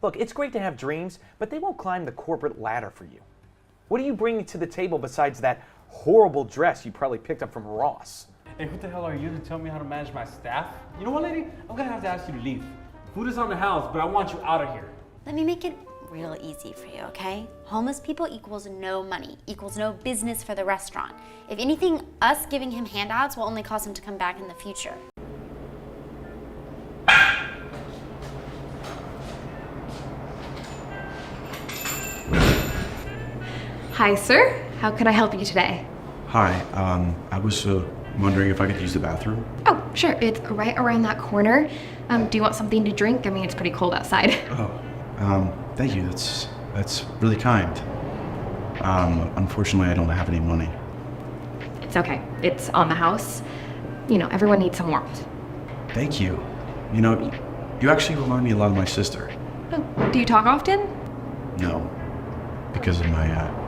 Look, it's great to have dreams, but they won't climb the corporate ladder for you. What are you bringing to the table besides that horrible dress you probably picked up from Ross? Hey, who the hell are you to tell me how to manage my staff? You know what, lady? I'm gonna have to ask you to leave. Food is on the house, but I want you out of here. Let me make it real easy for you, okay? Homeless people equals no money, equals no business for the restaurant. If anything, us giving him handouts will only cause him to come back in the future. Hi, sir. How can I help you today? Hi, I was wondering if I could use the bathroom. Oh, sure. It's right around that corner. Do you want something to drink? I mean, it's pretty cold outside. Oh, thank you. That's really kind. Unfortunately, I don't have any money. It's okay. It's on the house. You know, everyone needs some warmth. Thank you. You know, you actually remind me a lot of my sister. Oh, do you talk often? No, because of my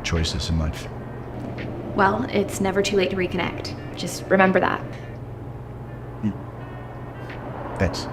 choices in life. Well, it's never too late to reconnect. Just remember that. Thanks.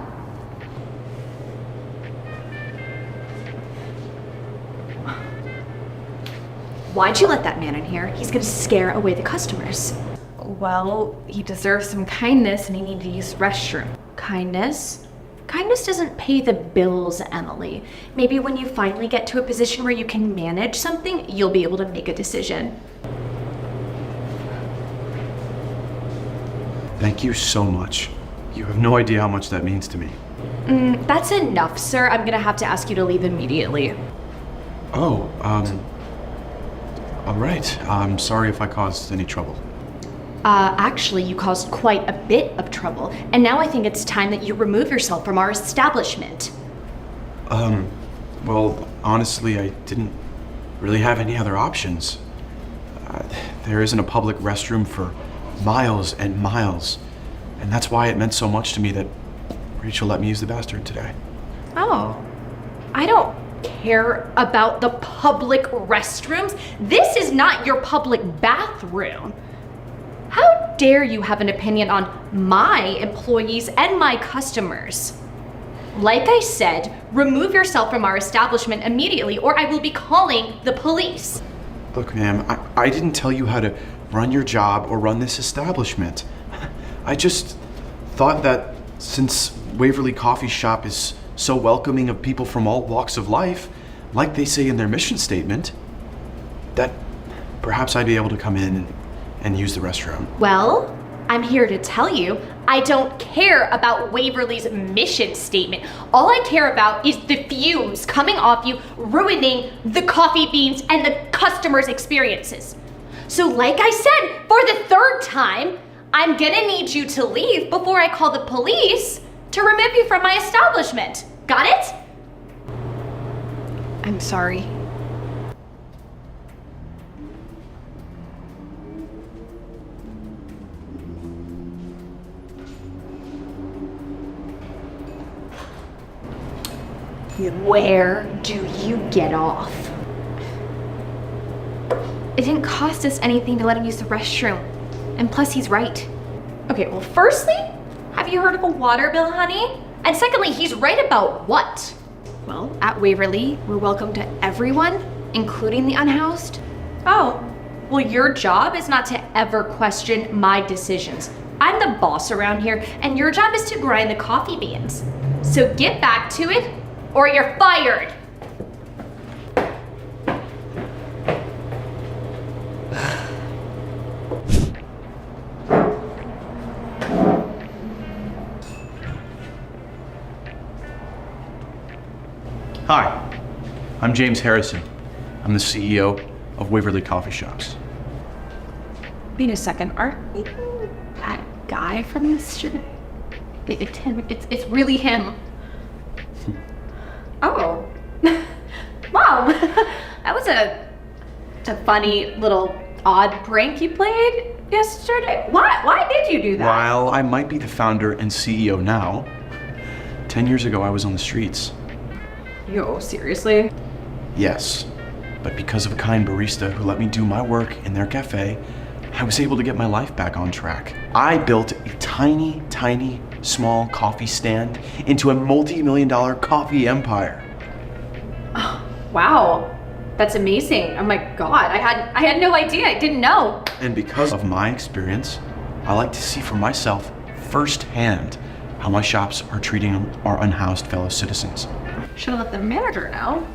Why'd you let that man in here? He's gonna scare away the customers. Well, he deserves some kindness and he needs to use the restroom. Kindness? Kindness doesn't pay the bills, Emily. Maybe when you finally get to a position where you can manage something, you'll be able to make a decision. Thank you so much. You have no idea how much that means to me. That's enough, sir. I'm gonna have to ask you to leave immediately. Oh, all right. I'm sorry if I caused any trouble. Actually, you caused quite a bit of trouble, and now I think it's time that you remove yourself from our establishment. Well, honestly, I didn't really have any other options. There isn't a public restroom for miles and miles, and that's why it meant so much to me that Rachel let me use the bathroom today. Oh, I don't care about the public restrooms. This is not your public bathroom. How dare you have an opinion on my employees and my customers? Like I said, remove yourself from our establishment immediately or I will be calling the police. Look, ma'am, I didn't tell you how to run your job or run this establishment. I just thought that since Waverly Coffee Shop is so welcoming of people from all walks of life, like they say in their mission statement, that perhaps I'd be able to come in and use the restroom. Well, I'm here to tell you, I don't care about Waverly's mission statement. All I care about is the fumes coming off you, ruining the coffee beans and the customers' experiences. So like I said, for the third time, I'm gonna need you to leave before I call the police to remove you from my establishment. Got it? I'm sorry. Where do you get off? It didn't cost us anything to let him use the restroom. And plus, he's right. Okay, well, firstly, have you heard of a water bill, honey? And secondly, he's right about what? Well, at Waverly, we're welcome to everyone, including the unhoused. Oh, well, your job is not to ever question my decisions. I'm the boss around here, and your job is to grind the coffee beans. So get back to it, or you're fired. Hi, I'm James Harrison. I'm the CEO of Waverly Coffee Shops. Wait a second, aren't you that guy from the street? It's him, it's really him. Oh, Mom, that was a funny little odd prank you played yesterday. Why did you do that? While I might be the founder and CEO now, 10 years ago I was on the streets. Yo, seriously? Yes, but because of a kind barista who let me do my work in their cafe, I was able to get my life back on track. I built a tiny, small coffee stand into a multi-million-dollar coffee empire. Wow, that's amazing. Oh my God, I had no idea. I didn't know. And because of my experience, I like to see for myself firsthand how my shops are treating our unhoused fellow citizens. Should have let the manager know.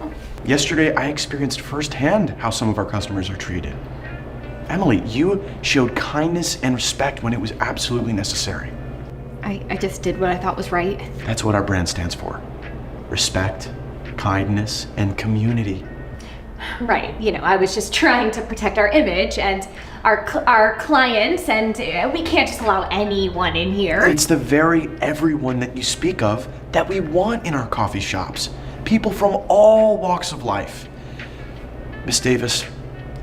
Yesterday, I experienced firsthand how some of our customers are treated. Emily, you showed kindness and respect when it was absolutely necessary. I just did what I thought was right. That's what our brand stands for. Respect, kindness, and community. Right, I was just trying to protect our image and our clients, and we can't just allow anyone in here. It's the very everyone that you speak of that we want in our coffee shops. People from all walks of life. Miss Davis,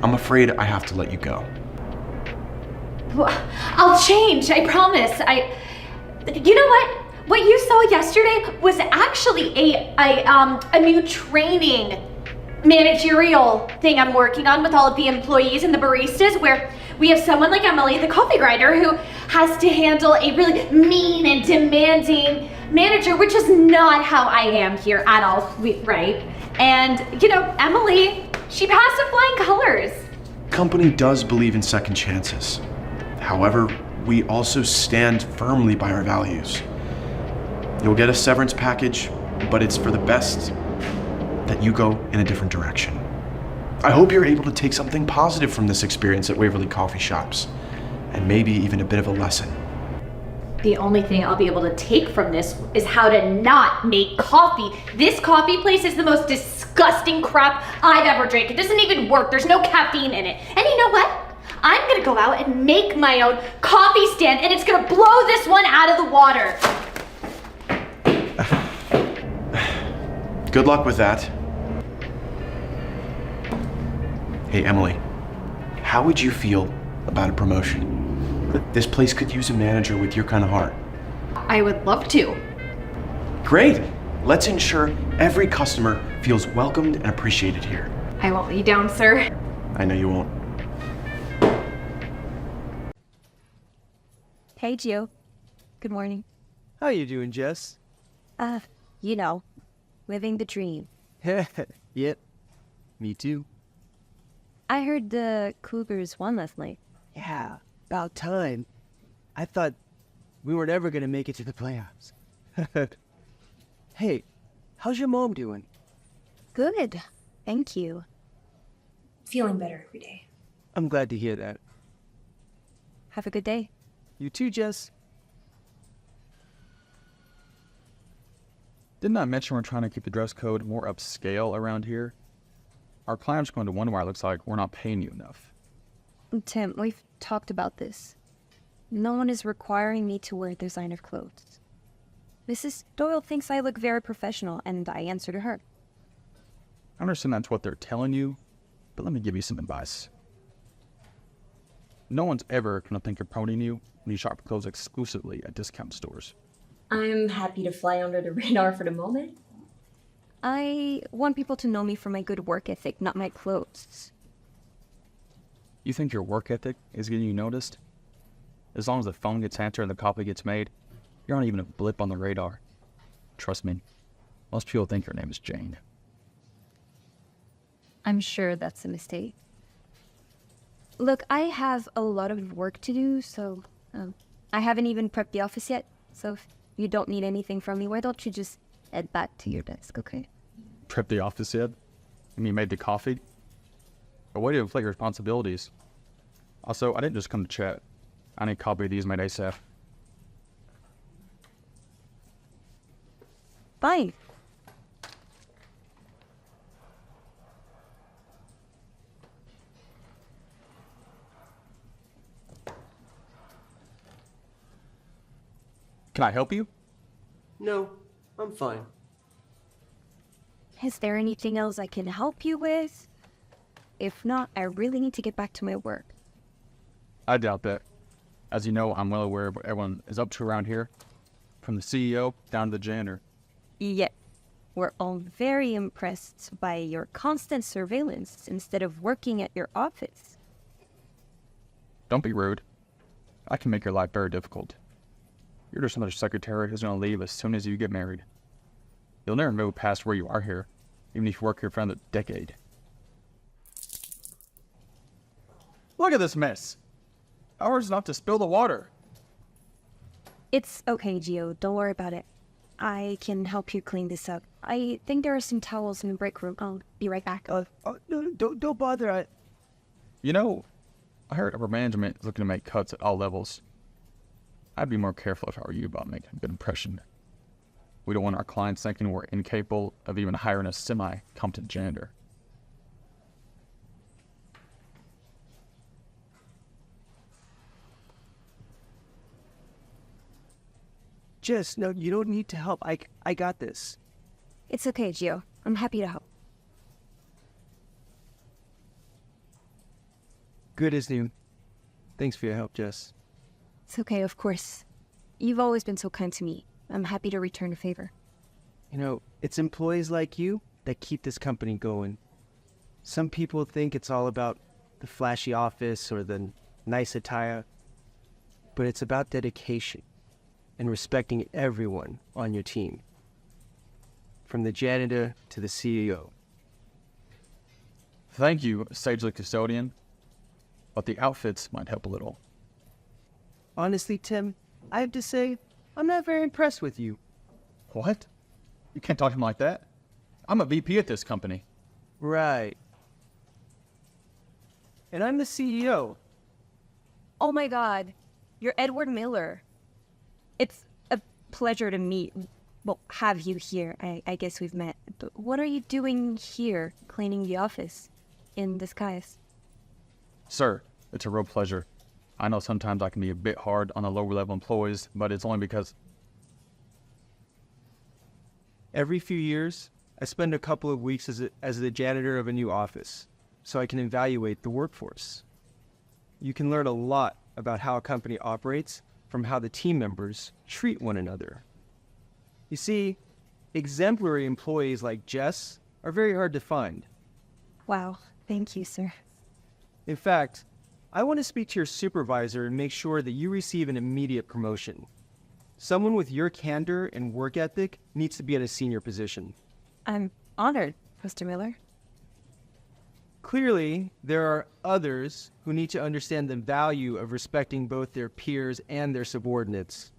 I'm afraid I have to let you go. I'll change, I promise. You know what? What you saw yesterday was actually a new training managerial thing I'm working on with all of the employees and the baristas, where we have someone like Emily, the coffee grinder, who has to handle a really mean and demanding manager, which is not how I am here at all, right? And, Emily, she passed with flying colors. Company does believe in second chances. However, we also stand firmly by our values. You'll get a severance package, but it's for the best that you go in a different direction. I hope you're able to take something positive from this experience at Waverly Coffee Shops, and maybe even a bit of a lesson. The only thing I'll be able to take from this is how to not make coffee. This coffee place is the most disgusting crap I've ever drank. It doesn't even work. There's no caffeine in it. And you know what? I'm gonna go out and make my own coffee stand, and it's gonna blow this one out of the water. Good luck with that. Hey, Emily, how would you feel about a promotion? This place could use a manager with your kind of heart. I would love to. Great! Let's ensure every customer feels welcomed and appreciated here. I won't let you down, sir. I know you won't. Hey, Gio. Good morning. How you doing, Jess? Living the dream. Yep, me too. I heard the Cougars won last night. Yeah, about time. I thought we weren't ever gonna make it to the playoffs. Hey, how's your mom doing? Good. Thank you. Feeling better every day. I'm glad to hear that. Have a good day. You too, Jess. Didn't I mention we're trying to keep the dress code more upscale around here? Our clients are going to wonder why it looks like we're not paying you enough. Tim, we've talked about this. No one is requiring me to wear designer clothes. Mrs. Doyle thinks I look very professional, and I answer to her. I understand that's what they're telling you, but let me give you some advice. No one's ever going to think you're promoting you when you shop for clothes exclusively at discount stores. I'm happy to fly under the radar for the moment. I want people to know me for my good work ethic, not my clothes. You think your work ethic is getting you noticed? As long as the phone gets answered and the coffee gets made, you're not even a blip on the radar. Trust me, most people think your name is Jane. I'm sure that's a mistake. Look, I have a lot of work to do, so I haven't even prepped the office yet. So if you don't need anything from me, why don't you just head back to your desk, okay? Prep the office yet? You mean made the coffee? A way to inflate your responsibilities. Also, I didn't just come to chat. I need a copy of these made ASAP. Fine. Can I help you? No, I'm fine. Is there anything else I can help you with? If not, I really need to get back to my work. I doubt that. As you know, I'm well aware of what everyone is up to around here. From the CEO down to the janitor. Yeah. We're all very impressed by your constant surveillance instead of working at your office. Don't be rude. I can make your life very difficult. You're just another secretary who's going to leave as soon as you get married. You'll never move past where you are here, even if you work here for another decade. Look at this mess. Ours enough to spill the water. It's okay, Gio. Don't worry about it. I can help you clean this up. I think there are some towels in the break room. I'll be right back. No, don't bother. You know, I heard upper management is looking to make cuts at all levels. I'd be more careful if I were you about making a good impression. We don't want our clients thinking we're incapable of even hiring a semi-competent janitor. Jess, no, you don't need to help. I got this. It's okay, Gio. I'm happy to help. Good as new. Thanks for your help, Jess. It's okay, of course. You've always been so kind to me. I'm happy to return the favor. You know, it's employees like you that keep this company going. Some people think it's all about the flashy office or the nice attire, but it's about dedication and respecting everyone on your team, from the janitor to the CEO. Thank you, sagely custodian, but the outfits might help a little. Honestly, Tim, I have to say, I'm not very impressed with you. What? You can't talk to him like that. I'm a VP at this company. Right. And I'm the CEO. Oh my god, you're Edward Miller. It's a pleasure to meet, well, have you here. I guess we've met. But what are you doing here, cleaning the office, in disguise? Sir, it's a real pleasure. I know sometimes I can be a bit hard on the lower level employees, but it's only because... Every few years, I spend a couple of weeks as the janitor of a new office, so I can evaluate the workforce. You can learn a lot about how a company operates from how the team members treat one another. You see, exemplary employees like Jess are very hard to find. Wow, thank you, sir. In fact, I want to speak to your supervisor and make sure that you receive an immediate promotion. Someone with your candor and work ethic needs to be at a senior position. I'm honored, Mr. Miller. Clearly, there are others who need to understand the value of respecting both their peers and their subordinates.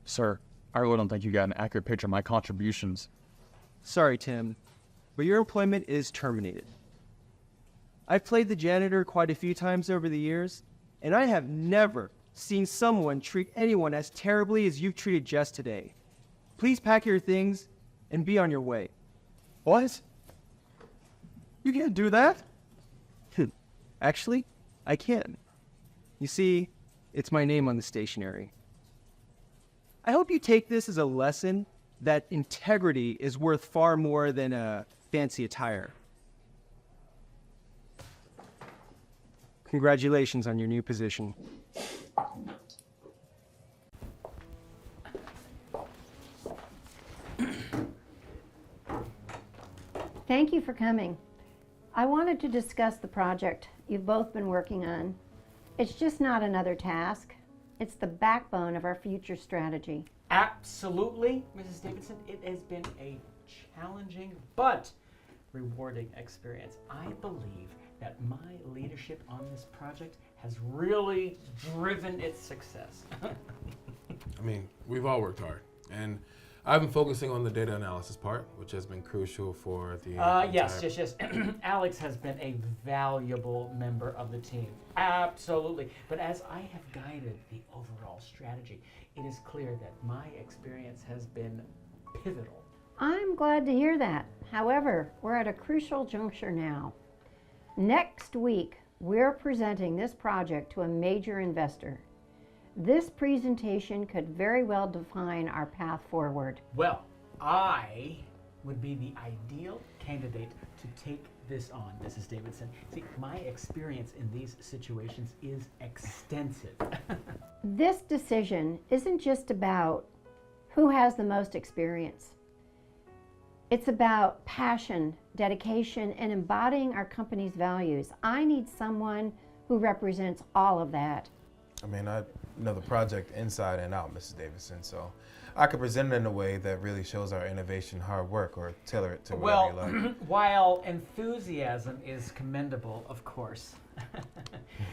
Sir, I really don't think you got an accurate picture of my contributions. Sorry, Tim, but your employment is terminated. I've played the janitor quite a few times over the years, and I have never seen someone treat anyone as terribly as you've treated Jess today. Please pack your things and be on your way. What? You can't do that? Actually, I can. You see, it's my name on the stationery. I hope you take this as a lesson that integrity is worth far more than a fancy attire. Congratulations on your new position. Thank you for coming. I wanted to discuss the project you've both been working on. It's just not another task. It's the backbone of our future strategy. Absolutely, Mrs. Davidson. It has been a challenging but rewarding experience. I believe that my leadership on this project has really driven its success. I mean, we've all worked hard, and I've been focusing on the data analysis part, which has been crucial for the Yes. Alex has been a valuable member of the team. Absolutely. But as I have guided the overall strategy, it is clear that my experience has been pivotal. I'm glad to hear that. However, we're at a crucial juncture now. Next week, we're presenting this project to a major investor. This presentation could very well define our path forward. Well, I would be the ideal candidate to take this on, Mrs. Davidson. See, my experience in these situations is extensive. This decision isn't just about who has the most experience. It's about passion, dedication, and embodying our company's values. I need someone who represents all of that. I mean, I know the project inside and out, Mrs. Davidson, so I could present it in a way that really shows our innovation, hard work, or tailor it to Well, whatever you like. while enthusiasm is commendable, of course,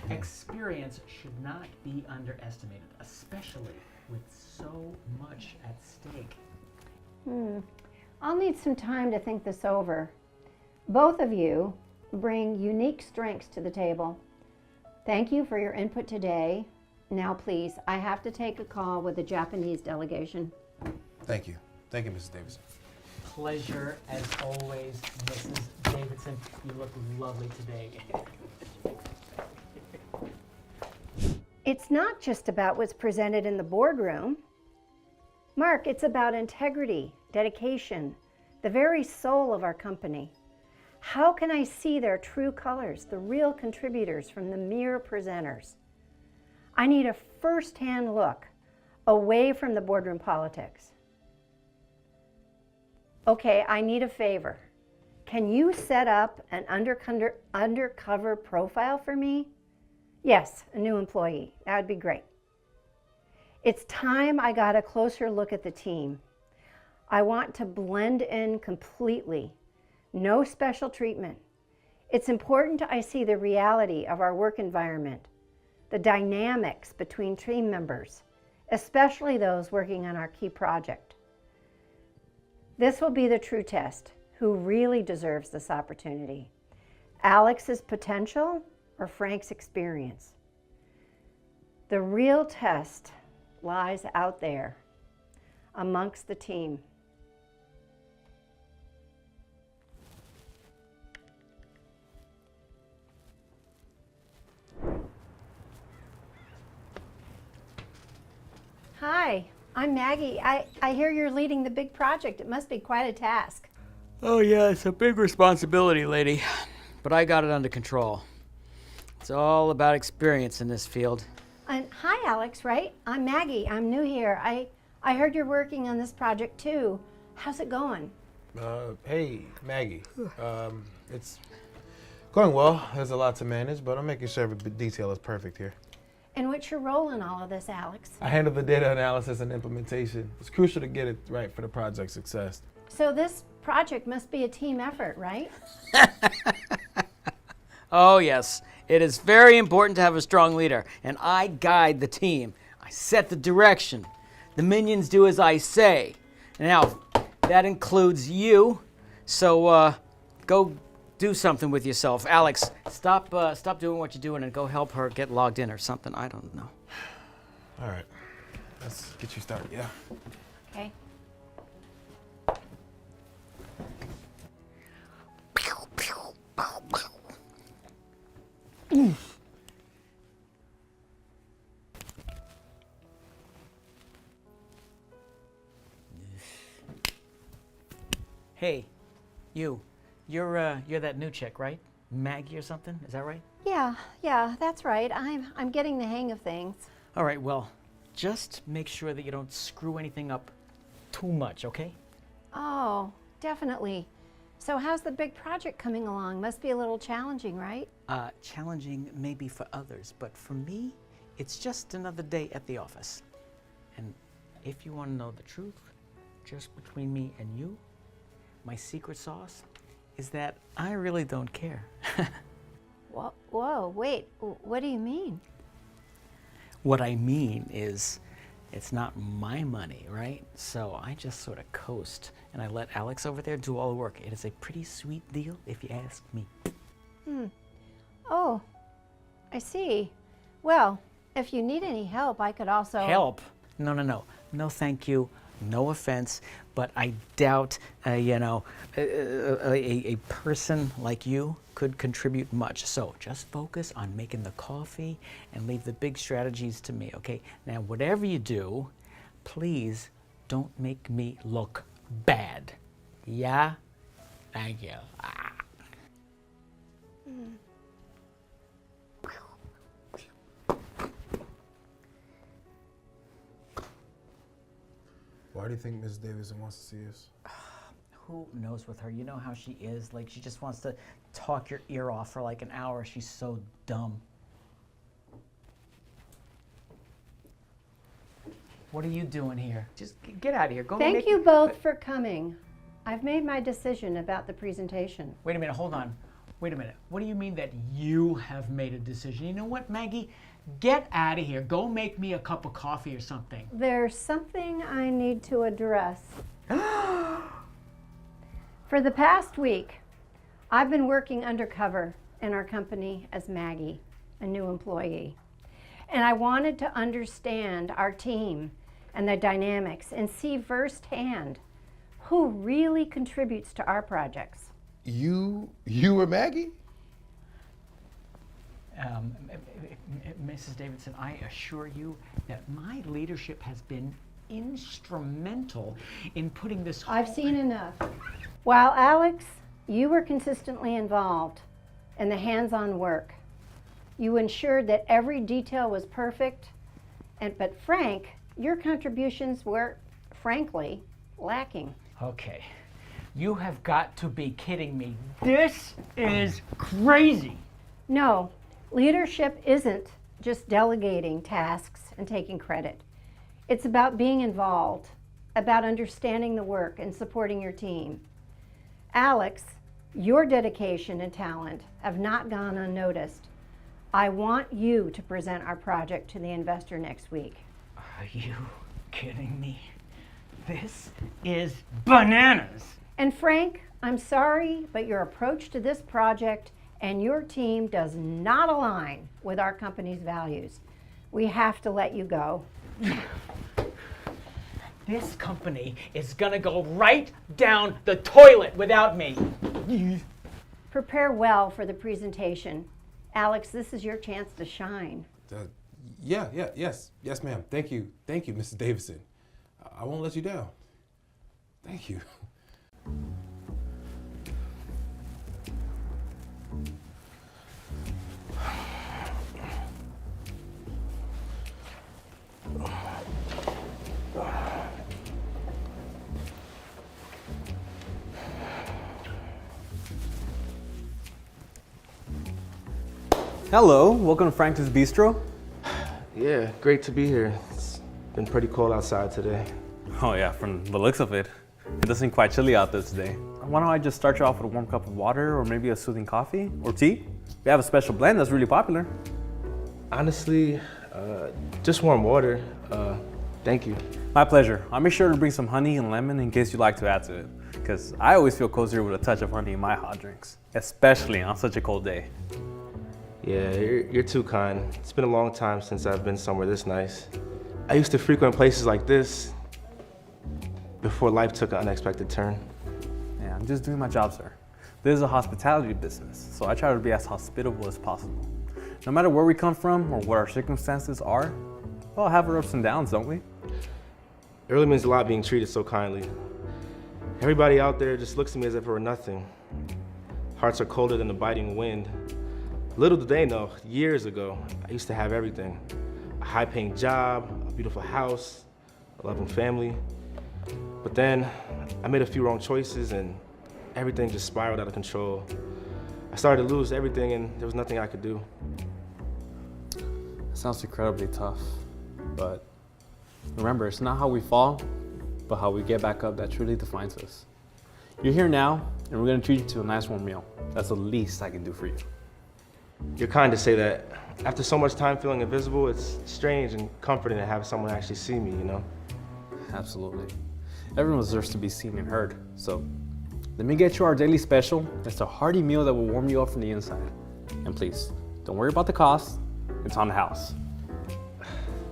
experience should not be underestimated, especially with so much at stake. I'll need some time to think this over. Both of you bring unique strengths to the table. Thank you for your input today. Now, please, I have to take a call with the Japanese delegation. Thank you. Thank you, Mrs. Davidson. Pleasure as always, Mrs. Davidson. You look lovely today. It's not just about what's presented in the boardroom. Mark, it's about integrity, dedication, the very soul of our company. How can I see their true colors, the real contributors from the mere presenters? I need a first-hand look away from the boardroom politics. Okay, I need a favor. Can you set up an undercover profile for me? Yes, a new employee. That would be great. It's time I got a closer look at the team. I want to blend in completely. No special treatment. It's important I see the reality of our work environment, the dynamics between team members, especially those working on our key project. This will be the true test. Who really deserves this opportunity? Alex's potential or Frank's experience? The real test lies out there amongst the team. Hi, I'm Maggie. I hear you're leading the big project. It must be quite a task. Oh yeah, it's a big responsibility, lady. But I got it under control. It's all about experience in this field. And hi, Alex, right? I'm Maggie. I'm new here. I heard you're working on this project too. How's it going? Hey, Maggie. It's going well. There's a lot to manage, but I'm making sure every detail is perfect here. And what's your role in all of this, Alex? I handle the data analysis and implementation. It's crucial to get it right for the project's success. So this project must be a team effort, right? Oh yes, it is very important to have a strong leader, and I guide the team. I set the direction. The minions do as I say. Now, that includes you, so go do something with yourself. Alex, stop doing what you're doing and go help her get logged in or something. I don't know. All right, let's get you started, yeah? Okay. Hey, you're that new chick, right? Maggie or something? Is that right? Yeah, that's right. I'm getting the hang of things. All right, well, just make sure that you don't screw anything up too much, okay? Oh, definitely. So how's the big project coming along? Must be a little challenging, right? Challenging maybe for others, but for me, it's just another day at the office. And if you want to know the truth, just between me and you, my secret sauce is that I really don't care. Whoa, wait, what do you mean? What I mean is, it's not my money, right? So I just sort of coast, and I let Alex over there do all the work. It is a pretty sweet deal, if you ask me. Oh, I see. Well, if you need any help, I could also... Help? No, thank you. No offense, but I doubt, a person like you could contribute much. So just focus on making the coffee and leave the big strategies to me, okay? Now, whatever you do, please don't make me look bad. Yeah? Thank you. Why do you think Ms. Davidson wants to see us? Who knows with her? You know how she is. Like, she just wants to talk your ear off for like an hour. She's so dumb. What are you doing here? Just get out of here. Go Thank make you both for coming. I've made my decision about the presentation. Wait a minute, hold on. Wait a minute. What do you mean that you have made a decision? You know what, Maggie? Get out of here. Go make me a cup of coffee or something. There's something I need to address. For the past week, I've been working undercover in our company as Maggie, a new employee. And I wanted to understand our team and the dynamics and see firsthand who really contributes to our projects. You were Maggie? Mrs. Davidson, I assure you that my leadership has been instrumental in putting this whole... I've seen enough. While Alex, you were consistently involved in the hands-on work. You ensured that every detail was perfect, but Frank, your contributions were, frankly, lacking. Okay, you have got to be kidding me. This is crazy. No, leadership isn't just delegating tasks and taking credit. It's about being involved, about understanding the work and supporting your team. Alex, your dedication and talent have not gone unnoticed. I want you to present our project to the investor next week. Are you kidding me? This is bananas. And Frank, I'm sorry, but your approach to this project and your team does not align with our company's values. We have to let you go. This company is gonna go right down the toilet without me. Prepare well for the presentation. Alex, this is your chance to shine. Yes, ma'am. Thank you, Mrs. Davidson. I won't let you down. Thank you. Hello, welcome to Frank's Bistro. Yeah, great to be here. It's been pretty cold outside today. Oh yeah, from the looks of it, it does seem quite chilly out there today. Why don't I just start you off with a warm cup of water or maybe a soothing coffee or tea? We have a special blend that's really popular. Honestly, just warm water. Thank you. My pleasure. I'll make sure to bring some honey and lemon in case you'd like to add to it, because I always feel cozier with a touch of honey in my hot drinks, especially on such a cold day. Yeah, you're too kind. It's been a long time since I've been somewhere this nice. I used to frequent places like this before life took an unexpected turn. Yeah, I'm just doing my job, sir. This is a hospitality business, so I try to be as hospitable as possible. No matter where we come from or what our circumstances are, we all have our ups and downs, don't we? It really means a lot being treated so kindly. Everybody out there just looks at me as if it were nothing. Hearts are colder than the biting wind. Little do they know, years ago, I used to have everything. A high-paying job, a beautiful house, a loving family. But then I made a few wrong choices and everything just spiraled out of control. I started to lose everything and there was nothing I could do. It sounds incredibly tough, but remember, it's not how we fall, but how we get back up that truly defines us. You're here now, and we're gonna treat you to a nice warm meal. That's the least I can do for you. You're kind to say that. After so much time feeling invisible, it's strange and comforting to have someone actually see me, you know? Absolutely. Everyone deserves to be seen and heard. So let me get you our daily special. It's a hearty meal that will warm you up from the inside. And please, don't worry about the cost. It's on the house.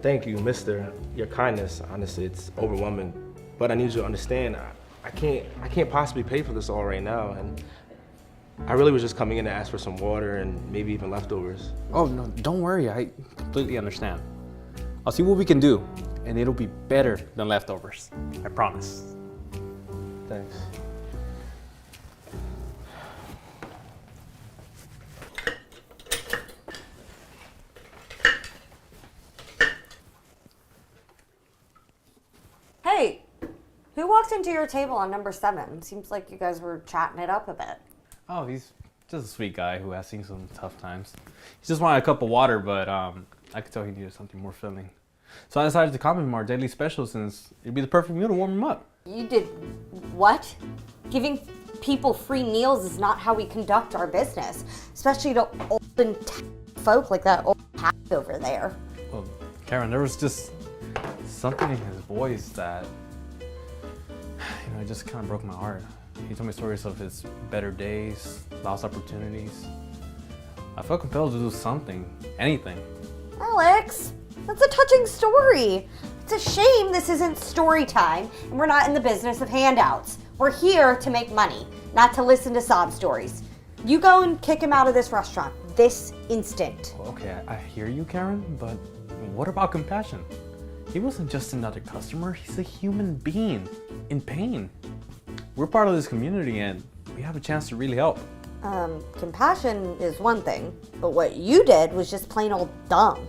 Thank you, mister. Your kindness, honestly, it's overwhelming. But I need you to understand, I can't possibly pay for this all right now. And I really was just coming in to ask for some water and maybe even leftovers. Oh, no, don't worry. I completely understand. I'll see what we can do, and it'll be better than leftovers. I promise. Thanks. Hey, who walked into your table on number 7? Seems like you guys were chatting it up a bit. Oh, he's just a sweet guy who has seen some tough times. He just wanted a cup of water, but I could tell he needed something more filling. So I decided to compliment him our daily special since it'd be the perfect meal to warm him up. You did what? Giving people free meals is not how we conduct our business, especially to old and folk like that old hack over there. Well, Karen, there was just something in his voice that, it just kind of broke my heart. He told me stories of his better days, lost opportunities. I felt compelled to do something, anything. Alex, that's a touching story. It's a shame this isn't story time and we're not in the business of handouts. We're here to make money, not to listen to sob stories. You go and kick him out of this restaurant this instant. Okay, I hear you, Karen, but what about compassion? He wasn't just another customer, he's a human being in pain. We're part of this community and we have a chance to really help. Compassion is one thing, but what you did was just plain old dumb.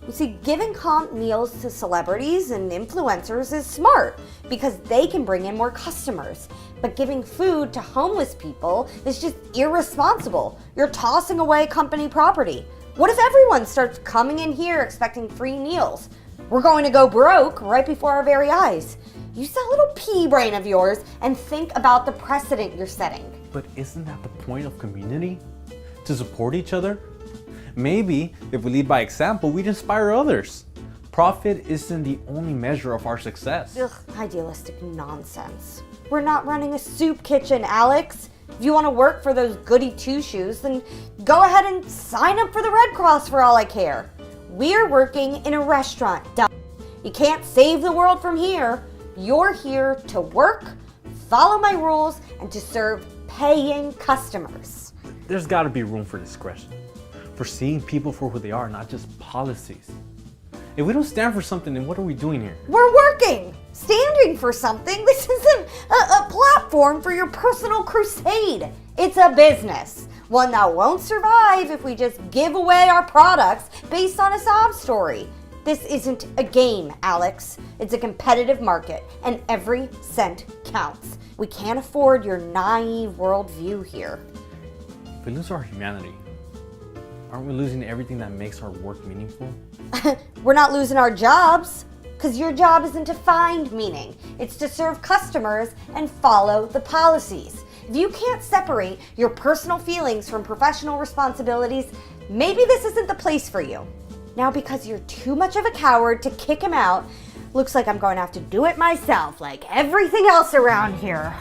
You see, giving comp meals to celebrities and influencers is smart because they can bring in more customers. But giving food to homeless people is just irresponsible. You're tossing away company property. What if everyone starts coming in here expecting free meals? We're going to go broke right before our very eyes. Use that little pea brain of yours and think about the precedent you're setting. But isn't that the point of community? To support each other? Maybe if we lead by example, we'd inspire others. Profit isn't the only measure of our success. Ugh, idealistic nonsense. We're not running a soup kitchen, Alex. If you want to work for those goody two-shoes, then go ahead and sign up for the Red Cross for all I care. We're working in a restaurant, dumb. You can't save the world from here. You're here to work, follow my rules, and to serve paying customers. There's got to be room for discretion, for seeing people for who they are, not just policies. If we don't stand for something, then what are we doing here? We're working, standing for something. This isn't a platform for your personal crusade. It's a business, one that won't survive if we just give away our products based on a sob story. This isn't a game, Alex. It's a competitive market, and every cent counts. We can't afford your naive worldview here. If we lose our humanity, aren't we losing everything that makes our work meaningful? We're not losing our jobs, because your job isn't to find meaning. It's to serve customers and follow the policies. If you can't separate your personal feelings from professional responsibilities, maybe this isn't the place for you. Now, because you're too much of a coward to kick him out, looks like I'm going to have to do it myself, like everything else around here.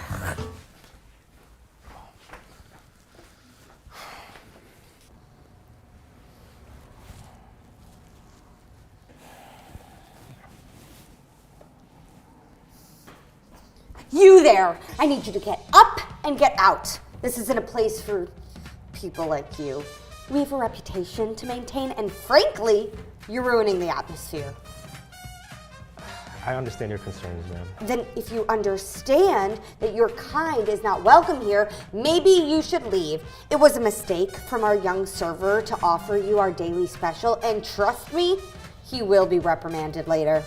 You there! I need you to get up and get out. This isn't a place for people like you. We have a reputation to maintain, and frankly, you're ruining the atmosphere. I understand your concerns, ma'am. Then if you understand that your kind is not welcome here, maybe you should leave. It was a mistake from our young server to offer you our daily special, and trust me, he will be reprimanded later.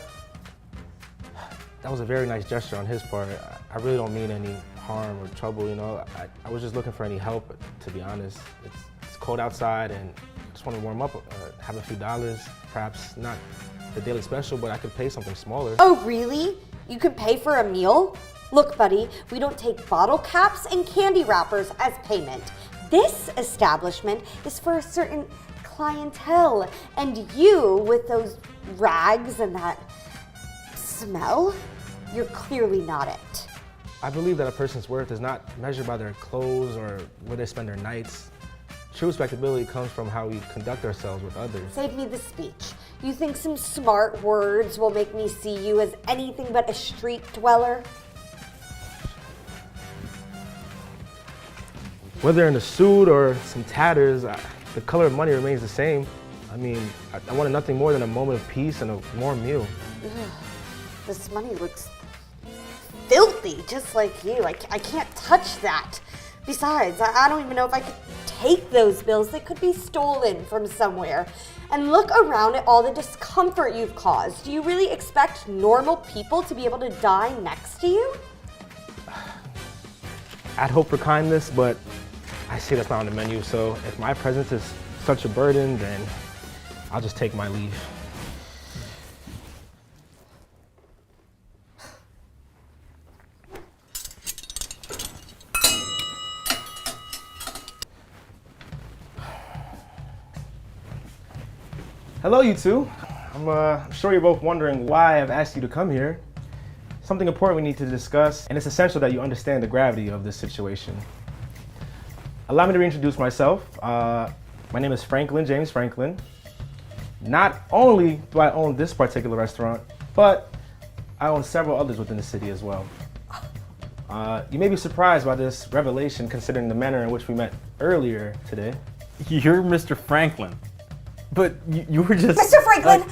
That was a very nice gesture on his part. I really don't mean any harm or trouble, I was just looking for any help, to be honest. It's cold outside and I just want to warm up, have a few dollars, perhaps not the daily special, but I could pay something smaller. Oh, really? You could pay for a meal? Look, buddy, we don't take bottle caps and candy wrappers as payment. This establishment is for a certain clientele, and you, with those rags and that smell, you're clearly not it. I believe that a person's worth is not measured by their clothes or where they spend their nights. True respectability comes from how we conduct ourselves with others. Save me the speech. You think some smart words will make me see you as anything but a street dweller? Whether in a suit or some tatters, the color of money remains the same. I mean, I wanted nothing more than a moment of peace and a warm meal. Ugh, this money looks filthy, just like you. I can't touch that. Besides, I don't even know if I could take those bills. They could be stolen from somewhere. And look around at all the discomfort you've caused. Do you really expect normal people to be able to die next to you? I'd hope for kindness, but I see that's not on the menu. So if my presence is such a burden, then I'll just take my leave. Hello, you two. I'm sure you're both wondering why I've asked you to come here. Something important we need to discuss, and it's essential that you understand the gravity of this situation. Allow me to reintroduce myself. My name is Franklin, James Franklin. Not only do I own this particular restaurant, but I own several others within the city as well. You may be surprised by this revelation considering the manner in which we met earlier today. You're Mr. Franklin, but you were just... Mr. Franklin,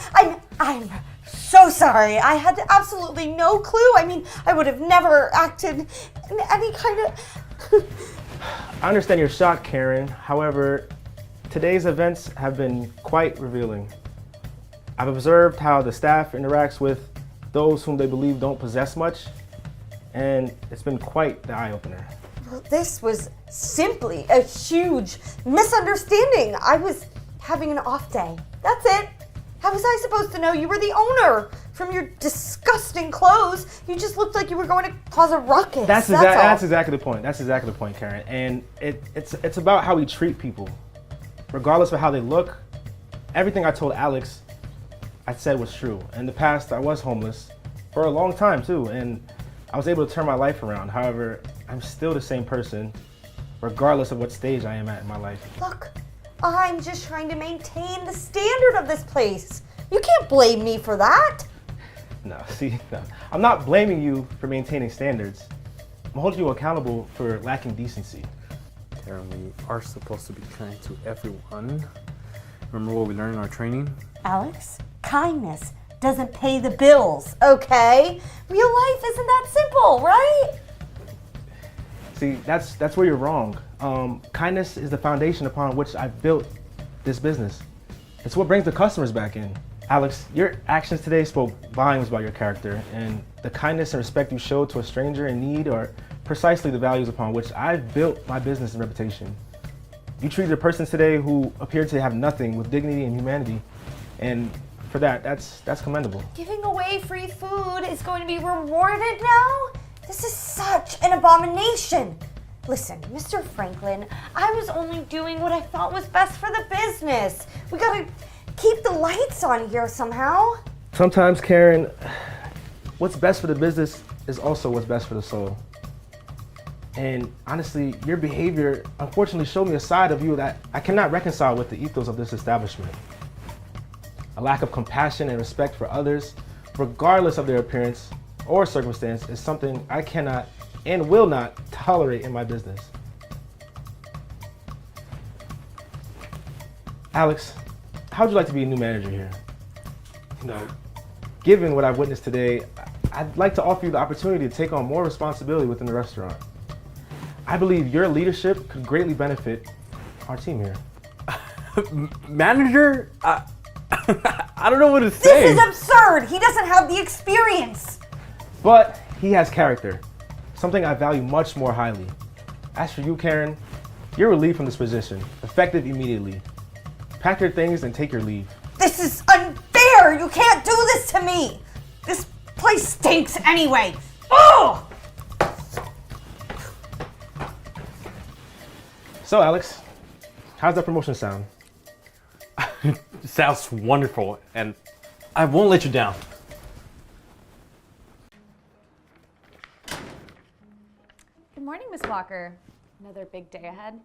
I'm so sorry. I had absolutely no clue. I mean, I would have never acted in any kind of... I understand you're shocked, Karen. However, today's events have been quite revealing. I've observed how the staff interacts with those whom they believe don't possess much, and it's been quite the eye-opener. Well, this was simply a huge misunderstanding. I was having an off day. That's it. How was I supposed to know you were the owner? From your disgusting clothes, you just looked like you were going to cause a ruckus. That's exactly the point. That's exactly the point, Karen. And it's about how we treat people. Regardless of how they look, everything I told Alex, I said was true. In the past, I was homeless for a long time too, and I was able to turn my life around. However, I'm still the same person, regardless of what stage I am at in my life. Look, I'm just trying to maintain the standard of this place. You can't blame me for that. No, I'm not blaming you for maintaining standards. I'm holding you accountable for lacking decency. Karen, we are supposed to be kind to everyone. Remember what we learned in our training? Alex, kindness doesn't pay the bills, okay? Real life isn't that simple, right? See, that's where you're wrong. Kindness is the foundation upon which I've built this business. It's what brings the customers back in. Alex, your actions today spoke volumes about your character, and the kindness and respect you showed to a stranger in need are precisely the values upon which I've built my business and reputation. You treated a person today who appeared to have nothing with dignity and humanity, and for that's commendable. Giving away free food is going to be rewarded now? This is such an abomination. Listen, Mr. Franklin, I was only doing what I thought was best for the business. We gotta keep the lights on here somehow. Sometimes, Karen, what's best for the business is also what's best for the soul. And honestly, your behavior unfortunately showed me a side of you that I cannot reconcile with the ethos of this establishment. A lack of compassion and respect for others, regardless of their appearance or circumstance, is something I cannot and will not tolerate in my business. Alex, how would you like to be a new manager here? Given what I've witnessed today, I'd like to offer you the opportunity to take on more responsibility within the restaurant. I believe your leadership could greatly benefit our team here. Manager? I don't know what to say. This is absurd. He doesn't have the experience. But he has character, something I value much more highly. As for you, Karen, you're relieved from this position, effective immediately. Pack your things and take your leave. This is unfair. You can't do this to me. This place stinks anyway. Oh! So, Alex, how's that promotion sound? Sounds wonderful, and I won't let you down. Good morning, Miss Walker. Another big day ahead.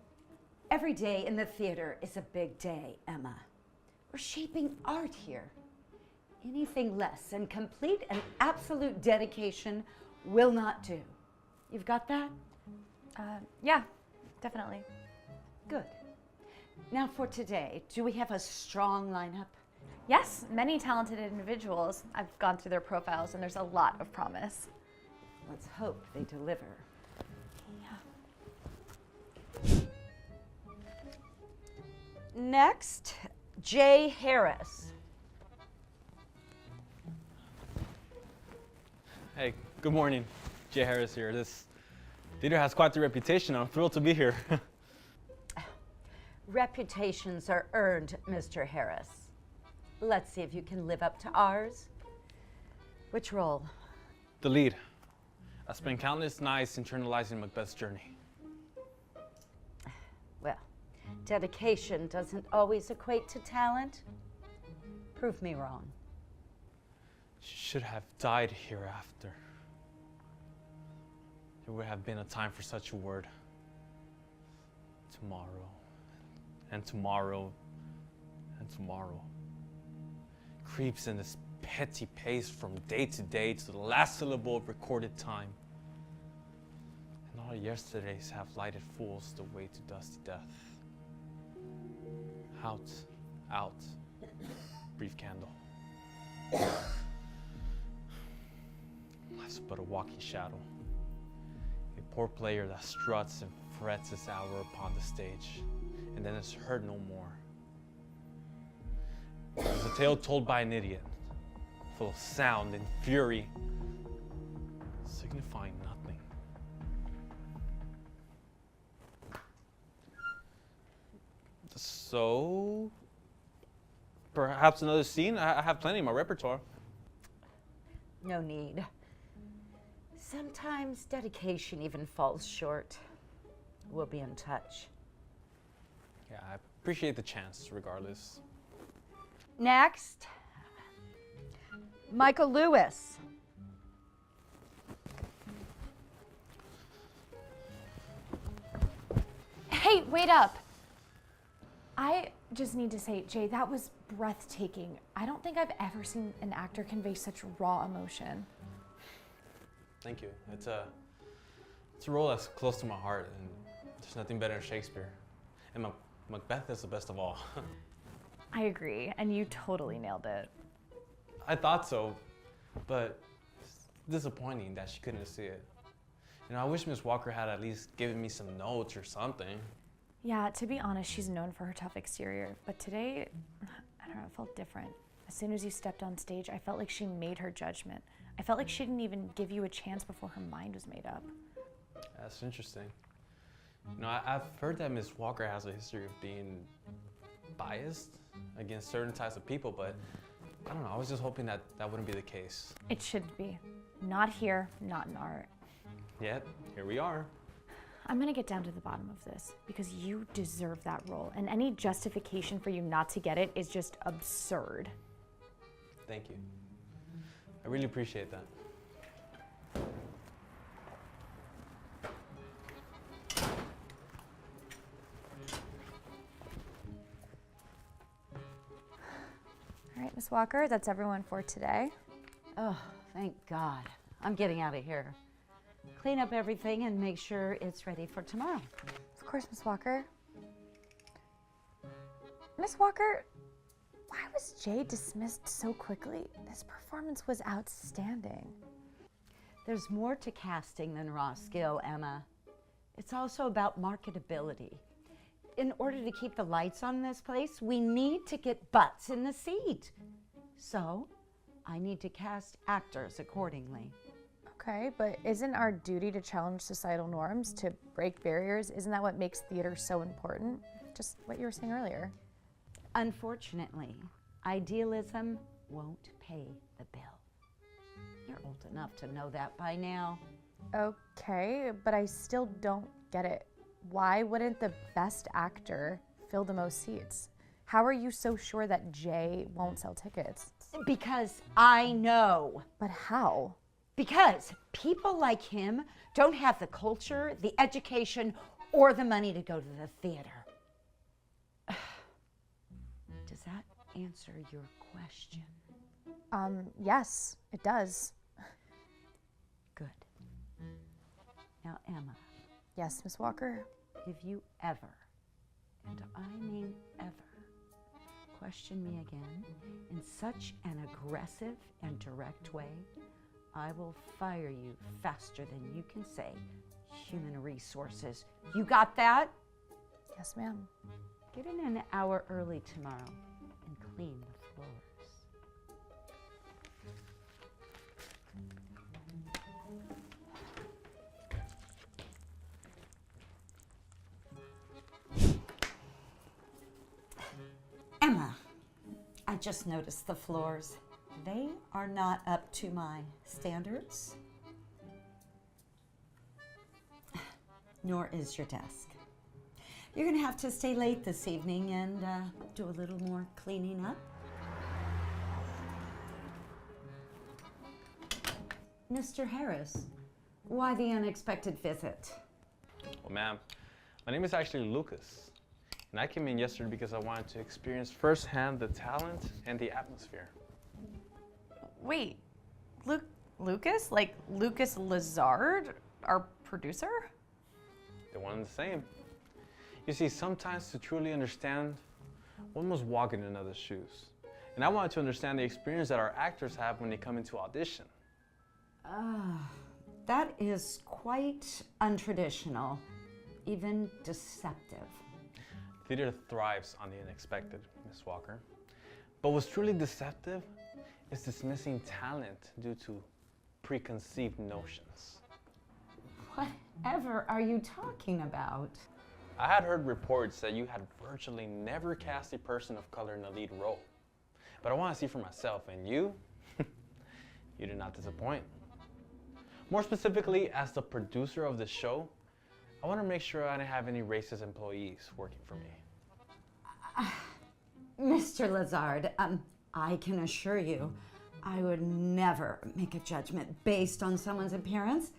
Every day in the theater is a big day, Emma. We're shaping art here. Anything less than complete and absolute dedication will not do. You've got that? Yeah, definitely. Good. Now for today, do we have a strong lineup? Yes, many talented individuals. I've gone through their profiles and there's a lot of promise. Let's hope they deliver. Next, Jay Harris. Hey, good morning. Jay Harris here. This theater has quite the reputation. I'm thrilled to be here. Reputations are earned, Mr. Harris. Let's see if you can live up to ours. Which role? The lead. I spent countless nights internalizing Macbeth's journey. Well, dedication doesn't always equate to talent. Prove me wrong. She should have died hereafter. There would have been a time for such a word. Tomorrow, and tomorrow, and tomorrow. Creeps in this petty pace from day to day to the last syllable of recorded time. And all yesterdays have lighted fools the way to dusty death. Out, out, brief candle. Life's but a walking shadow. A poor player that struts and frets his hour upon the stage, and then is heard no more. It's a tale told by an idiot, full of sound and fury, signifying nothing. So, perhaps another scene? I have plenty in my repertoire. No need. Sometimes dedication even falls short. We'll be in touch. Yeah, I appreciate the chance, regardless. Next, Michael Lewis. Hey, wait up. I just need to say, Jay, that was breathtaking. I don't think I've ever seen an actor convey such raw emotion. Thank you. It's a role that's close to my heart, and there's nothing better than Shakespeare. And Macbeth is the best of all. I agree, and you totally nailed it. I thought so, but it's disappointing that she couldn't see it. I wish Miss Walker had at least given me some notes or something. Yeah, to be honest, she's known for her tough exterior, but today, I don't know, it felt different. As soon as you stepped on stage, I felt like she made her judgment. I felt like she didn't even give you a chance before her mind was made up. That's interesting. I've heard that Miss Walker has a history of being biased against certain types of people, but I don't know, I was just hoping that that wouldn't be the case. It shouldn't be. Not here, not in art. Yet, here we are. I'm gonna get down to the bottom of this because you deserve that role, and any justification for you not to get it is just absurd. Thank you. I really appreciate that. All right, Miss Walker, that's everyone for today. Oh, thank God. I'm getting out of here. Clean up everything and make sure it's ready for tomorrow. Of course, Miss Walker. Miss Walker, why was Jay dismissed so quickly? His performance was outstanding. There's more to casting than raw skill, Emma. It's also about marketability. In order to keep the lights on in this place, we need to get butts in the seat. So, I need to cast actors accordingly. Okay, but isn't our duty to challenge societal norms, to break barriers? Isn't that what makes theater so important? Just what you were saying earlier. Unfortunately, idealism won't pay the bill. You're old enough to know that by now. Okay, but I still don't get it. Why wouldn't the best actor fill the most seats? How are you so sure that Jay won't sell tickets? Because I know. But how? Because people like him don't have the culture, the education, or the money to go to the theater. Does that answer your question? Yes, it does. Good. Now, Emma. Yes, Miss Walker? If you ever, and I mean ever, question me again in such an aggressive and direct way, I will fire you faster than you can say, human resources. You got that? Yes, ma'am. Get in an hour early tomorrow and clean the floors. Emma, I just noticed the floors. They are not up to my standards, nor is your desk. You're gonna have to stay late this evening and do a little more cleaning up. Mr. Harris, why the unexpected visit? Well, ma'am, my name is actually Lucas. And I came in yesterday because I wanted to experience firsthand the talent and the atmosphere. Wait, Lucas? Like Lucas Lazard, our producer? They're one and the same. You see, sometimes to truly understand, one must walk in another's shoes. And I wanted to understand the experience that our actors have when they come into audition. That is quite untraditional, even deceptive. Theater thrives on the unexpected, Miss Walker. But what's truly deceptive is dismissing talent due to preconceived notions. Whatever are you talking about? I had heard reports that you had virtually never cast a person of color in a lead role. But I want to see for myself, and you, you did not disappoint. More specifically, as the producer of the show, I want to make sure I don't have any racist employees working for me. Mr. Lazard, I can assure you, I would never make a judgment based on someone's appearance.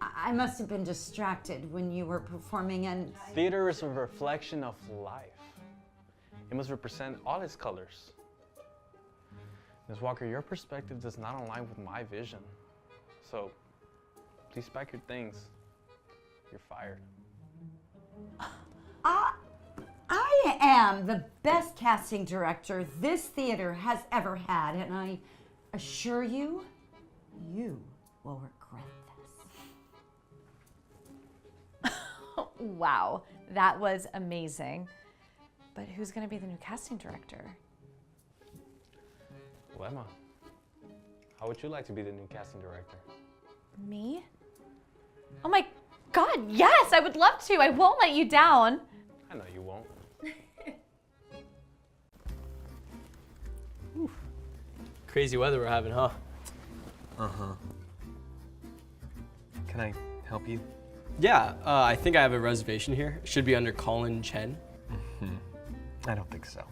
I must have been distracted when you were performing and... Theater is a reflection of life. It must represent all its colors. Ms. Walker, your perspective does not align with my vision. So, please pack your things. You're fired. I am the best casting director this theater has ever had, and I assure you, you will regret this. Wow, that was amazing. But who's going to be the new casting director? Well, Emma, how would you like to be the new casting director? Me? Oh my God, yes, I would love to. I won't let you down. I know you won't. Crazy weather we're having, huh? Uh-huh. Can I help you? Yeah, I think I have a reservation here. It should be under Colin Chen. I don't think so.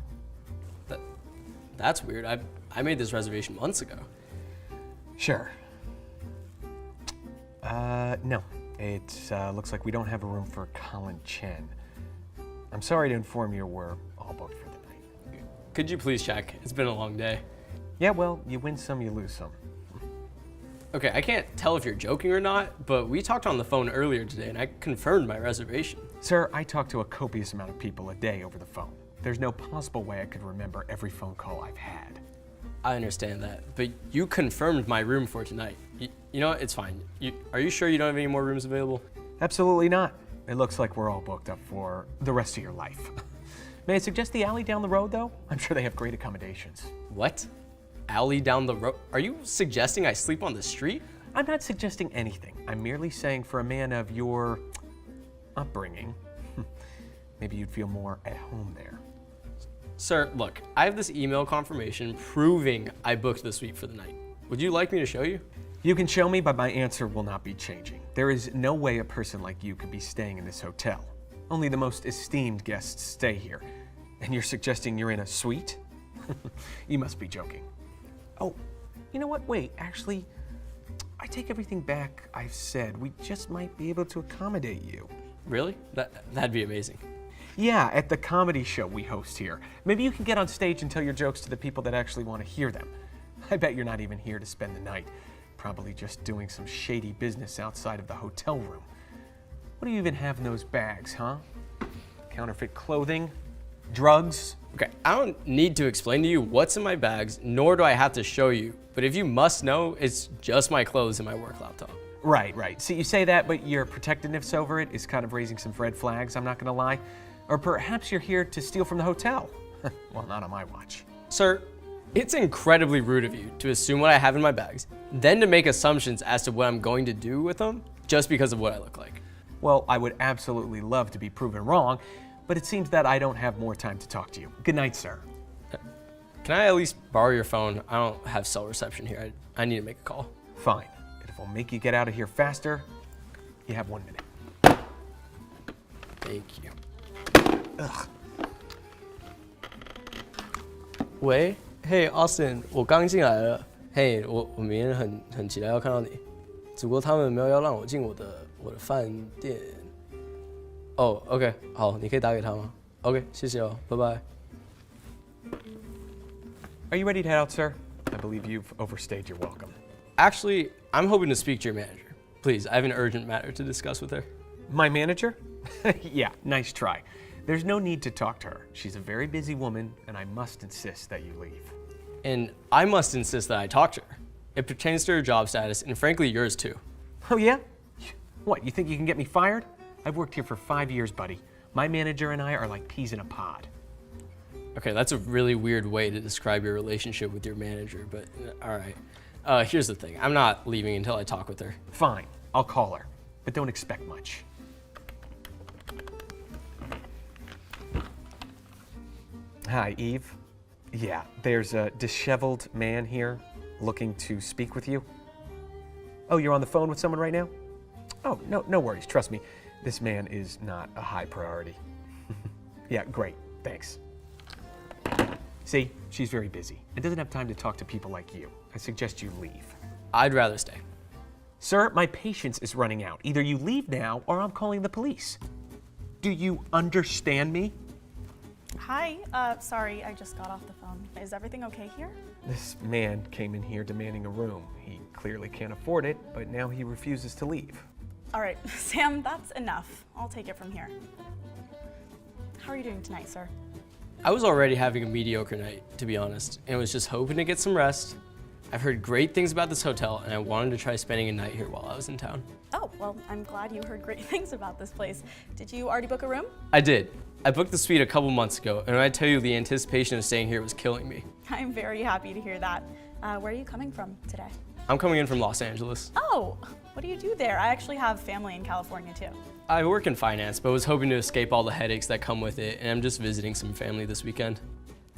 That's weird. I made this reservation months ago. Sure. No. It looks like we don't have a room for Colin Chen. I'm sorry to inform you we're all booked for the night. Could you please check? It's been a long day. Yeah, well, you win some, you lose some. Okay, I can't tell if you're joking or not, but we talked on the phone earlier today and I confirmed my reservation. Sir, I talk to a copious amount of people a day over the phone. There's no possible way I could remember every phone call I've had. I understand that, but you confirmed my room for tonight. You know what? It's fine. Are you sure you don't have any more rooms available? Absolutely not. It looks like we're all booked up for the rest of your life. May I suggest the alley down the road, though? I'm sure they have great accommodations. What? Alley down the road? Are you suggesting I sleep on the street? I'm not suggesting anything. I'm merely saying for a man of your upbringing, maybe you'd feel more at home there. Sir, look, I have this email confirmation proving I booked the suite for the night. Would you like me to show you? You can show me, but my answer will not be changing. There is no way a person like you could be staying in this hotel. Only the most esteemed guests stay here. And you're suggesting you're in a suite? You must be joking. Oh, you know what? Wait, actually, I take everything back I've said. We just might be able to accommodate you. Really? That'd be amazing. Yeah, at the comedy show we host here. Maybe you can get on stage and tell your jokes to the people that actually want to hear them. I bet you're not even here to spend the night. Probably just doing some shady business outside of the hotel room. What do you even have in those bags, huh? Counterfeit clothing? Drugs? Okay, I don't need to explain to you what's in my bags, nor do I have to show you. But if you must know, it's just my clothes and my work laptop. Right. See, you say that, but your protectiveness over it is kind of raising some red flags, I'm not gonna lie. Or perhaps you're here to steal from the hotel. Well, not on my watch. Sir, it's incredibly rude of you to assume what I have in my bags, then to make assumptions as to what I'm going to do with them just because of what I look like. Well, I would absolutely love to be proven wrong, but it seems that I don't have more time to talk to you. Good night, sir. Can I at least borrow your phone? I don't have cell reception here. I need to make a call. Fine. If it'll make you get out of here faster, you have 1 minute. Thank you. Ugh. 喂，嘿，Austin，我刚进来了，嘿，我明天很期待要看到你，只不过他们没有要让我进我的饭店。哦 ，OK， 好，你可以打给他吗 ？OK， 谢谢哦，拜拜。Are you ready to head out, sir? I believe you've overstayed your welcome. Actually, I'm hoping to speak to your manager. Please, I have an urgent matter to discuss with her. My manager? Yeah, nice try. There's no need to talk to her. She's a very busy woman, and I must insist that you leave. And I must insist that I talk to her. It pertains to her job status, and frankly, yours too. Oh, yeah? What, you think you can get me fired? I've worked here for 5 years, buddy. My manager and I are like peas in a pod. Okay, that's a really weird way to describe your relationship with your manager, but all right. Here's the thing. I'm not leaving until I talk with her. Fine, I'll call her, but don't expect much. Hi, Eve. Yeah, there's a disheveled man here looking to speak with you. Oh, you're on the phone with someone right now? Oh, no worries. Trust me, this man is not a high priority. Yeah, great. Thanks. See, she's very busy and doesn't have time to talk to people like you. I suggest you leave. I'd rather stay. Sir, my patience is running out. Either you leave now or I'm calling the police. Do you understand me? Hi, sorry, I just got off the phone. Is everything okay here? This man came in here demanding a room. He clearly can't afford it, but now he refuses to leave. All right, Sam, that's enough. I'll take it from here. How are you doing tonight, sir? I was already having a mediocre night, to be honest, and was just hoping to get some rest. I've heard great things about this hotel, and I wanted to try spending a night here while I was in town. Oh, well, I'm glad you heard great things about this place. Did you already book a room? I did. I booked the suite a couple months ago, and when I tell you the anticipation of staying here was killing me. I'm very happy to hear that. Where are you coming from today? I'm coming in from Los Angeles. Oh, what do you do there? I actually have family in California too. I work in finance, but was hoping to escape all the headaches that come with it, and I'm just visiting some family this weekend.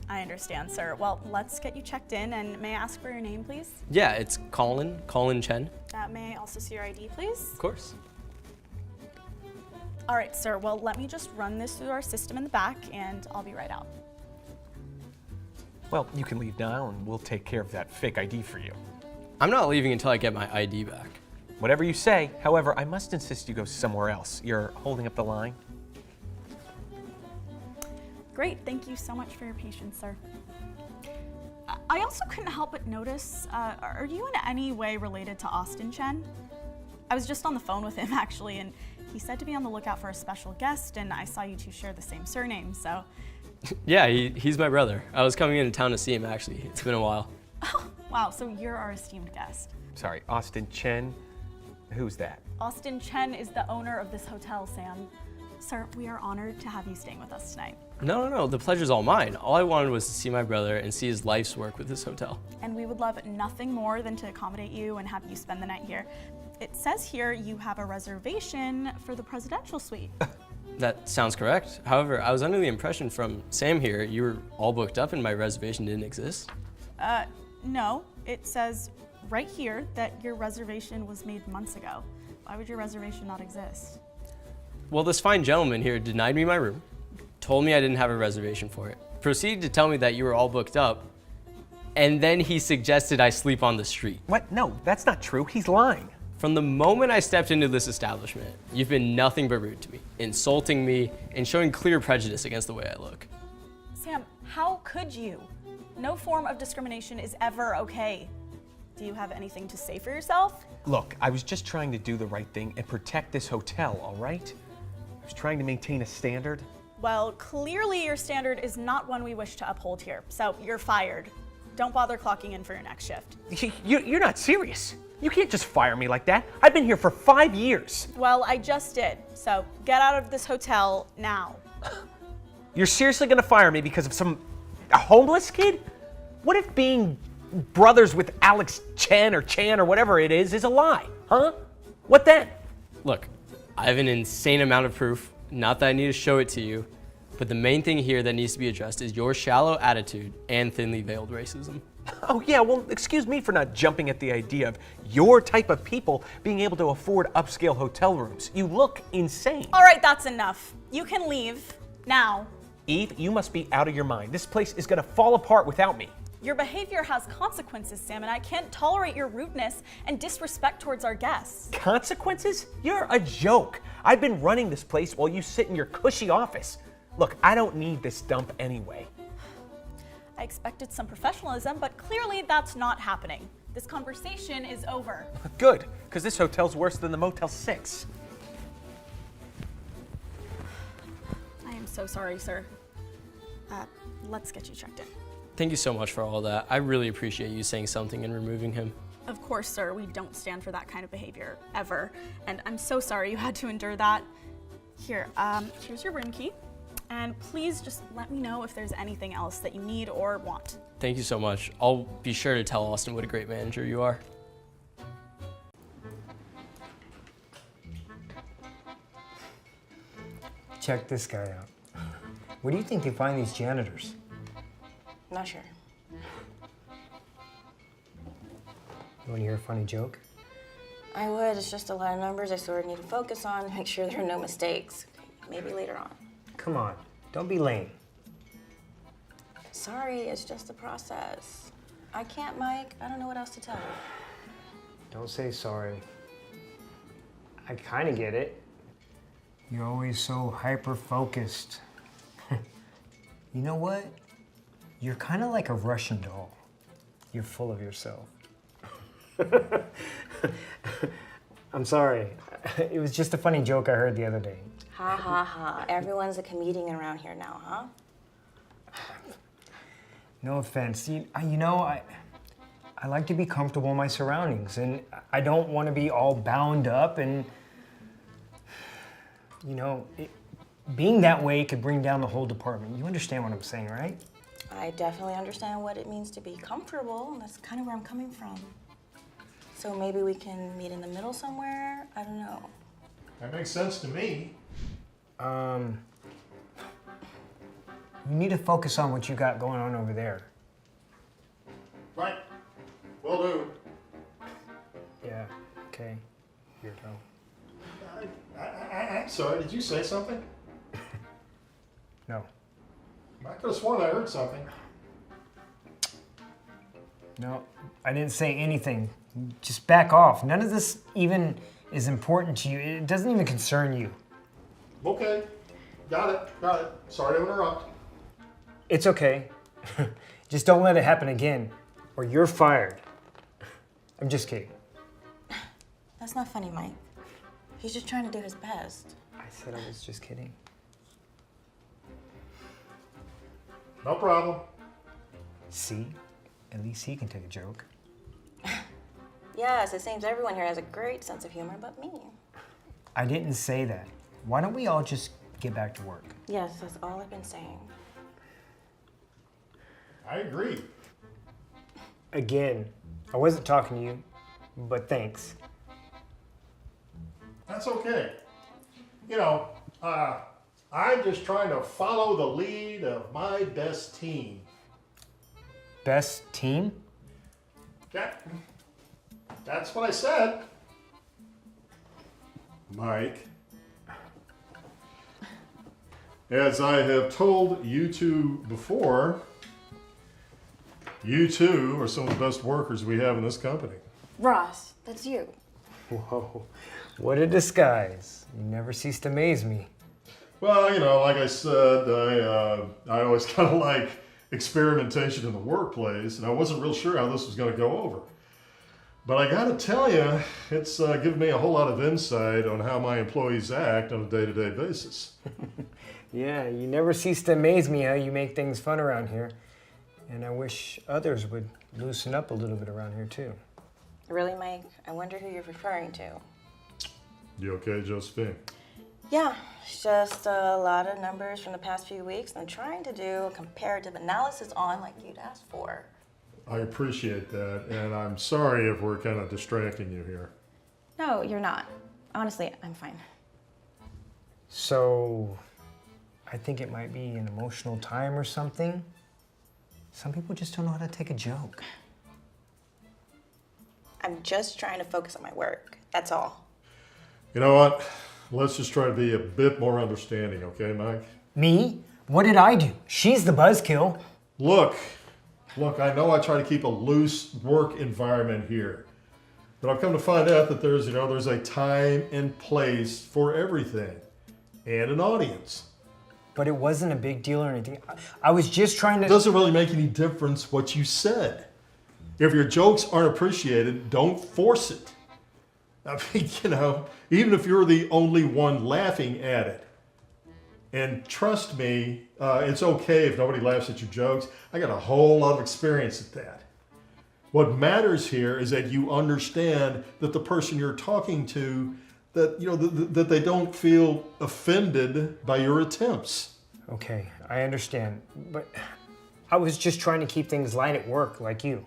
I understand, sir. Well, let's get you checked in, and may I ask for your name, please? Yeah, it's Colin Chen. May I also see your ID, please? Of course. All right, sir. Well, let me just run this through our system in the back, and I'll be right out. Well, you can leave now and we'll take care of that fake ID for you. I'm not leaving until I get my ID back. Whatever you say. However, I must insist you go somewhere else. You're holding up the line. Great. Thank you so much for your patience, sir. I also couldn't help but notice, are you in any way related to Austin Chen? I was just on the phone with him, actually, and he said to be on the lookout for a special guest, and I saw you two share the same surname, so. Yeah, he's my brother. I was coming into town to see him, actually. It's been a while. Oh, wow, so you're our esteemed guest. Sorry, Austin Chen? Who's that? Austin Chen is the owner of this hotel, Sam. Sir, we are honored to have you staying with us tonight. No, the pleasure's all mine. All I wanted was to see my brother and see his life's work with this hotel. And we would love nothing more than to accommodate you and have you spend the night here. It says here you have a reservation for the presidential suite. That sounds correct. However, I was under the impression from Sam here, you were all booked up and my reservation didn't exist. No, it says right here that your reservation was made months ago. Why would your reservation not exist? Well, this fine gentleman here denied me my room, told me I didn't have a reservation for it, proceeded to tell me that you were all booked up, and then he suggested I sleep on the street. What? No, that's not true. He's lying. From the moment I stepped into this establishment, you've been nothing but rude to me, insulting me, and showing clear prejudice against the way I look. Sam, how could you? No form of discrimination is ever okay. Do you have anything to say for yourself? Look, I was just trying to do the right thing and protect this hotel, all right? I was trying to maintain a standard. Well, clearly your standard is not one we wish to uphold here, so you're fired. Don't bother clocking in for your next shift. You're not serious. You can't just fire me like that. I've been here for 5 years. Well, I just did, so get out of this hotel now. You're seriously gonna fire me because of a homeless kid? What if being brothers with Alex Chen or whatever it is a lie, huh? What then? Look, I have an insane amount of proof, not that I need to show it to you, but the main thing here that needs to be addressed is your shallow attitude and thinly veiled racism. Oh yeah, well, excuse me for not jumping at the idea of your type of people being able to afford upscale hotel rooms. You look insane. All right, that's enough. You can leave now. Eve, you must be out of your mind. This place is gonna fall apart without me. Your behavior has consequences, Sam, and I can't tolerate your rudeness and disrespect towards our guests. Consequences? You're a joke. I've been running this place while you sit in your cushy office. Look, I don't need this dump anyway. I expected some professionalism, but clearly that's not happening. This conversation is over. Good, because this hotel's worse than the Motel 6. I am so sorry, sir. Let's get you checked in. Thank you so much for all that. I really appreciate you saying something and removing him. Of course, sir, we don't stand for that kind of behavior, ever. And I'm so sorry you had to endure that. Here, here's your room key. And please just let me know if there's anything else that you need or want. Thank you so much. I'll be sure to tell Austin what a great manager you are. Check this guy out. Where do you think they find these janitors? Not sure. You want to hear a funny joke? I would. It's just a lot of numbers I sort of need to focus on, make sure there are no mistakes. Maybe later on. Come on, don't be lame. Sorry, it's just a process. I can't, Mike. I don't know what else to tell you. Don't say sorry. I kind of get it. You're always so hyper-focused. You know what? You're kind of like a Russian doll. You're full of yourself. I'm sorry. It was just a funny joke I heard the other day. Ha ha ha. Everyone's a comedian around here now, huh? No offense. I like to be comfortable in my surroundings, and I don't want to be all bound up and, being that way could bring down the whole department. You understand what I'm saying, right? I definitely understand what it means to be comfortable, and that's kind of where I'm coming from. So maybe we can meet in the middle somewhere? I don't know. That makes sense to me. You need to focus on what you got going on over there. Right. Will do. Yeah, okay. Weirdo. I'm sorry, did you say something? No. I could have sworn I heard something. No, I didn't say anything. Just back off. None of this even is important to you. It doesn't even concern you. Okay. Got it. Sorry to interrupt. It's okay. Just don't let it happen again, or you're fired. I'm just kidding. That's not funny, Mike. He's just trying to do his best. I said I was just kidding. No problem. See? At least he can take a joke. Yes, it seems everyone here has a great sense of humor but me. I didn't say that. Why don't we all just get back to work? Yes, that's all I've been saying. I agree. Again, I wasn't talking to you, but thanks. That's okay. I'm just trying to follow the lead of my best team. Best team? Yeah, that's what I said. Mike, as I have told you two before, you two are some of the best workers we have in this company. Ross, that's you. Whoa, what a disguise. You never cease to amaze me. Well, like I said, I always kind of like experimentation in the workplace, and I wasn't real sure how this was going to go over. But I got to tell you, it's given me a whole lot of insight on how my employees act on a day-to-day basis. Yeah, you never cease to amaze me how you make things fun around here. And I wish others would loosen up a little bit around here, too. Really, Mike? I wonder who you're referring to. You okay, Josephine? Yeah, it's just a lot of numbers from the past few weeks. I'm trying to do a comparative analysis on like you'd asked for. I appreciate that, and I'm sorry if we're kind of distracting you here. No, you're not. Honestly, I'm fine. So, I think it might be an emotional time or something. Some people just don't know how to take a joke. I'm just trying to focus on my work. That's all. You know what? Let's just try to be a bit more understanding, okay, Mike? Me? What did I do? She's the buzzkill. Look, Look, I know I try to keep a loose work environment here, but I've come to find out that there's a time and place for everything, and an audience. But it wasn't a big deal or anything. I was just trying to... It doesn't really make any difference what you said. If your jokes aren't appreciated, don't force it. I mean, even if you're the only one laughing at it. And trust me, it's okay if nobody laughs at your jokes. I got a whole lot of experience at that. What matters here is that you understand that the person you're talking to, that they don't feel offended by your attempts. Okay, I understand, but I was just trying to keep things light at work, like you.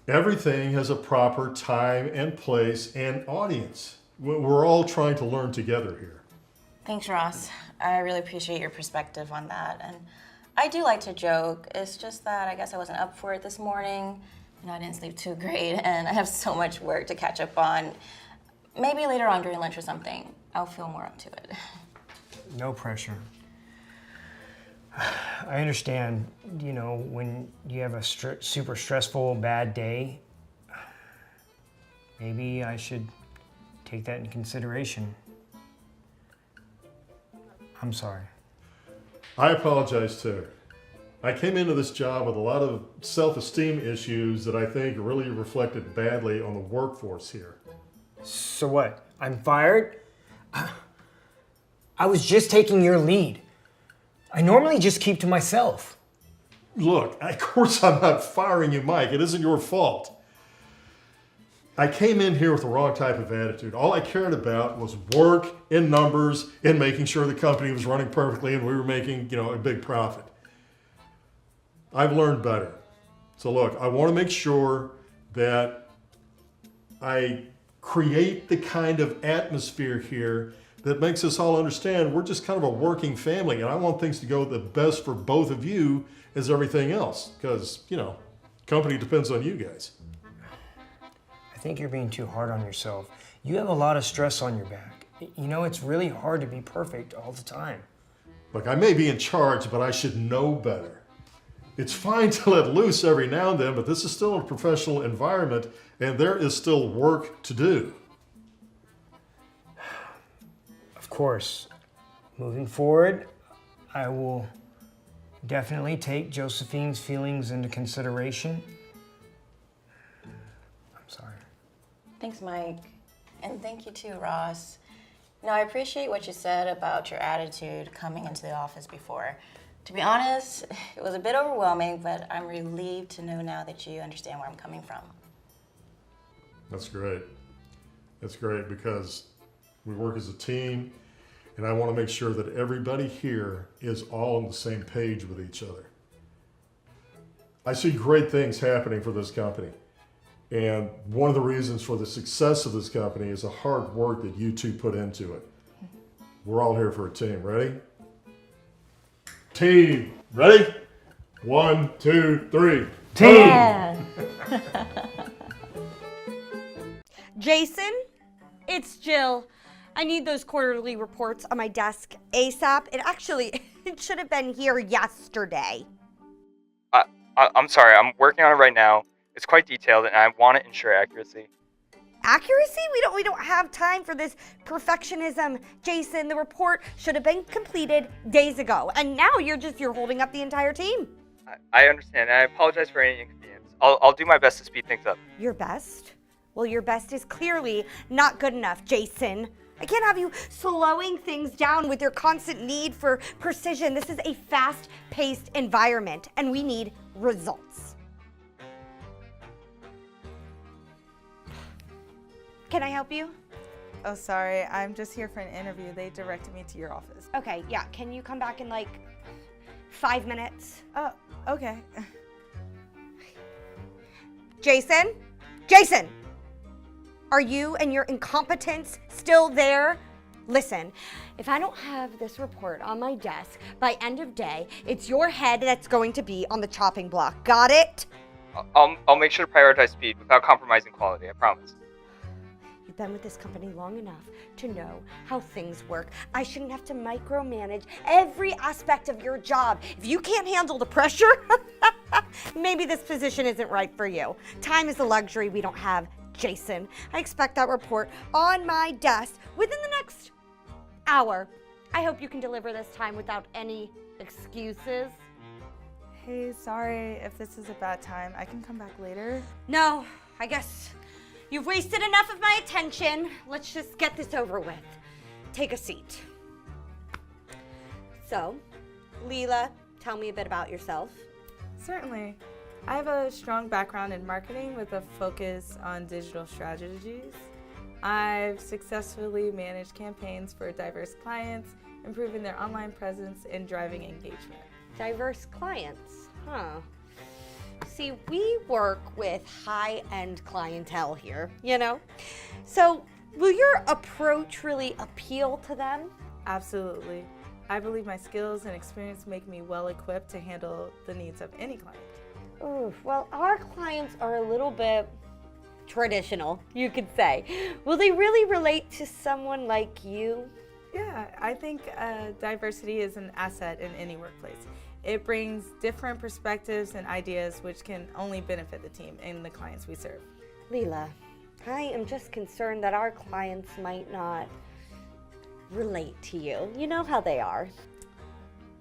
Everything has a proper time and place and audience. We're all trying to learn together here. Thanks, Ross. I really appreciate your perspective on that. And I do like to joke. It's just that I guess I wasn't up for it this morning. I didn't sleep too great, and I have so much work to catch up on. Maybe later on during lunch or something, I'll feel more up to it. No pressure. I understand, when you have a super stressful, bad day, maybe I should take that into consideration. I'm sorry. I apologize too. I came into this job with a lot of self-esteem issues that I think really reflected badly on the workforce here. So what? I'm fired? I was just taking your lead. I normally just keep to myself. Look, of course I'm not firing you, Mike. It isn't your fault. I came in here with the wrong type of attitude. All I cared about was work and numbers and making sure the company was running perfectly and we were making, a big profit. I've learned better. So look, I want to make sure that I create the kind of atmosphere here that makes us all understand we're just kind of a working family, and I want things to go the best for both of you as everything else, because, company depends on you guys. I think you're being too hard on yourself. You have a lot of stress on your back. It's really hard to be perfect all the time. Look, I may be in charge, but I should know better. It's fine to let loose every now and then, but this is still a professional environment, and there is still work to do. Of course, moving forward, I will definitely take Josephine's feelings into consideration. I'm sorry. Thanks, Mike. And thank you too, Ross. I appreciate what you said about your attitude coming into the office before. To be honest, it was a bit overwhelming, but I'm relieved to know now that you understand where I'm coming from. That's great. That's great because we work as a team, and I want to make sure that everybody here is all on the same page with each other. I see great things happening for this company, and one of the reasons for the success of this company is the hard work that you two put into it. We're all here for a team. Ready? Team. Ready? 1, 2, 3. Team! Yeah. Jason, it's Jill. I need those quarterly reports on my desk ASAP. It should have been here yesterday. I'm sorry, I'm working on it right now. It's quite detailed and I want to ensure accuracy. Accuracy? We don't have time for this perfectionism. Jason, the report should have been completed days ago. And now you're holding up the entire team. I understand, and I apologize for any inconvenience. I'll do my best to speed things up. Your best? Well, your best is clearly not good enough, Jason. I can't have you slowing things down with your constant need for precision. This is a fast-paced environment, and we need results. Can I help you? Oh, sorry. I'm just here for an interview. They directed me to your office. Okay, yeah. Can you come back in 5 minutes? Oh, okay. Jason? Jason! Are you and your incompetence still there? Listen, if I don't have this report on my desk by end of day, it's your head that's going to be on the chopping block. Got it? I'll make sure to prioritize speed without compromising quality, I promise. You've been with this company long enough to know how things work. I shouldn't have to micromanage every aspect of your job. If you can't handle the pressure, maybe this position isn't right for you. Time is a luxury we don't have, Jason. I expect that report on my desk within the next hour. I hope you can deliver this time without any excuses. Hey, sorry if this is a bad time. I can come back later. No, I guess you've wasted enough of my attention. Let's just get this over with. Take a seat. So, Leela, tell me a bit about yourself. Certainly. I have a strong background in marketing with a focus on digital strategies. I've successfully managed campaigns for diverse clients, improving their online presence and driving engagement. Diverse clients, huh? See, we work with high-end clientele here, you know? So, will your approach really appeal to them? Absolutely. I believe my skills and experience make me well equipped to handle the needs of any client. Ooh, well, our clients are a little bit traditional, you could say. Will they really relate to someone like you? Yeah, I think diversity is an asset in any workplace. It brings different perspectives and ideas which can only benefit the team and the clients we serve. Leela, I am just concerned that our clients might not relate to you. You know how they are.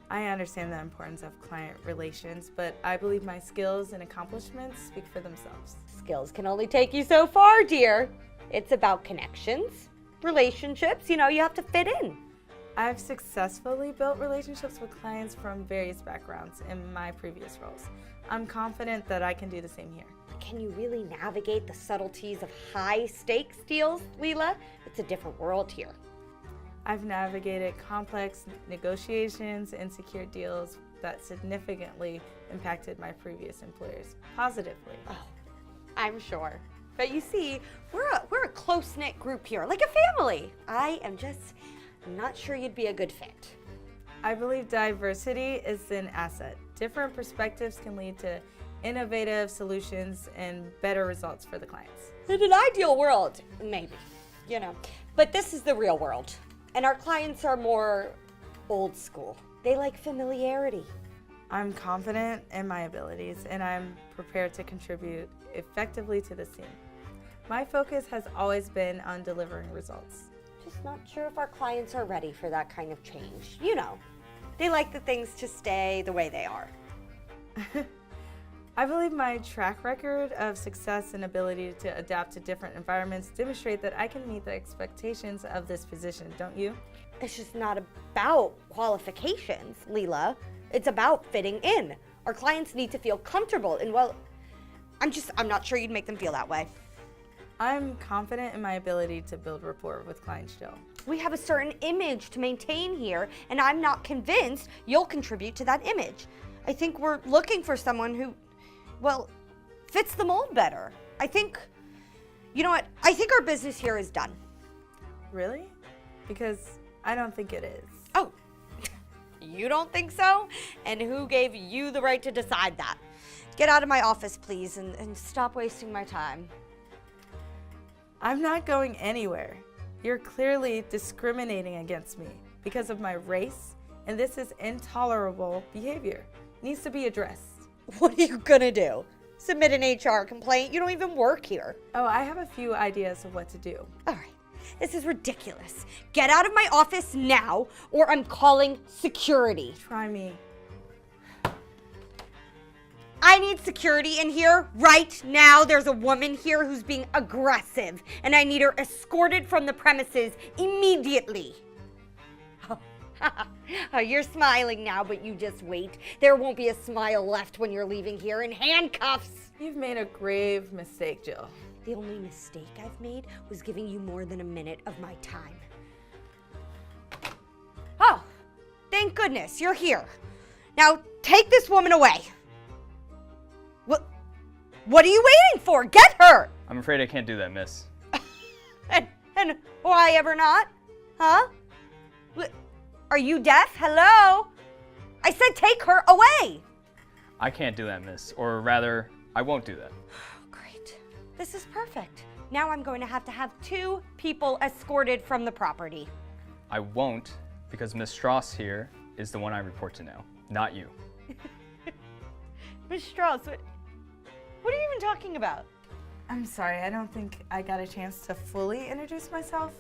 I understand the importance of client relations, but I believe my skills and accomplishments speak for themselves. Skills can only take you so far, dear. It's about connections, relationships, you know, you have to fit in. I've successfully built relationships with clients from various backgrounds in my previous roles. I'm confident that I can do the same here. Can you really navigate the subtleties of high-stakes deals, Leela? It's a different world here. I've navigated complex negotiations and secured deals that significantly impacted my previous employers positively. Oh, I'm sure. But you see, we're a close-knit group here, like a family. I'm not sure you'd be a good fit. I believe diversity is an asset. Different perspectives can lead to innovative solutions and better results for the clients. In an ideal world, maybe, you know. But this is the real world. And our clients are more old school. They like familiarity. I'm confident in my abilities and I'm prepared to contribute effectively to this team. My focus has always been on delivering results. Just not sure if our clients are ready for that kind of change. You know, they like the things to stay the way they are. I believe my track record of success and ability to adapt to different environments demonstrate that I can meet the expectations of this position, don't you? It's just not about qualifications, Leela. It's about fitting in. Our clients need to feel comfortable and, well, I'm not sure you'd make them feel that way. I'm confident in my ability to build rapport with clients, Jill. We have a certain image to maintain here, and I'm not convinced you'll contribute to that image. I think we're looking for someone who, well, fits the mold better. You know what? I think our business here is done. Really? Because I don't think it is. Oh, you don't think so? And who gave you the right to decide that? Get out of my office, please, and stop wasting my time. I'm not going anywhere. You're clearly discriminating against me because of my race, and this is intolerable behavior. It needs to be addressed. What are you gonna do? Submit an HR complaint? You don't even work here. Oh, I have a few ideas of what to do. All right, this is ridiculous. Get out of my office now, or I'm calling security. Try me. I need security in here right now. There's a woman here who's being aggressive, and I need her escorted from the premises immediately. Oh, you're smiling now, but you just wait. There won't be a smile left when you're leaving here in handcuffs. You've made a grave mistake, Jill. The only mistake I've made was giving you more than a minute of my time. Oh, thank goodness you're here. Now take this woman away. What are you waiting for? Get her! I'm afraid I can't do that, miss. And why ever not? Huh? Are you deaf? Hello? I said take her away. I can't do that, miss. Or rather, I won't do that. Great. This is perfect. Now I'm going to have 2 people escorted from the property. I won't, because Miss Strauss here is the one I report to now, not you. Miss Strauss, what are you even talking about? I'm sorry, I don't think I got a chance to fully introduce myself.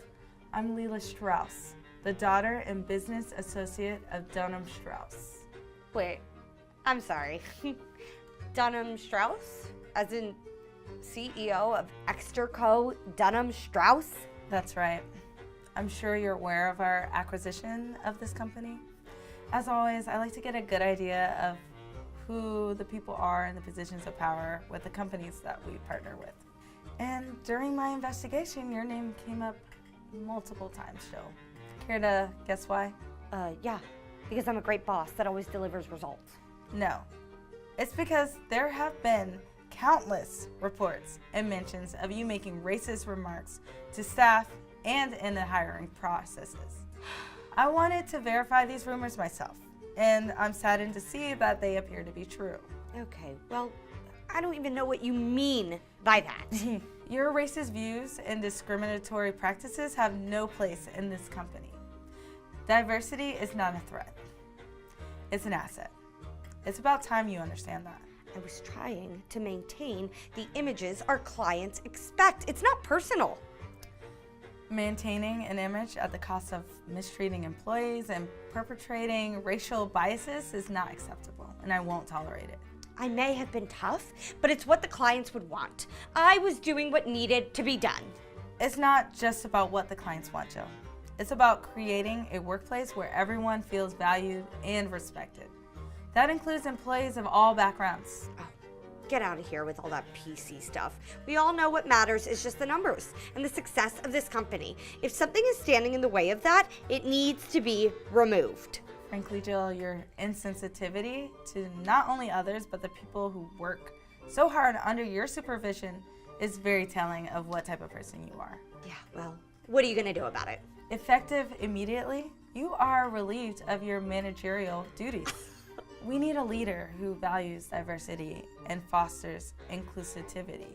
I'm Leela Strauss, the daughter and business associate of Dunham Strauss. Wait, I'm sorry. Dunham Strauss? As in CEO of Exeter Co. Dunham Strauss? That's right. I'm sure you're aware of our acquisition of this company. As always, I like to get a good idea of who the people are in the positions of power with the companies that we partner with. And during my investigation, your name came up multiple times, Jill. Care to guess why? Yeah, because I'm a great boss that always delivers results. No, it's because there have been countless reports and mentions of you making racist remarks to staff and in the hiring processes. I wanted to verify these rumors myself, and I'm saddened to see that they appear to be true. Okay, well, I don't even know what you mean by that. Your racist views and discriminatory practices have no place in this company. Diversity is not a threat. It's an asset. It's about time you understand that. I was trying to maintain the images our clients expect. It's not personal. Maintaining an image at the cost of mistreating employees and perpetrating racial biases is not acceptable, and I won't tolerate it. I may have been tough, but it's what the clients would want. I was doing what needed to be done. It's not just about what the clients want, Jill. It's about creating a workplace where everyone feels valued and respected. That includes employees of all backgrounds. Oh, get out of here with all that PC stuff. We all know what matters is just the numbers and the success of this company. If something is standing in the way of that, it needs to be removed. Frankly, Jill, your insensitivity to not only others, but the people who work so hard under your supervision is very telling of what type of person you are. Yeah, well, what are you gonna do about it? Effective immediately, you are relieved of your managerial duties. We need a leader who values diversity and fosters inclusivity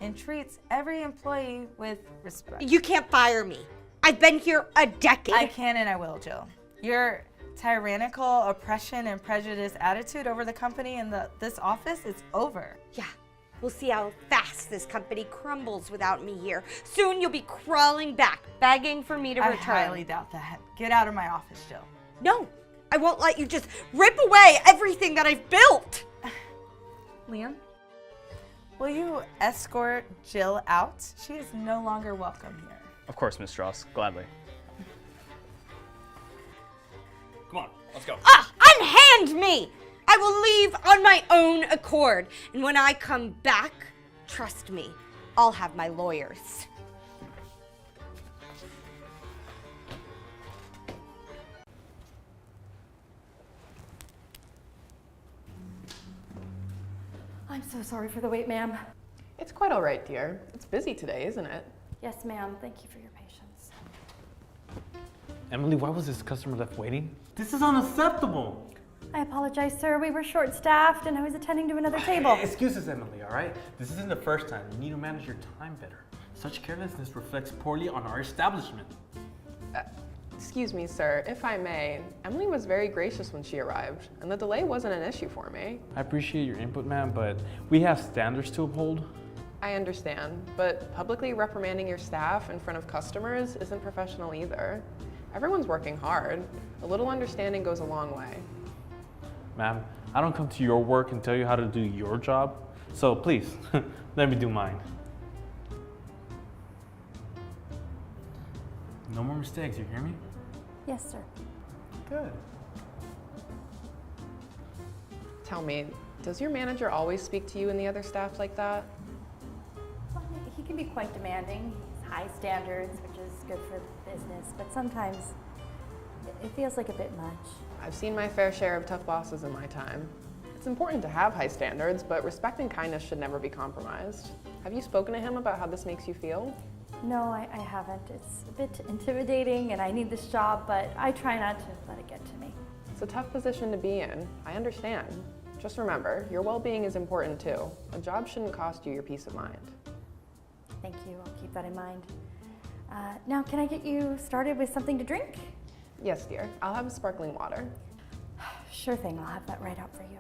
and treats every employee with respect. You can't fire me. I've been here a decade. I can and I will, Jill. Your tyrannical oppression and prejudice attitude over the company and this office is over. Yeah, we'll see how fast this company crumbles without me here. Soon you'll be crawling back, begging for me to return. I highly doubt that. Get out of my office, Jill. No, I won't let you just rip away everything that I've built. Liam, will you escort Jill out? She is no longer welcome here. Of course, Miss Strauss, gladly. Come on, let's go. Unhand me! I will leave on my own accord. And when I come back, trust me, I'll have my lawyers. I'm so sorry for the wait, ma'am. It's quite all right, dear. It's busy today, isn't it? Yes, ma'am. Thank you for your patience. Emily, why was this customer left waiting? This is unacceptable. I apologize, sir. We were short-staffed and I was attending to another table. Excuses, Emily, all right? This isn't the first time. You need to manage your time better. Such carelessness reflects poorly on our establishment. Excuse me, sir, if I may. Emily was very gracious when she arrived, and the delay wasn't an issue for me. I appreciate your input, ma'am, but we have standards to uphold. I understand, but publicly reprimanding your staff in front of customers isn't professional either. Everyone's working hard. A little understanding goes a long way. Ma'am, I don't come to your work and tell you how to do your job, so please, let me do mine. No more mistakes, you hear me? Yes, sir. Good. Tell me, does your manager always speak to you and the other staff like that? Well, he can be quite demanding. He's high standards, which is good for business, but sometimes it feels like a bit much. I've seen my fair share of tough bosses in my time. It's important to have high standards, but respect and kindness should never be compromised. Have you spoken to him about how this makes you feel? No, I haven't. It's a bit intimidating and I need this job, but I try not to let it get to me. It's a tough position to be in. I understand. Just remember, your well-being is important too. A job shouldn't cost you your peace of mind. Thank you. I'll keep that in mind. Now, can I get you started with something to drink? Yes, dear. I'll have a sparkling water. Sure thing. I'll have that right out for you.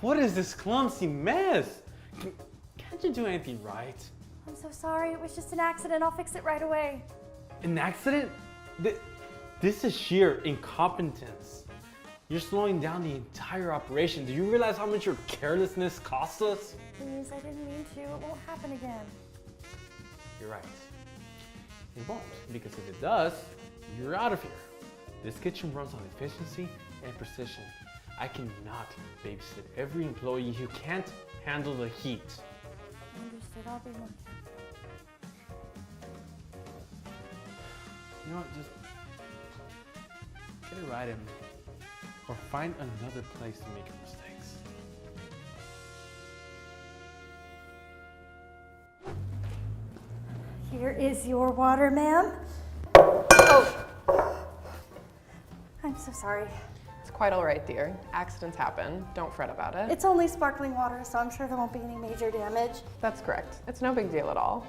What is this clumsy mess? Can't you do anything right? I'm so sorry. It was just an accident. I'll fix it right away. An accident? This is sheer incompetence. You're slowing down the entire operation. Do you realize how much your carelessness costs us? Please, I didn't mean to. It won't happen again. You're right. It won't, because if it does, you're out of here. This kitchen runs on efficiency and precision. I cannot babysit every employee who can't handle the heat. Understood. I'll be one. You know what, just get it right or find another place to make your mistakes. Here is your water, ma'am. Oh. I'm so sorry. It's quite all right, dear. Accidents happen. Don't fret about it. It's only sparkling water, so I'm sure there won't be any major damage. That's correct. It's no big deal at all.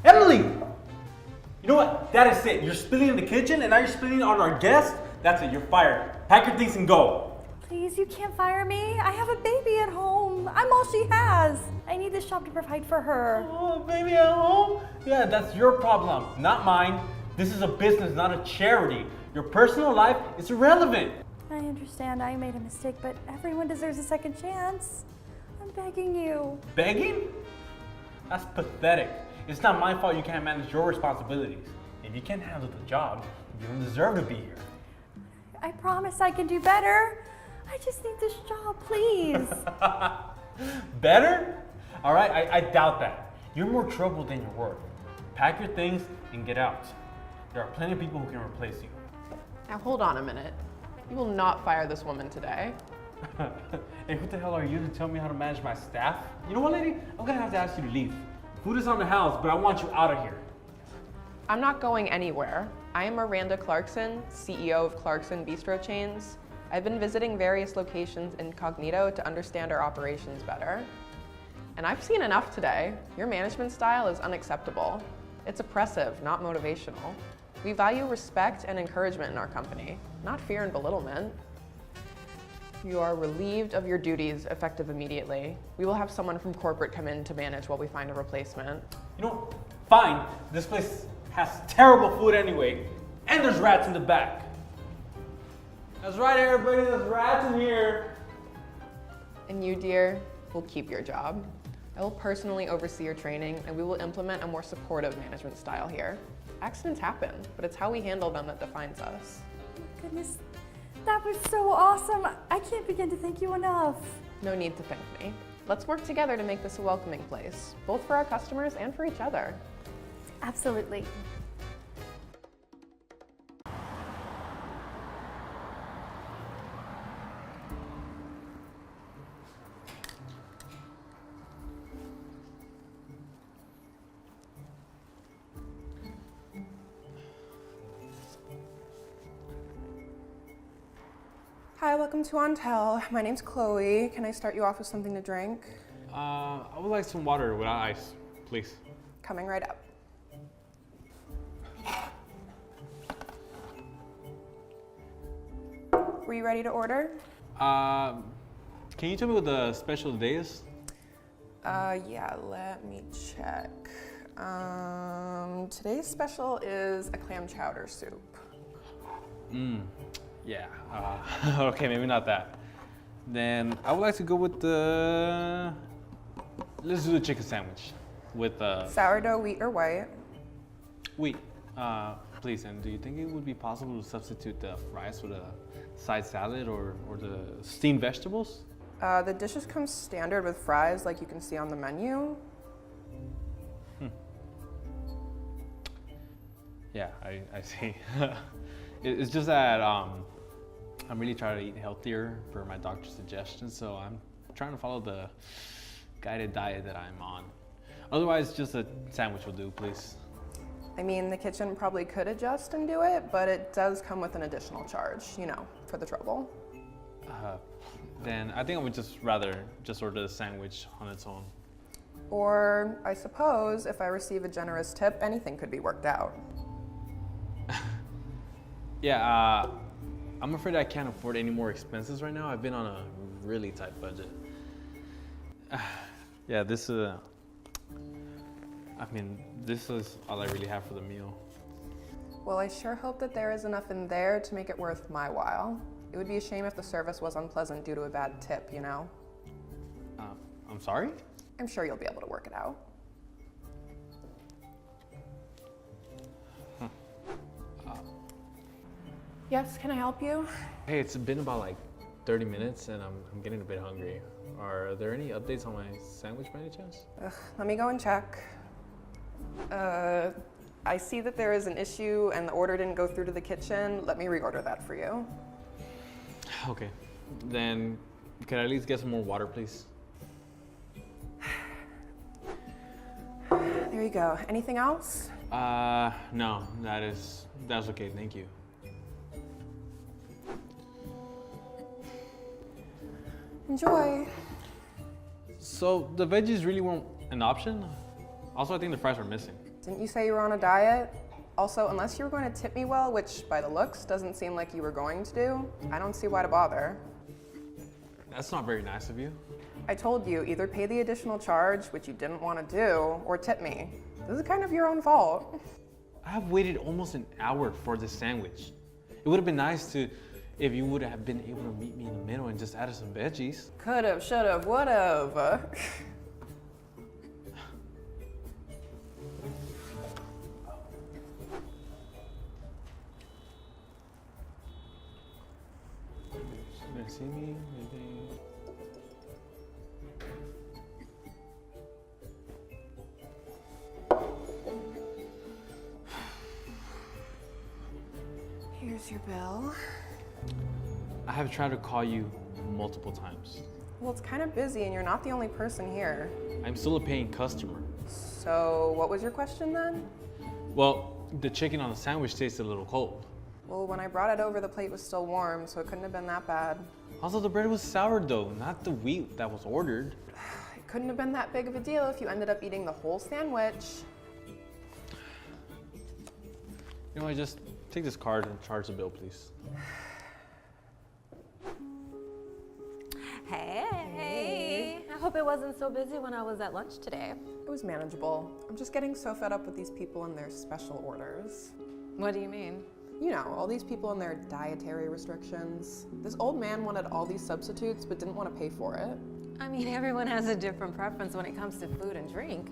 Emily! You know what? That is it. You're spilling in the kitchen and now you're spilling on our guest? That's it. You're fired. Pack your things and go. Please, you can't fire me. I have a baby at home. I'm all she has. I need this job to provide for her. Oh, baby at home? Yeah, that's your problem, not mine. This is a business, not a charity. Your personal life is irrelevant. I understand I made a mistake, but everyone deserves a second chance. I'm begging you. Begging? That's pathetic. It's not my fault you can't manage your responsibilities. If you can't handle the job, you don't deserve to be here. I promise I can do better. I just need this job, please. Better? All right, I doubt that. You're more trouble than you're worth. Pack your things and get out. There are plenty of people who can replace you. Now hold on a minute. You will not fire this woman today. Hey, who the hell are you to tell me how to manage my staff? You know what, lady? I'm gonna have to ask you to leave. Food is on the house, but I want you out of here. I'm not going anywhere. I am Miranda Clarkson, CEO of Clarkson Bistro Chains. I've been visiting various locations incognito to understand our operations better. And I've seen enough today. Your management style is unacceptable. It's oppressive, not motivational. We value respect and encouragement in our company, not fear and belittlement. You are relieved of your duties effective immediately. We will have someone from corporate come in to manage while we find a replacement. You know, fine. This place has terrible food anyway, and there's rats in the back. That's right, everybody, there's rats in here. And you, dear, will keep your job. I will personally oversee your training, and we will implement a more supportive management style here. Accidents happen, but it's how we handle them that defines us. Oh my goodness, that was so awesome. I can't begin to thank you enough. No need to thank me. Let's work together to make this a welcoming place, both for our customers and for each other. Absolutely. Hi, welcome to Ontel. My name's Chloe. Can I start you off with something to drink? I would like some water without ice, please. Coming right up. Were you ready to order? Can you tell me what the special today is? Yeah, let me check. Today's special is a clam chowder soup. Yeah, okay, maybe not that. Then I would like to go with the, let's do the chicken sandwich with Sourdough, wheat, or white? wheat, please. And do you think it would be possible to substitute the fries with a side salad or the steamed vegetables? The dishes come standard with fries like you can see on the menu. Yeah, I see. It's just that I'm really trying to eat healthier per my doctor's suggestions, so I'm trying to follow the guided diet that I'm on. Otherwise, just a sandwich will do, please. I mean, the kitchen probably could adjust and do it, but it does come with an additional charge, you know, for the trouble. Then I think I would just rather just order the sandwich on its own. Or, I suppose, if I receive a generous tip, anything could be worked out. Yeah, I'm afraid I can't afford any more expenses right now. I've been on a really tight budget. Yeah, this is all I really have for the meal. Well, I sure hope that there is enough in there to make it worth my while. It would be a shame if the service was unpleasant due to a bad tip, you know? I'm sorry? I'm sure you'll be able to work it out. Yes, can I help you? Hey, it's been about like 30 minutes and I'm getting a bit hungry. Are there any updates on my sandwich by any chance? Let me go and check. I see that there is an issue and the order didn't go through to the kitchen. Let me reorder that for you. Okay, then could I at least get some more water, please? There you go. Anything else? No, that's okay, thank you. Enjoy. So the veggies really weren't an option? Also, I think the fries were missing. Didn't you say you were on a diet? Also, unless you were going to tip me well, which by the looks doesn't seem like you were going to do, I don't see why to bother. That's not very nice of you. I told you, either pay the additional charge, which you didn't want to do, or tip me. This is kind of your own fault. I have waited almost an hour for this sandwich. It would have been nice if you would have been able to meet me in the middle and just added some veggies. Could've, should've, would've. Did see me? Here's your bill. I have tried to call you multiple times. Well, it's kind of busy and you're not the only person here. I'm still a paying customer. So, what was your question then? Well, the chicken on the sandwich tasted a little cold. Well, when I brought it over, the plate was still warm, so it couldn't have been that bad. Also, the bread was sourdough, not the wheat that was ordered. It couldn't have been that big of a deal if you ended up eating the whole sandwich. You know what, just take this card and charge the bill, please. Hey, I hope it wasn't so busy when I was at lunch today. It was manageable. I'm just getting so fed up with these people and their special orders. What do you mean? You know, all these people and their dietary restrictions. This old man wanted all these substitutes but didn't want to pay for it. I mean, everyone has a different preference when it comes to food and drink.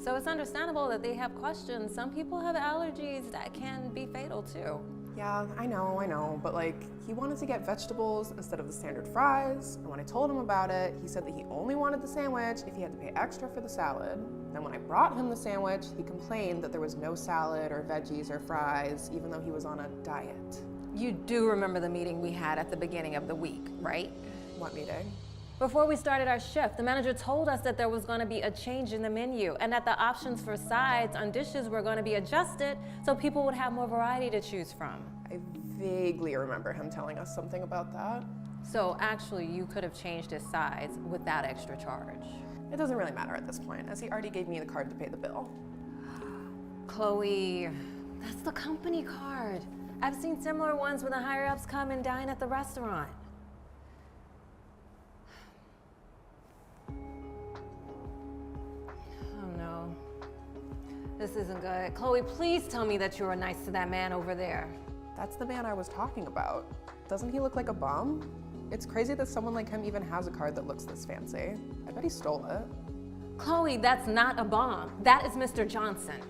So it's understandable that they have questions. Some people have allergies that can be fatal too. Yeah, I know, but like, he wanted to get vegetables instead of the standard fries, and when I told him about it, he said that he only wanted the sandwich if he had to pay extra for the salad. Then when I brought him the sandwich, he complained that there was no salad or veggies or fries, even though he was on a diet. You do remember the meeting we had at the beginning of the week, right? What meeting? Before we started our shift, the manager told us that there was going to be a change in the menu and that the options for sides on dishes were going to be adjusted so people would have more variety to choose from. I vaguely remember him telling us something about that. So actually, you could have changed his sides without extra charge. It doesn't really matter at this point, as he already gave me the card to pay the bill. Chloe, that's the company card. I've seen similar ones when the higher-ups come and dine at the restaurant. Oh no, this isn't good. Chloe, please tell me that you were nice to that man over there. That's the man I was talking about. Doesn't he look like a bum? It's crazy that someone like him even has a card that looks this fancy. I bet he stole it. Chloe, that's not a bomb. That is Mr. Johnson.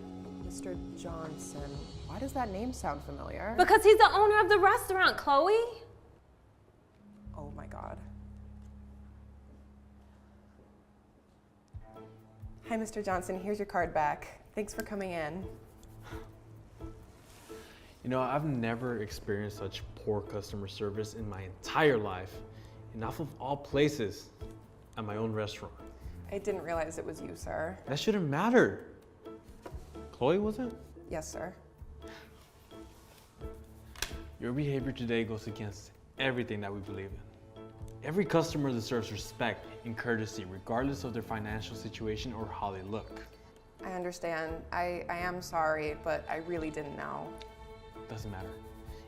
Mr. Johnson. Why does that name sound familiar? Because he's the owner of the restaurant, Chloe. Oh my God. Hi, Mr. Johnson. Here's your card back. Thanks for coming in. You know, I've never experienced such poor customer service in my entire life. And off of all places, at my own restaurant. I didn't realize it was you, sir. That shouldn't matter. Chloe, was it? Yes, sir. Your behavior today goes against everything that we believe in. Every customer deserves respect and courtesy, regardless of their financial situation or how they look. I understand. I am sorry, but I really didn't know. Doesn't matter.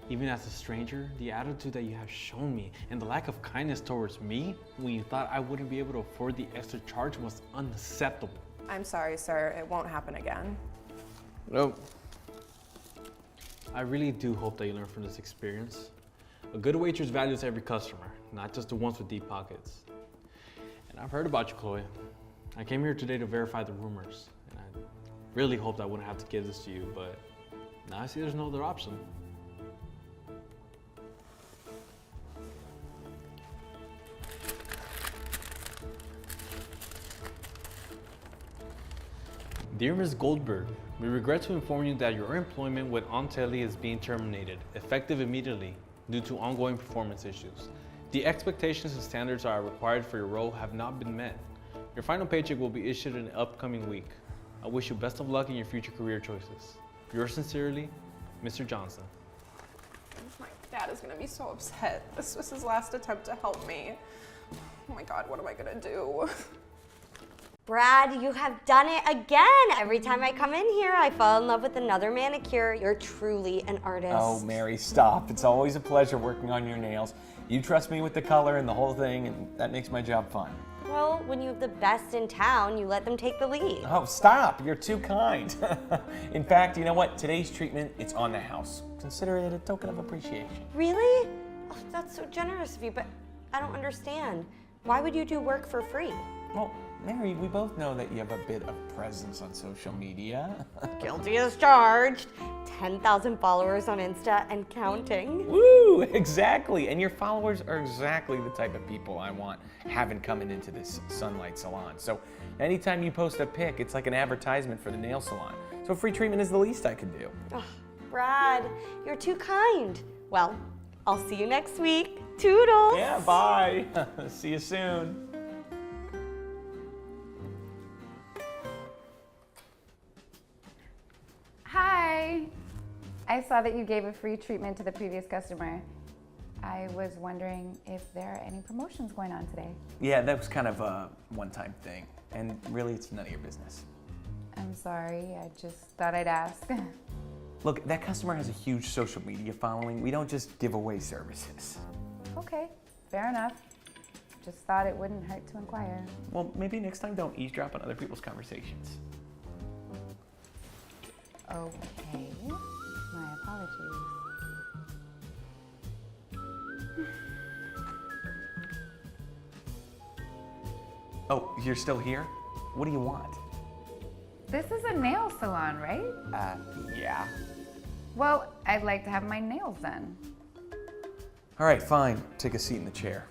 Even as a stranger, the attitude that you have shown me and the lack of kindness towards me when you thought I wouldn't be able to afford the extra charge was unacceptable. I'm sorry, sir. It won't happen again. Nope. I really do hope that you learn from this experience. A good waitress values every customer, not just the ones with deep pockets. And I've heard about you, Chloe. I came here today to verify the rumors, and I really hoped I wouldn't have to give this to you, but now I see there's no other option. Dear Ms. Goldberg, we regret to inform you that your employment with Ontelli is being terminated, effective immediately, due to ongoing performance issues. The expectations and standards that are required for your role have not been met. Your final paycheck will be issued in the upcoming week. I wish you best of luck in your future career choices. Yours sincerely, Mr. Johnson. My dad is gonna be so upset. This was his last attempt to help me. Oh my God, what am I gonna do? Brad, you have done it again. Every time I come in here, I fall in love with another manicure. You're truly an artist. Oh, Mary, stop. It's always a pleasure working on your nails. You trust me with the color and the whole thing, and that makes my job fun. Well, when you have the best in town, you let them take the lead. Oh, stop. You're too kind. In fact, you know what? Today's treatment, it's on the house. Consider it a token of appreciation. Really? Oh, that's so generous of you, but I don't understand. Why would you do work for free? Well, Mary, we both know that you have a bit of presence on social media. Guilty as charged. 10,000 followers on Insta and counting. Woo, exactly. And your followers are exactly the type of people I want having coming into this Sunlight Salon. So anytime you post a pic, it's like an advertisement for the nail salon. So free treatment is the least I could do. Oh, Brad, you're too kind. Well, I'll see you next week. Toodles. Yeah, bye. See you soon. Hi. I saw that you gave a free treatment to the previous customer. I was wondering if there are any promotions going on today. Yeah, that was kind of a one-time thing. And really, it's none of your business. I'm sorry, I just thought I'd ask. Look, that customer has a huge social media following. We don't just give away services. Okay, fair enough. Just thought it wouldn't hurt to inquire. Well, maybe next time don't eavesdrop on other people's conversations. Okay, my apologies. Oh, you're still here? What do you want? This is a nail salon, right? Yeah. Well, I'd like to have my nails done. All right, fine. Take a seat in the chair.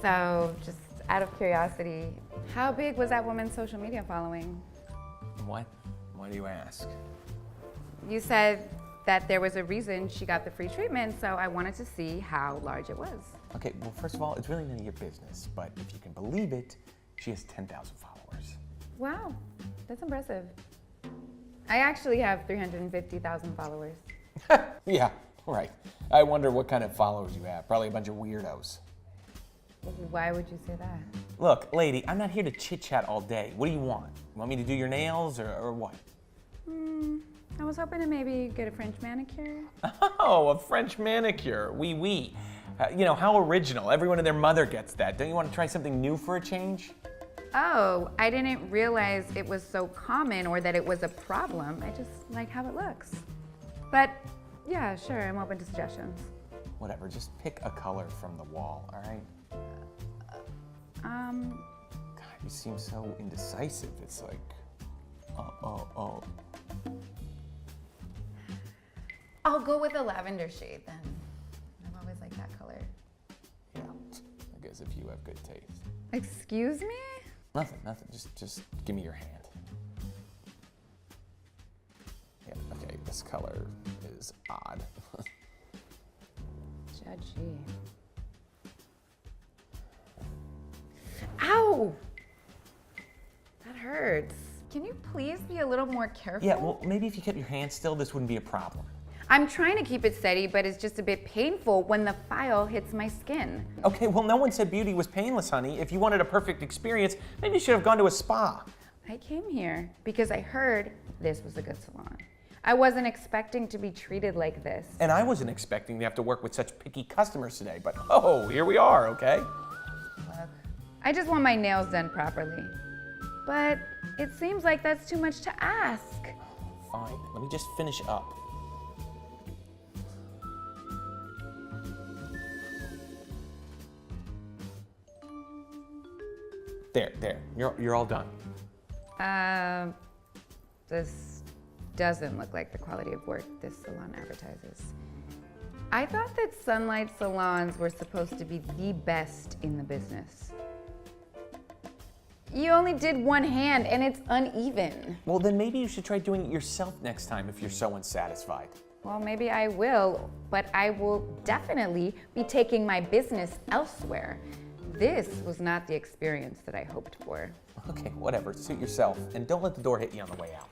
So, just out of curiosity, how big was that woman's social media following? What? Why do you ask? You said that there was a reason she got the free treatment, so I wanted to see how large it was. Okay, well, first of all, it's really none of your business, but if you can believe it, she has 10,000 followers. Wow, that's impressive. I actually have 350,000 followers. Yeah, right. I wonder what kind of followers you have. Probably a bunch of weirdos. Why would you say that? Look, lady, I'm not here to chit-chat all day. What do you want? You want me to do your nails or what? I was hoping to maybe get a French manicure. Oh, a French manicure. Oui, oui. You know, how original. Everyone and their mother gets that. Don't you want to try something new for a change? Oh, I didn't realize it was so common or that it was a problem. I just like how it looks. But yeah, sure, I'm open to suggestions. Whatever, just pick a color from the wall, all right? God, you seem so indecisive. It's like, oh. I'll go with a lavender shade then. I've always liked that color. Yeah, I guess if you have good taste. Excuse me? Nothing. Just give me your hand. Yeah, okay, this color is odd. Judgy. Ow! That hurts. Can you please be a little more careful? Yeah, well, maybe if you kept your hand still, this wouldn't be a problem. I'm trying to keep it steady, but it's just a bit painful when the file hits my skin. Okay, well, no one said beauty was painless, honey. If you wanted a perfect experience, maybe you should have gone to a spa. I came here because I heard this was a good salon. I wasn't expecting to be treated like this. And I wasn't expecting to have to work with such picky customers today, but oh, here we are, okay? I just want my nails done properly. But it seems like that's too much to ask. Fine, let me just finish up. There, you're all done. This doesn't look like the quality of work this salon advertises. I thought that Sunlight salons were supposed to be the best in the business. You only did one hand and it's uneven. Well, then maybe you should try doing it yourself next time if you're so unsatisfied. Well, maybe I will, but I will definitely be taking my business elsewhere. This was not the experience that I hoped for. Okay, whatever, suit yourself, and don't let the door hit you on the way out.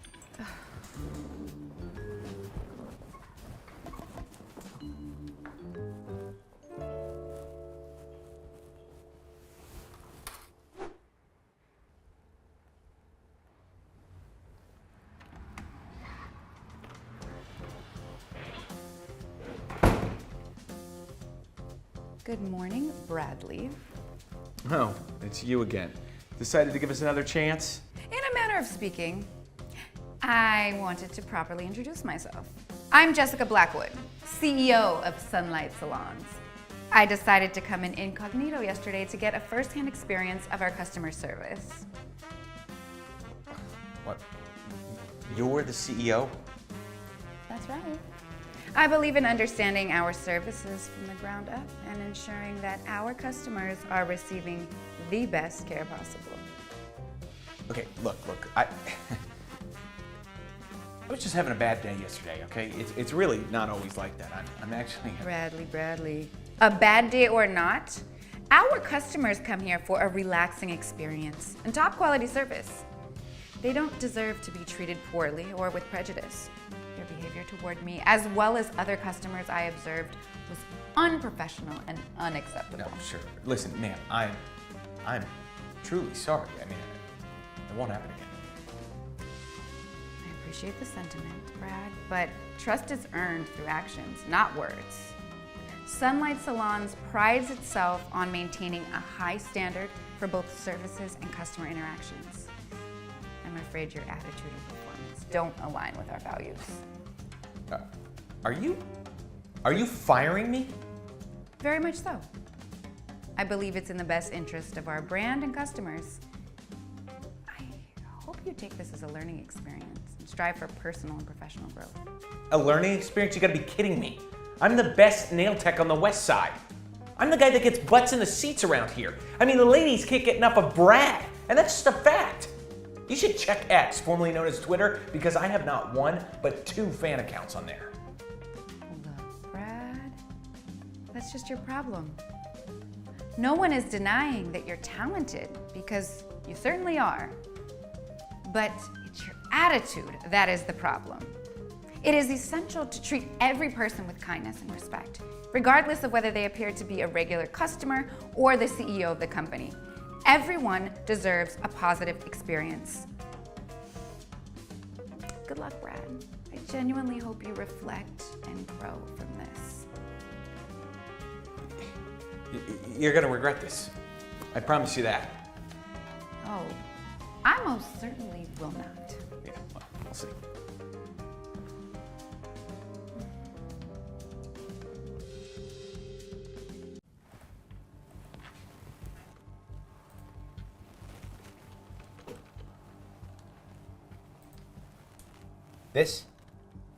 Good morning, Bradley. Oh, it's you again. Decided to give us another chance? In a manner of speaking, I wanted to properly introduce myself. I'm Jessica Blackwood, CEO of Sunlight Salons. I decided to come in incognito yesterday to get a first-hand experience of our customer service. What? You're the CEO? That's right. I believe in understanding our services from the ground up and ensuring that our customers are receiving the best care possible. Okay, look, I was just having a bad day yesterday, okay? It's really not always like that. I'm actually... Bradley. A bad day or not, our customers come here for a relaxing experience and top quality service. They don't deserve to be treated poorly or with prejudice. Your behavior toward me, as well as other customers I observed, was unprofessional and unacceptable. No, sure. Listen, man, I'm truly sorry. I mean, it won't happen again. I appreciate the sentiment, Brad, but trust is earned through actions, not words. Sunlight Salons prides itself on maintaining a high standard for both services and customer interactions. I'm afraid your attitude and performance don't align with our values. Are you firing me? Very much so. I believe it's in the best interest of our brand and customers. I hope you take this as a learning experience and strive for personal and professional growth. A learning experience? You gotta be kidding me. I'm the best nail tech on the west side. I'm the guy that gets butts in the seats around here. I mean, the ladies can't get enough of Brad, and that's just a fact. You should check X, formerly known as Twitter, because I have not one, but 2 fan accounts on there. Look, Brad, that's just your problem. No one is denying that you're talented, because you certainly are. But it's your attitude that is the problem. It is essential to treat every person with kindness and respect, regardless of whether they appear to be a regular customer or the CEO of the company. Everyone deserves a positive experience. Good luck, Brad. I genuinely hope you reflect and grow from this. You're gonna regret this. I promise you that. Oh, I most certainly will not. Yeah, well, we'll see.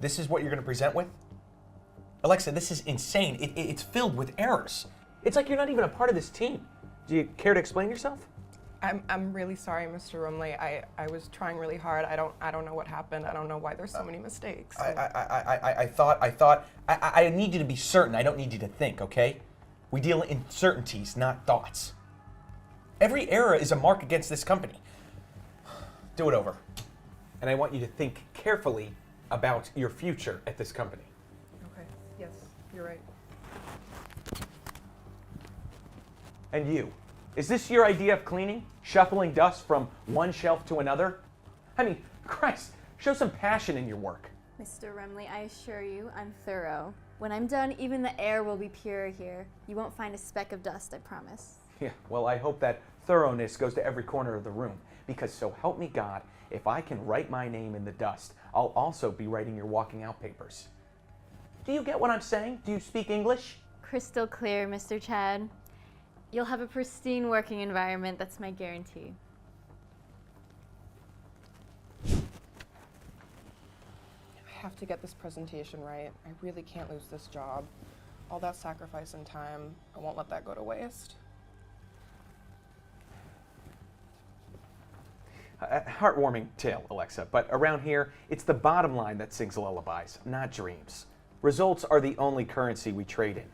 This is what you're going to present with? Alexa, this is insane. It's filled with errors. It's like you're not even a part of this team. Do you care to explain yourself? I'm really sorry, Mr. Rumley. I was trying really hard. I don't know what happened. I don't know why there's so many mistakes. I thought I need you to be certain. I don't need you to think, okay? We deal in certainties, not thoughts. Every error is a mark against this company. Do it over. And I want you to think carefully about your future at this company. you're right. And you, is this your idea of cleaning? Shuffling dust from one shelf to another? I mean, Christ, show some passion in your work. Mr. Remley, I assure you, I'm thorough. When I'm done, even the air will be pure here. You won't find a speck of dust, I promise. Yeah, well, I hope that thoroughness goes to every corner of the room, because so help me God, if I can write my name in the dust, I'll also be writing your walking out papers. Do you get what I'm saying? Do you speak English? Crystal clear, Mr. Chad. You'll have a pristine working environment, that's my guarantee. I have to get this presentation right. I really can't lose this job. All that sacrifice and time, I won't let that go to waste. A heartwarming tale, Alexa, but around here, it's the bottom line that sings lullabies, not dreams. Results are the only currency we trade in.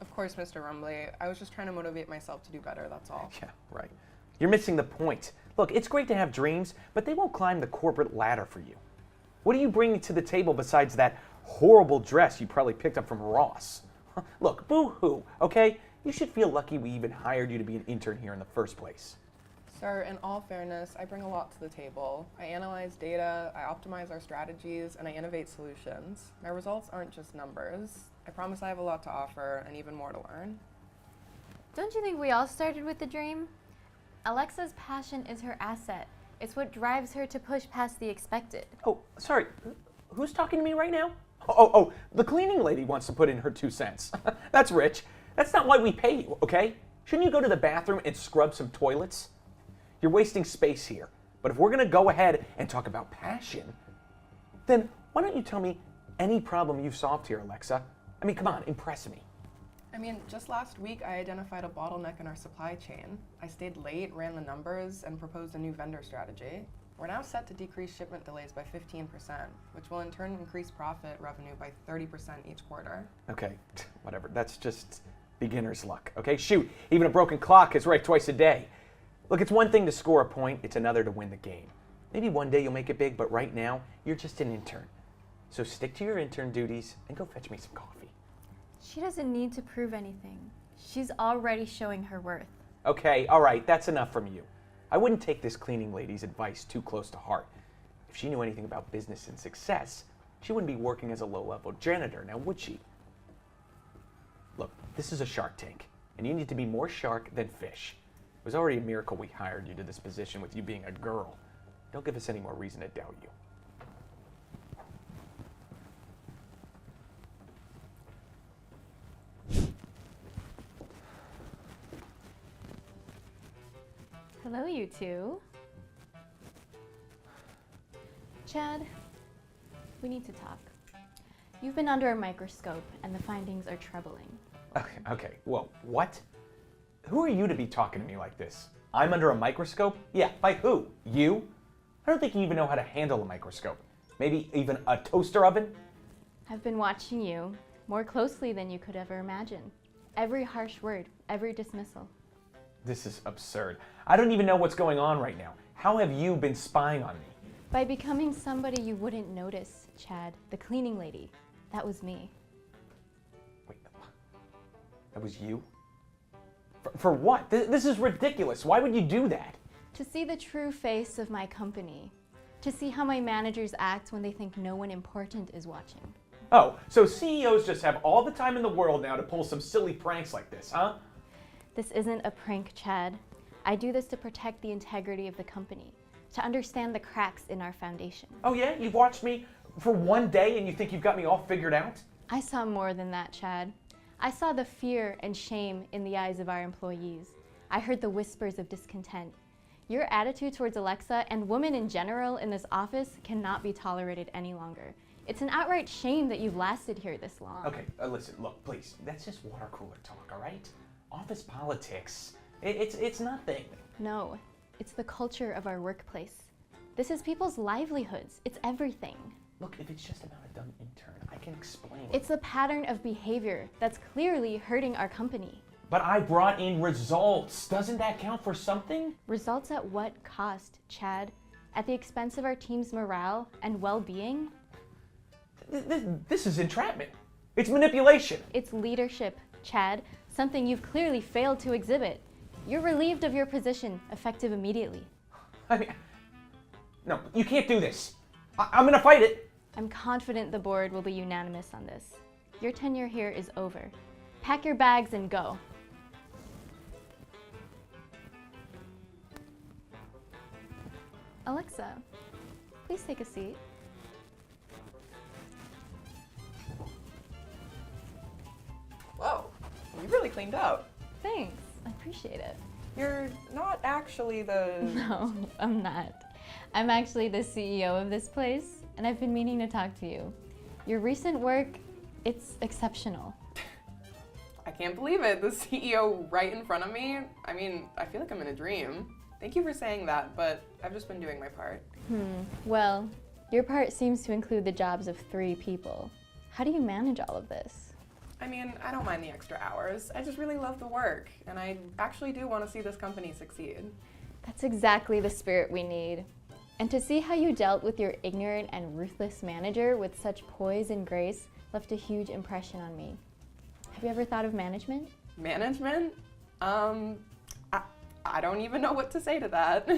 Of course, Mr. Rumbley. I was just trying to motivate myself to do better, that's all. Yeah, right. You're missing the point. Look, it's great to have dreams, but they won't climb the corporate ladder for you. What are you bringing to the table besides that horrible dress you probably picked up from Ross? Look, boo-hoo, okay? You should feel lucky we even hired you to be an intern here in the first place. Sir, in all fairness, I bring a lot to the table. I analyze data, I optimize our strategies, and I innovate solutions. My results aren't just numbers. I promise I have a lot to offer and even more to learn. Don't you think we all started with the dream? Alexa's passion is her asset. It's what drives her to push past the expected. Oh, sorry, who's talking to me right now? Oh, the cleaning lady wants to put in her 2 cents. That's rich. That's not why we pay you, okay? Shouldn't you go to the bathroom and scrub some toilets? You're wasting space here. But if we're gonna go ahead and talk about passion, then why don't you tell me any problem you've solved here, Alexa? I mean, come on, impress me. I mean, just last week I identified a bottleneck in our supply chain. I stayed late, ran the numbers, and proposed a new vendor strategy. We're now set to decrease shipment delays by 15%, which will in turn increase profit revenue by 30% each quarter. Okay, whatever. That's just beginner's luck, okay? Shoot, even a broken clock is right twice a day. Look, it's one thing to score a point, it's another to win the game. Maybe one day you'll make it big, but right now, you're just an intern. So stick to your intern duties and go fetch me some coffee. She doesn't need to prove anything. She's already showing her worth. Okay, all right, that's enough from you. I wouldn't take this cleaning lady's advice too close to heart. If she knew anything about business and success, she wouldn't be working as a low-level janitor, now would she? Look, this is a Shark Tank, and you need to be more shark than fish. It was already a miracle we hired you to this position with you being a girl. Don't give us any more reason to doubt you. Hello, you two. Chad, we need to talk. You've been under a microscope, and the findings are troubling. Okay, well, what? Who are you to be talking to me like this? I'm under a microscope? Yeah, by who? You? I don't think you even know how to handle a microscope. Maybe even a toaster oven? I've been watching you more closely than you could ever imagine. Every harsh word, every dismissal. This is absurd. I don't even know what's going on right now. How have you been spying on me? By becoming somebody you wouldn't notice, Chad, the cleaning lady. That was me. Wait, that was you? For what? This is ridiculous. Why would you do that? To see the true face of my company. To see how my managers act when they think no one important is watching. Oh, so CEOs just have all the time in the world now to pull some silly pranks like this, huh? This isn't a prank, Chad. I do this to protect the integrity of the company, to understand the cracks in our foundation. Oh yeah? You've watched me for one day and you think you've got me all figured out? I saw more than that, Chad. I saw the fear and shame in the eyes of our employees. I heard the whispers of discontent. Your attitude towards Alexa and women in general in this office cannot be tolerated any longer. It's an outright shame that you've lasted here this long. Okay, listen, look, please. That's just water cooler talk, all right? Office politics, it's nothing. No, it's the culture of our workplace. This is people's livelihoods. It's everything. Look, if it's just about a dumb intern, I can explain. It's a pattern of behavior that's clearly hurting our company. But I brought in results. Doesn't that count for something? Results at what cost, Chad? At the expense of our team's morale and well-being? This is entrapment. It's manipulation. It's leadership, Chad, something you've clearly failed to exhibit. You're relieved of your position, effective immediately. I mean, no, you can't do this. I'm gonna fight it. I'm confident the board will be unanimous on this. Your tenure here is over. Pack your bags and go. Alexa, please take a seat. Whoa, you really cleaned up. Thanks, I appreciate it. You're not actually the... No, I'm not. I'm actually the CEO of this place, and I've been meaning to talk to you. Your recent work, it's exceptional. I can't believe it. The CEO right in front of me. I mean, I feel like I'm in a dream. Thank you for saying that, but I've just been doing my part. Well, your part seems to include the jobs of 3 people. How do you manage all of this? I mean, I don't mind the extra hours. I just really love the work, and I actually do want to see this company succeed. That's exactly the spirit we need. And to see how you dealt with your ignorant and ruthless manager with such poise and grace left a huge impression on me. Have you ever thought of management? Management? I don't even know what to say to that.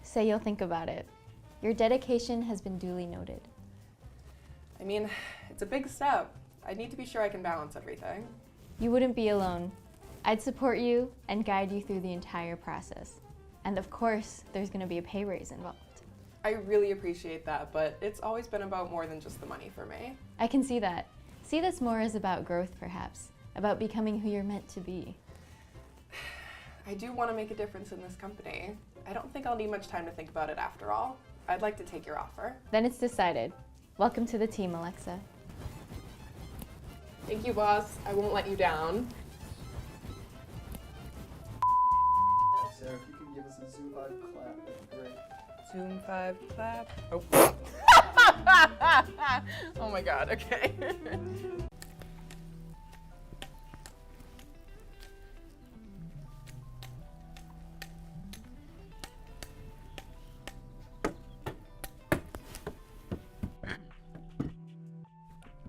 Say you'll think about it. Your dedication has been duly noted. I mean, it's a big step. I need to be sure I can balance everything. You wouldn't be alone. I'd support you and guide you through the entire process. And of course, there's going to be a pay raise involved. I really appreciate that, but it's always been about more than just the money for me. I can see that. See this more as about growth, perhaps. About becoming who you're meant to be. I do want to make a difference in this company. I don't think I'll need much time to think about it after all. I'd like to take your offer. Then it's decided. Welcome to the team, Alexa. Thank you, boss. I won't let you down. Sarah, if you could give us a Zoom 5 clap, that'd be great. Zoom 5 clap. Oh. Oh my god, okay.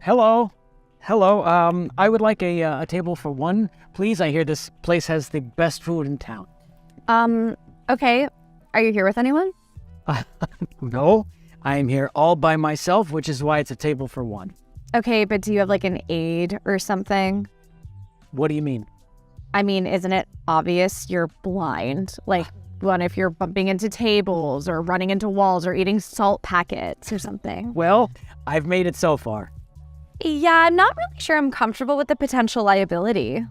Hello. Hello. I would like a table for 1, please. I hear this place has the best food in town. Okay. Are you here with anyone? No, I am here all by myself, which is why it's a table for 1. Okay, but do you have like an aide or something? What do you mean? I mean, isn't it obvious you're blind? Like, what if you're bumping into tables or running into walls or eating salt packets or something? Well, I've made it so far. Yeah, I'm not really sure I'm comfortable with the potential liability.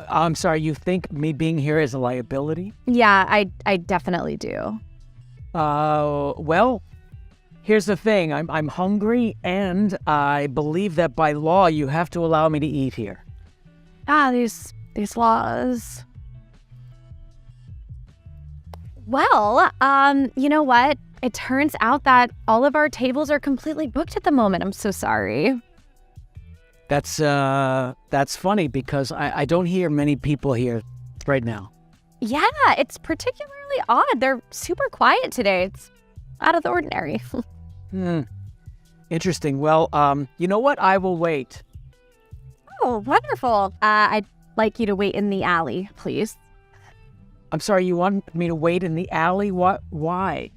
I'm sorry, you think me being here is a liability? Yeah, I definitely do. Well, here's the thing. I'm hungry, and I believe that by law you have to allow me to eat here. These laws. Well, you know what? It turns out that all of our tables are completely booked at the moment. I'm so sorry. That's funny because I don't hear many people here right now. Yeah, it's particularly odd. They're super quiet today. It's out of the ordinary. Interesting. Well, you know what? I will wait. Oh, wonderful. I'd like you to wait in the alley, please. I'm sorry, you want me to wait in the alley? What? Why?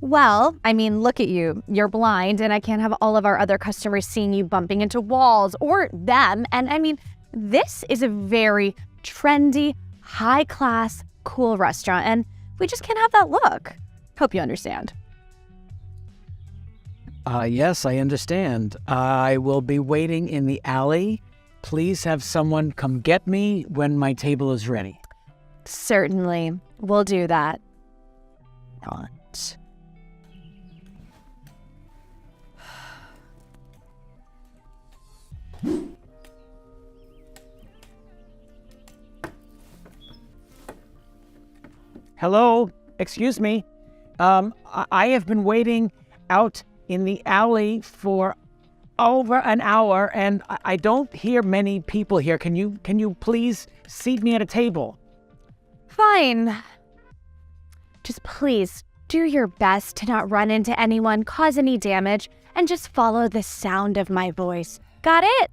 Well, I mean, look at you. You're blind, and I can't have all of our other customers seeing you bumping into walls or them. And I mean, this is a very trendy, high-class, cool restaurant, and we just can't have that look. Hope you understand. Yes, I understand. I will be waiting in the alley. Please have someone come get me when my table is ready. Certainly. We'll do that. Not. Hello? Excuse me. I have been waiting out in the alley for over an hour, and I don't hear many people here. Can you please seat me at a table? Fine. Just please do your best to not run into anyone, cause any damage, and just follow the sound of my voice. Got it?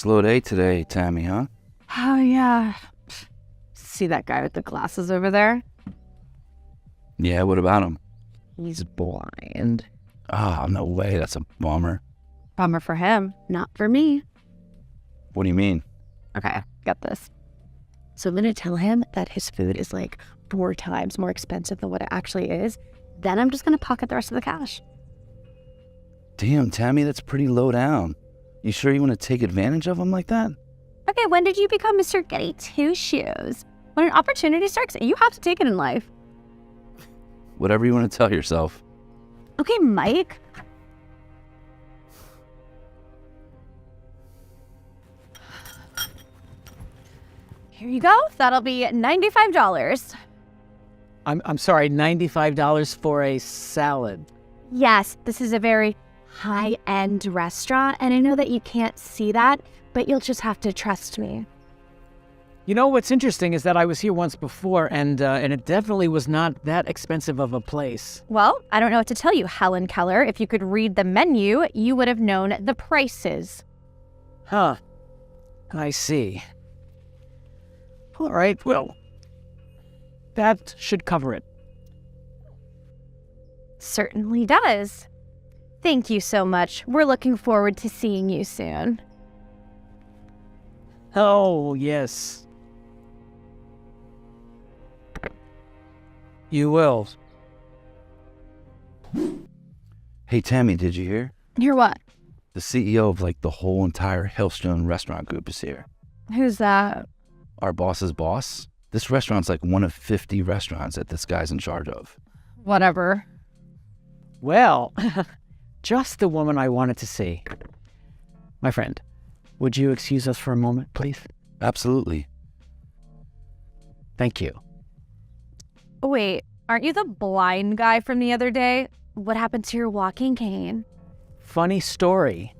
slow day today, Tammy, huh? Oh, yeah. See that guy with the glasses over there? Yeah, what about him? He's blind. Oh, no way, that's a bummer. Bummer for him, not for me. What do you mean? Okay, got this. So I'm gonna tell him that his food is like 4 times more expensive than what it actually is. Then I'm just gonna pocket the rest of the cash. Damn, Tammy, that's pretty low down. You sure you want to take advantage of him like that? Okay, when did you become Mr. Getty Two Shoes? When an opportunity strikes, you have to take it in life. Whatever you want to tell yourself. Okay, Mike. Here you go. That'll be $95. I'm sorry, $95 for a salad. Yes, this is a very high-end restaurant, and I know that you can't see that, but you'll just have to trust me. You know what's interesting is that I was here once before, and it definitely was not that expensive of a place. Well, I don't know what to tell you, Helen Keller. If you could read the menu, you would have known the prices. Huh. I see. All right, well, that should cover it. Certainly does. Thank you so much. We're looking forward to seeing you soon. Oh, yes. You will. Hey, Tammy, did you hear? Hear what? The CEO of like the whole entire Hillstone restaurant group is here. Who's that? Our boss's boss. This restaurant's like one of 50 restaurants that this guy's in charge of. Whatever. Well, just the woman I wanted to see. My friend, would you excuse us for a moment, please? Absolutely. Thank you. Wait, aren't you the blind guy from the other day? What happened to your walking cane? Funny story.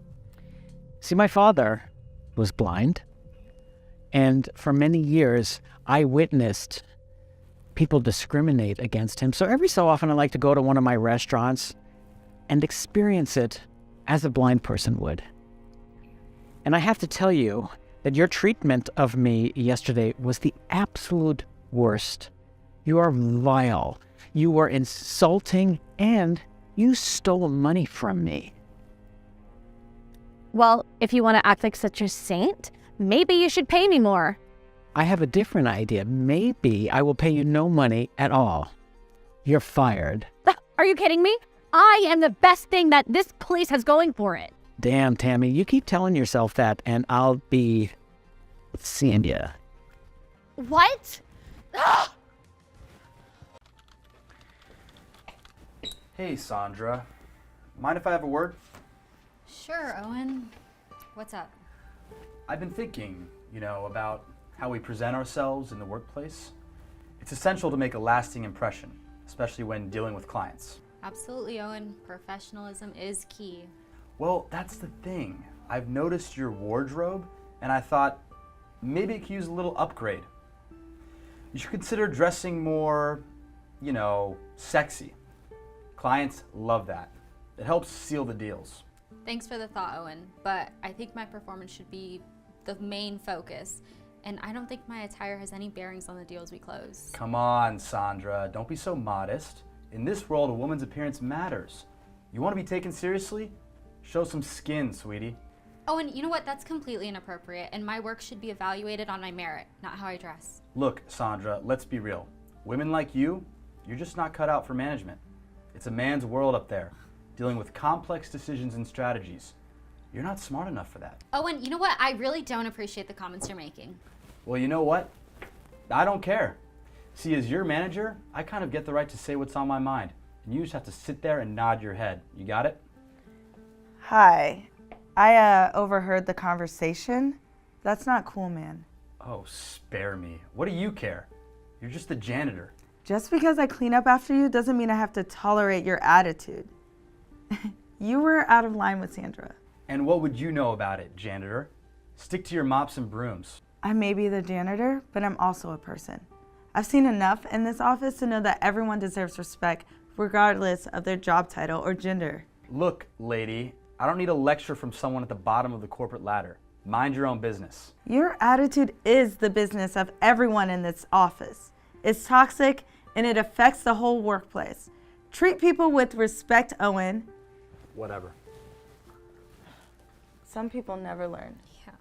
See, my father was blind, and for many years, I witnessed people discriminate against him. So every so often, I like to go to one of my restaurants and experience it as a blind person would. And I have to tell you that your treatment of me yesterday was the absolute worst. You are vile. You were insulting, and you stole money from me. Well, if you want to act like such a saint, maybe you should pay me more. I have a different idea. Maybe I will pay you no money at all. You're fired. Are you kidding me? I am the best thing that this place has going for it. Damn, Tammy, you keep telling yourself that, and I'll be seeing ya. What? Hey, Sandra. Mind if I have a word? Sure, Owen. What's up? I've been thinking, about how we present ourselves in the workplace. It's essential to make a lasting impression, especially when dealing with clients. Absolutely, Owen. Professionalism is key. Well, that's the thing. I've noticed your wardrobe, and I thought maybe it could use a little upgrade. You should consider dressing more, sexy. Clients love that. It helps seal the deals. Thanks for the thought, Owen, but I think my performance should be the main focus, and I don't think my attire has any bearings on the deals we close. Come on, Sandra. Don't be so modest. In this world, a woman's appearance matters. You want to be taken seriously? Show some skin, sweetie. Owen, you know what? That's completely inappropriate, and my work should be evaluated on my merit, not how I dress. Look, Sandra, let's be real. Women like you're just not cut out for management. It's a man's world up there, dealing with complex decisions and strategies. You're not smart enough for that. Owen, you know what? I really don't appreciate the comments you're making. Well, you know what? I don't care. See, as your manager, I kind of get the right to say what's on my mind. And you just have to sit there and nod your head. You got it? Hi. I overheard the conversation. That's not cool, man. Oh, spare me. What do you care? You're just the janitor. Just because I clean up after you doesn't mean I have to tolerate your attitude. You were out of line with Sandra. And what would you know about it, janitor? Stick to your mops and brooms. I may be the janitor, but I'm also a person. I've seen enough in this office to know that everyone deserves respect regardless of their job title or gender. Look, lady, I don't need a lecture from someone at the bottom of the corporate ladder. Mind your own business. Your attitude is the business of everyone in this office. It's toxic and it affects the whole workplace. Treat people with respect, Owen. Whatever. Some people never learn. Yeah.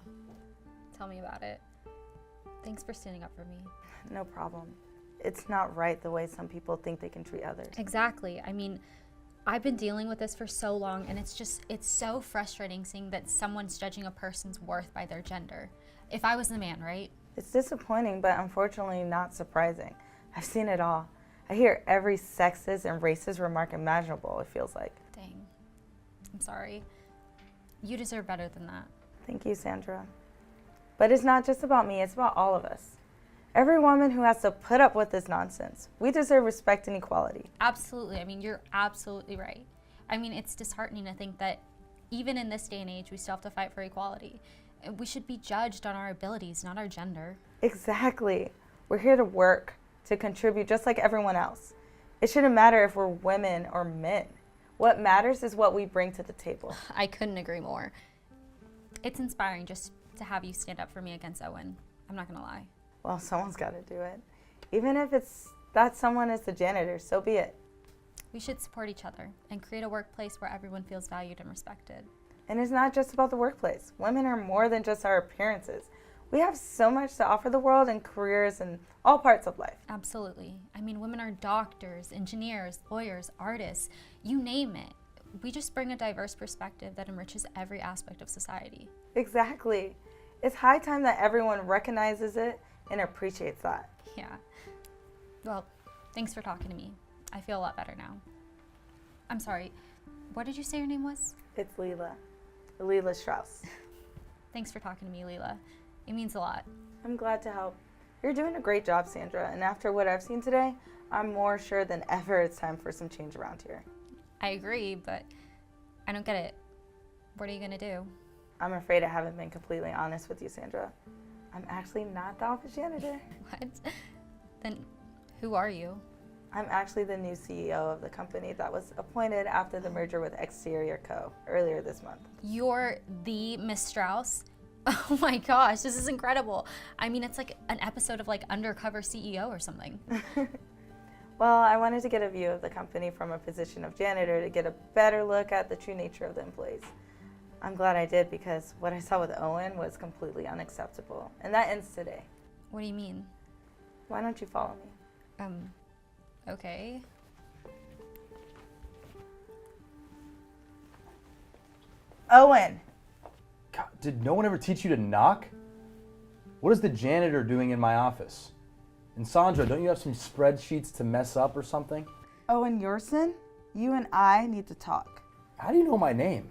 Tell me about it. Thanks for standing up for me. No problem. It's not right the way some people think they can treat others. Exactly. I mean, I've been dealing with this for so long, and it's so frustrating seeing that someone's judging a person's worth by their gender. If I was the man, right? It's disappointing, but unfortunately not surprising. I've seen it all. I hear every sexist and racist remark imaginable, it feels like. Dang. I'm sorry. You deserve better than that. Thank you, Sandra. But it's not just about me, it's about all of us. Every woman who has to put up with this nonsense. We deserve respect and equality. Absolutely. I mean, you're absolutely right. I mean, it's disheartening to think that even in this day and age, we still have to fight for equality. We should be judged on our abilities, not our gender. Exactly. We're here to work, to contribute just like everyone else. It shouldn't matter if we're women or men. What matters is what we bring to the table. I couldn't agree more. It's inspiring just to have you stand up for me against Owen. I'm not gonna lie. Well, someone's got to do it. Even if that someone is the janitor, so be it. We should support each other and create a workplace where everyone feels valued and respected. And it's not just about the workplace. Women are more than just our appearances. We have so much to offer the world in careers in all parts of life. Absolutely. I mean, women are doctors, engineers, lawyers, artists, you name it. We just bring a diverse perspective that enriches every aspect of society. Exactly. It's high time that everyone recognizes it and appreciates that. Yeah. Well, thanks for talking to me. I feel a lot better now. I'm sorry, what did you say your name was? It's Leela. Leela Strauss. Thanks for talking to me, Leela. It means a lot. I'm glad to help. You're doing a great job, Sandra, and after what I've seen today, I'm more sure than ever it's time for some change around here. I agree, but I don't get it. What are you gonna do? I'm afraid I haven't been completely honest with you, Sandra. I'm actually not the office janitor. What? Then who are you? I'm actually the new CEO of the company that was appointed after the merger with Exterior Co. earlier this month. You're the Miss Strauss? Oh my gosh, this is incredible. I mean, it's like an episode of like Undercover CEO or something. Well, I wanted to get a view of the company from a position of janitor to get a better look at the true nature of the employees. I'm glad I did because what I saw with Owen was completely unacceptable. And that ends today. What do you mean? Why don't you follow me? Okay. Owen! God, did no one ever teach you to knock? What is the janitor doing in my office? And Sandra, don't you have some spreadsheets to mess up or something? Owen Yorson, you and I need to talk. How do you know my name?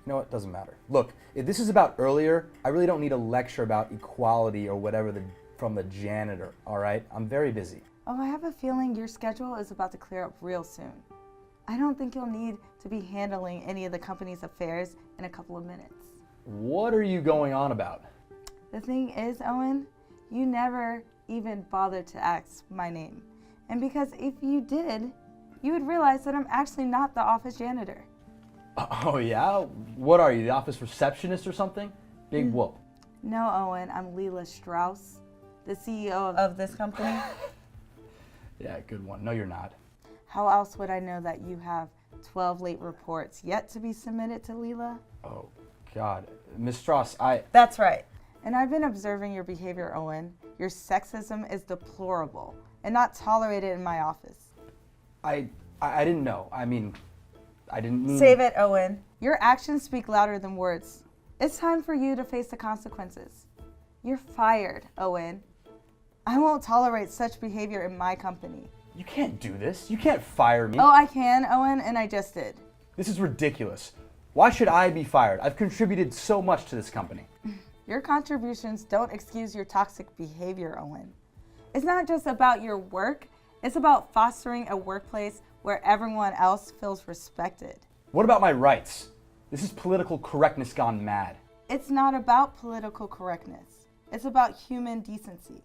You know what, doesn't matter. Look, if this is about earlier, I really don't need a lecture about equality or whatever from the janitor, all right? I'm very busy. Oh, I have a feeling your schedule is about to clear up real soon. I don't think you'll need to be handling any of the company's affairs in a couple of minutes. What are you going on about? The thing is, Owen, you never even bothered to ask my name. And because if you did, you would realize that I'm actually not the office janitor. Oh yeah? What are you, the office receptionist or something? Big whoop. No, Owen, I'm Leela Strauss, the CEO of this company. Yeah, good one. No, you're not. How else would I know that you have 12 late reports yet to be submitted to Leela? Oh, God. Miss Strauss, That's right. And I've been observing your behavior, Owen. Your sexism is deplorable and not tolerated in my office. I didn't know. I mean, I didn't mean... Save it, Owen. Your actions speak louder than words. It's time for you to face the consequences. You're fired, Owen. I won't tolerate such behavior in my company. You can't do this. You can't fire me. Oh, I can, Owen, and I just did. This is ridiculous. Why should I be fired? I've contributed so much to this company. Your contributions don't excuse your toxic behavior, Owen. It's not just about your work. It's about fostering a workplace where everyone else feels respected. What about my rights? This is political correctness gone mad. It's not about political correctness. It's about human decency.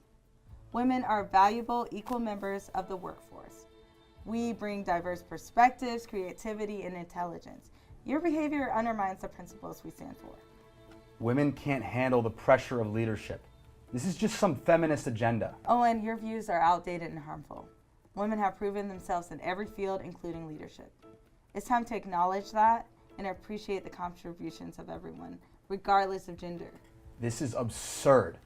Women are valuable, equal members of the workforce. We bring diverse perspectives, creativity, and intelligence. Your behavior undermines the principles we stand for. Women can't handle the pressure of leadership. This is just some feminist agenda. Owen, your views are outdated and harmful. Women have proven themselves in every field, including leadership. It's time to acknowledge that and appreciate the contributions of everyone, regardless of gender. This is absurd.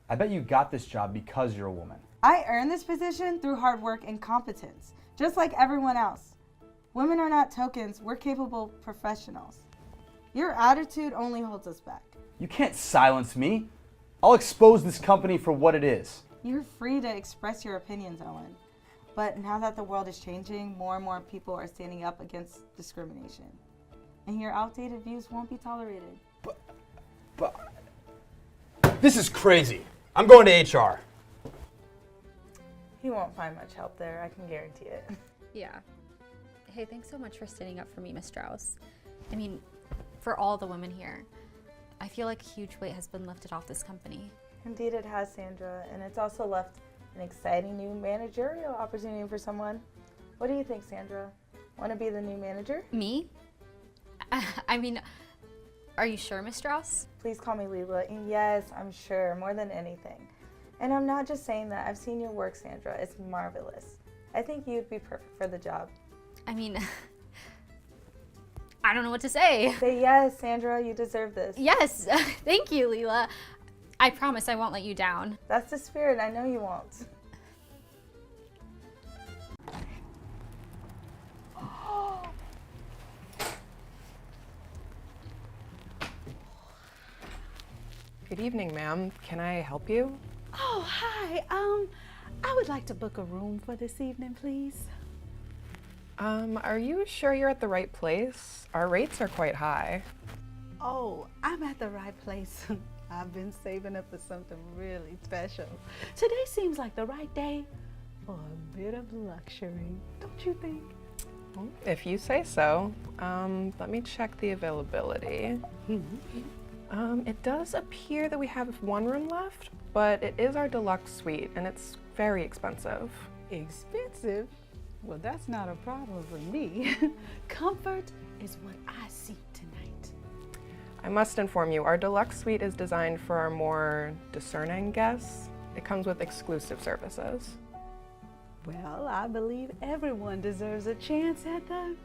I bet you got this job because you're a woman. I earned this position through hard work and competence, just like everyone else. Women are not tokens, we're capable professionals. Your attitude only holds us back. You can't silence me. I'll expose this company for what it is. You're free to express your opinions, Owen. But now that the world is changing, more and more people are standing up against discrimination. And your outdated views won't be tolerated. But this is crazy. I'm going to HR. He won't find much help there, I can guarantee it. Yeah. Hey, thanks so much for standing up for me, Miss Strauss. I mean, for all the women here, I feel like a huge weight has been lifted off this company. Indeed it has, Sandra, and it's also left an exciting new managerial opportunity for someone. What do you think, Sandra? Want to be the new manager? Me? I mean, are you sure, Miss Strauss? Please call me Leela, and yes, I'm sure, more than anything. And I'm not just saying that, I've seen your work, Sandra, it's marvelous. I think you'd be perfect for the job. I mean, I don't know what to say. Say yes, Sandra, you deserve this. Yes, thank you, Leela. I promise I won't let you down. That's the spirit, I know you won't. Good evening, ma'am. Can I help you? Oh, hi. I would like to book a room for this evening, please. Are you sure you're at the right place? Our rates are quite high. Oh, I'm at the right place. I've been saving up for something really special. Today seems like the right day for a bit of luxury, don't you think? Well, if you say so. Let me check the availability. It does appear that we have one room left, but it is our deluxe suite, and it's very expensive. Expensive? Well, that's not a problem for me. Comfort is what I seek tonight. I must inform you, our deluxe suite is designed for our more discerning guests. It comes with exclusive services. Well, I believe everyone deserves a chance at the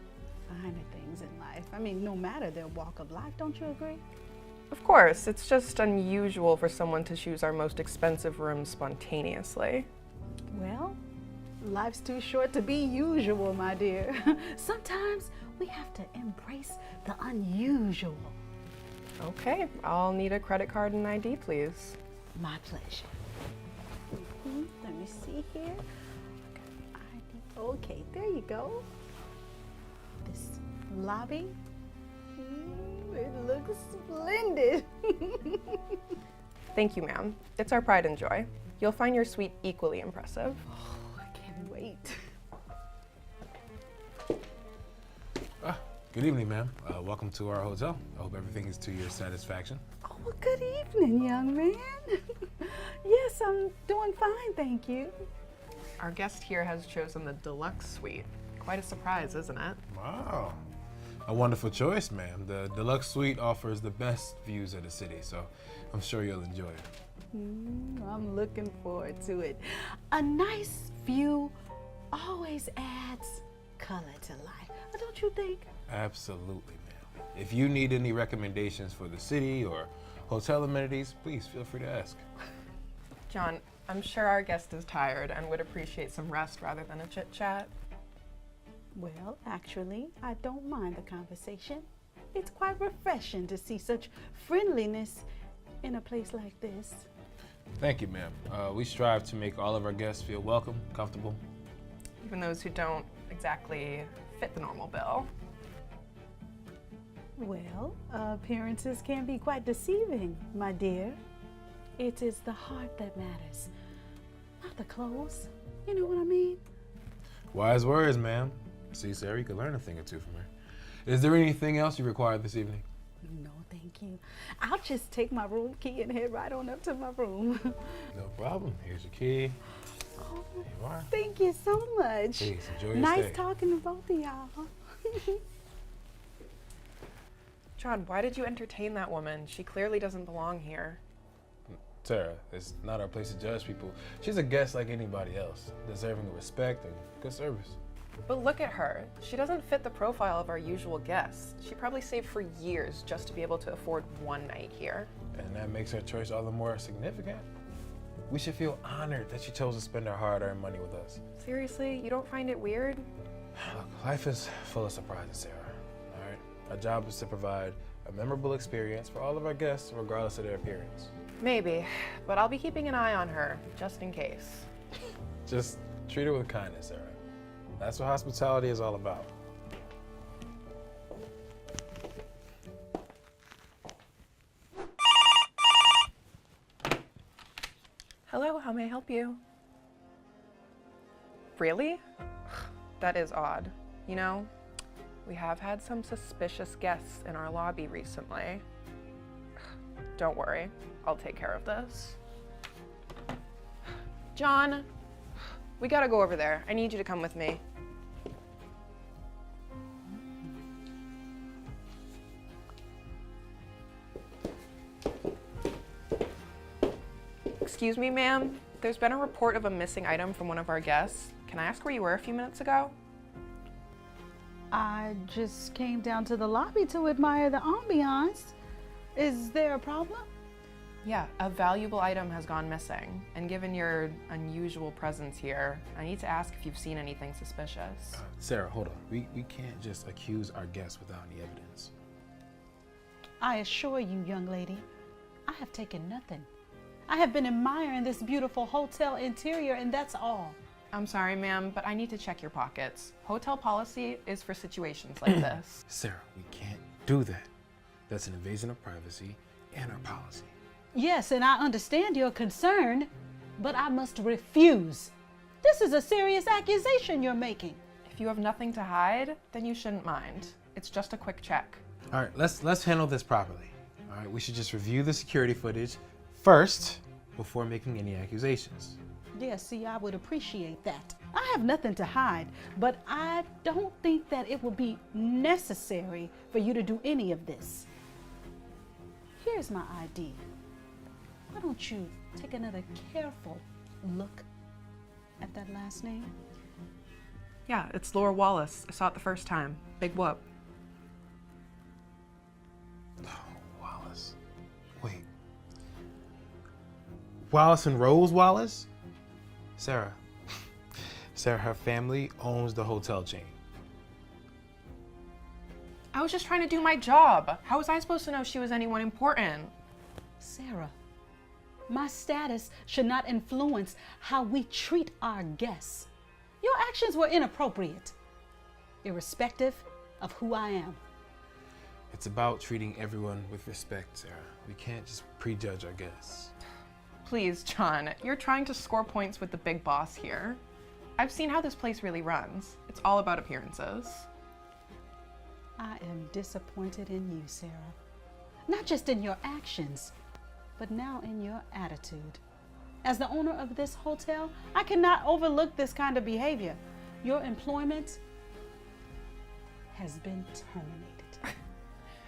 finer things in life. I mean, no matter their walk of life, don't you agree? Of course, it's just unusual for someone to choose our most expensive room spontaneously. Well, life's too short to be usual, my dear. Sometimes we have to embrace the unusual. Okay, I'll need a credit card and ID, please. My pleasure. Let me see here. ID. Okay, there you go. This lobby. It looks splendid. Thank you, ma'am. It's our pride and joy. You'll find your suite equally impressive. Oh, I can't wait. Good evening, ma'am. Welcome to our hotel. I hope everything is to your satisfaction. Oh, well, good evening, young man. Yes, I'm doing fine, thank you. Our guest here has chosen the deluxe suite. Quite a surprise, isn't it? Wow. A wonderful choice, ma'am. The deluxe suite offers the best views of the city, so I'm sure you'll enjoy it. I'm looking forward to it. A nice view always adds color to life, don't you think? Absolutely, ma'am. If you need any recommendations for the city or hotel amenities, please feel free to ask. John, I'm sure our guest is tired and would appreciate some rest rather than a chit-chat. Well, actually, I don't mind the conversation. It's quite refreshing to see such friendliness in a place like this. Thank you, ma'am. We strive to make all of our guests feel welcome, comfortable. Even those who don't exactly fit the normal bill. Well, appearances can be quite deceiving, my dear. It is the heart that matters, not the clothes. You know what I mean? Wise words, ma'am. See, Sarah, you could learn a thing or two from her. Is there anything else you require this evening? No, thank you. I'll just take my room key and head right on up to my room. No problem. Here's your key. Oh, There you are. thank you so much. Please, enjoy your Nice stay. talking to both of y'all. John, why did you entertain that woman? She clearly doesn't belong here. Sarah, it's not our place to judge people. She's a guest like anybody else, deserving of respect and good service. But look at her. She doesn't fit the profile of our usual guests. She probably saved for years just to be able to afford one night here. And that makes her choice all the more significant. We should feel honored that she chose to spend her hard-earned money with us. Seriously, you don't find it weird? Look, life is full of surprises, Sarah. All right? Our job is to provide a memorable experience for all of our guests, regardless of their appearance. Maybe, but I'll be keeping an eye on her, just in case. Just treat her with kindness, Sarah. That's what hospitality is all about. Hello, how may I help you? Really? That is odd. You know, we have had some suspicious guests in our lobby recently. Don't worry, I'll take care of this. John, we gotta go over there. I need you to come with me. Excuse me, ma'am. There's been a report of a missing item from one of our guests. Can I ask where you were a few minutes ago? I just came down to the lobby to admire the ambiance. Is there a problem? Yeah, a valuable item has gone missing. And given your unusual presence here, I need to ask if you've seen anything suspicious. Sarah, hold on. We can't just accuse our guests without any evidence. I assure you, young lady, I have taken nothing. I have been admiring this beautiful hotel interior, and that's all. I'm sorry, ma'am, but I need to check your pockets. Hotel policy is for situations like this. Sarah, we can't do that. That's an invasion of privacy and our policy. Yes, and I understand your concern, but I must refuse. This is a serious accusation you're making. If you have nothing to hide, then you shouldn't mind. It's just a quick check. All right, let's handle this properly. All right, we should just review the security footage first before making any accusations. Yes, see, I would appreciate that. I have nothing to hide, but I don't think that it will be necessary for you to do any of this. Here's my ID. Why don't you take another careful look at that last name? Yeah, it's Laura Wallace. I saw it the first time. Big whoop. Wallace. Wait. Wallace and Rose Wallace? Sarah. Sarah, her family owns the hotel chain. I was just trying to do my job. How was I supposed to know she was anyone important? Sarah, my status should not influence how we treat our guests. Your actions were inappropriate, irrespective of who I am. It's about treating everyone with respect, Sarah. We can't just prejudge our guests. Please, John, you're trying to score points with the big boss here. I've seen how this place really runs. It's all about appearances. I am disappointed in you, Sarah. Not just in your actions, but now in your attitude. As the owner of this hotel, I cannot overlook this kind of behavior. Your employment has been terminated.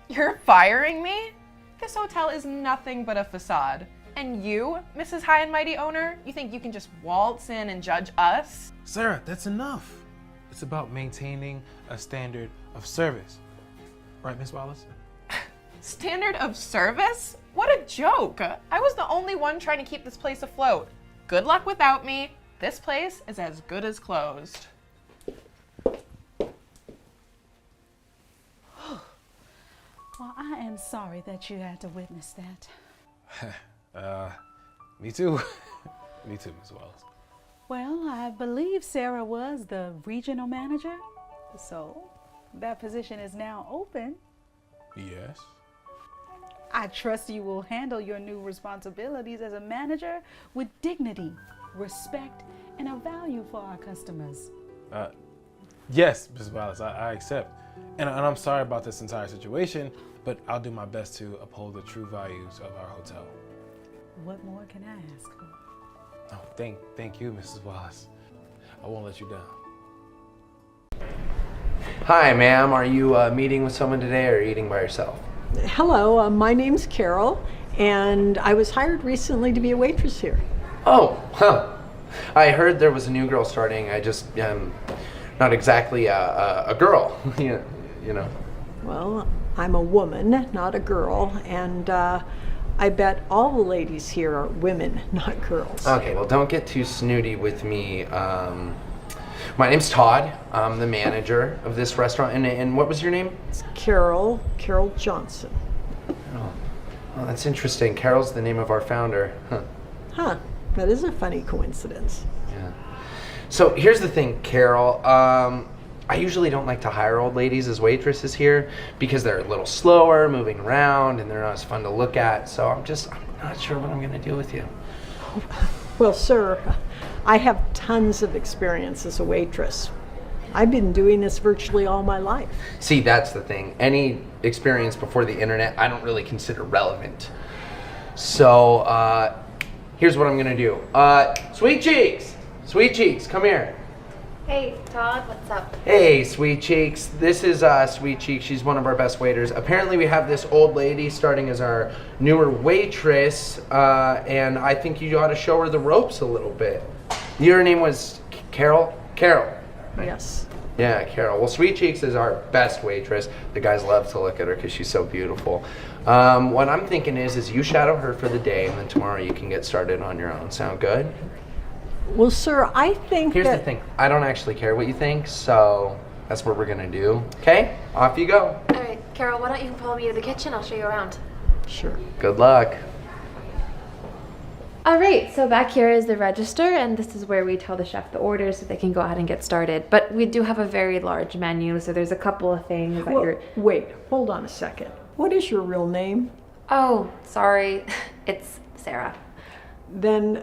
You're firing me? This hotel is nothing but a facade. And you, Mrs. High and Mighty Owner, you think you can just waltz in and judge us? Sarah, that's enough. It's about maintaining a standard of service. Right, Miss Wallace? Standard of service? What a joke. I was the only one trying to keep this place afloat. Good luck without me. This place is as good as closed. Well, I am sorry that you had to witness that. Me too. Me too, Miss Wallace. Well, I believe Sarah was the regional manager, so that position is now open. Yes. I trust you will handle your new responsibilities as a manager with dignity, respect, and a value for our customers. Yes, Ms. Wallace, I accept. And I'm sorry about this entire situation, but I'll do my best to uphold the true values of our hotel. What more can I ask for? Oh, thank you, Mrs. Wallace. I won't let you down. Hi, ma'am. Are you meeting with someone today or eating by yourself? Hello, my name's Carol, and I was hired recently to be a waitress here. Oh, huh. I heard there was a new girl starting. I just not exactly a girl, you know. Well, I'm a woman, not a girl, and I bet all the ladies here are women, not girls. Okay, well, don't get too snooty with me. My name's Todd. I'm the manager of this restaurant. And what was your name? It's Carol Johnson. Oh, well, that's interesting. Carol's the name of our founder. Huh, that is a funny coincidence. Yeah. So here's the thing, Carol. I usually don't like to hire old ladies as waitresses here because they're a little slower, moving around, and they're not as fun to look at. So I'm not sure what I'm going to do with you. Well, sir, I have tons of experience as a waitress. I've been doing this virtually all my life. See, that's the thing. Any experience before the internet, I don't really consider relevant. So here's what I'm going to do. Sweet Cheeks, come here. Hey, Todd, what's up? Hey, Sweet Cheeks. This is Sweet Cheeks. She's one of our best waiters. Apparently, we have this old lady starting as our newer waitress, and I think you ought to show her the ropes a little bit. Your name was Carol? Carol. Yes. Yeah, Carol. Well, Sweet Cheeks is our best waitress. The guys love to look at her because she's so beautiful. What I'm thinking is you shadow her for the day, and then tomorrow you can get started on your own. Sound good? Well, sir, I think Here's the thing. I don't actually care what you think, so that's what we're gonna do. Okay? Off you go. All right, Carol, why don't you follow me to the kitchen? I'll show you around. Sure. Good luck. All right, so back here is the register, and this is where we tell the chef the orders so they can go ahead and get started. But we do have a very large menu, so there's a couple of things that you're... Wait, hold on a second. What is your real name? Oh, sorry. It's Sarah. Then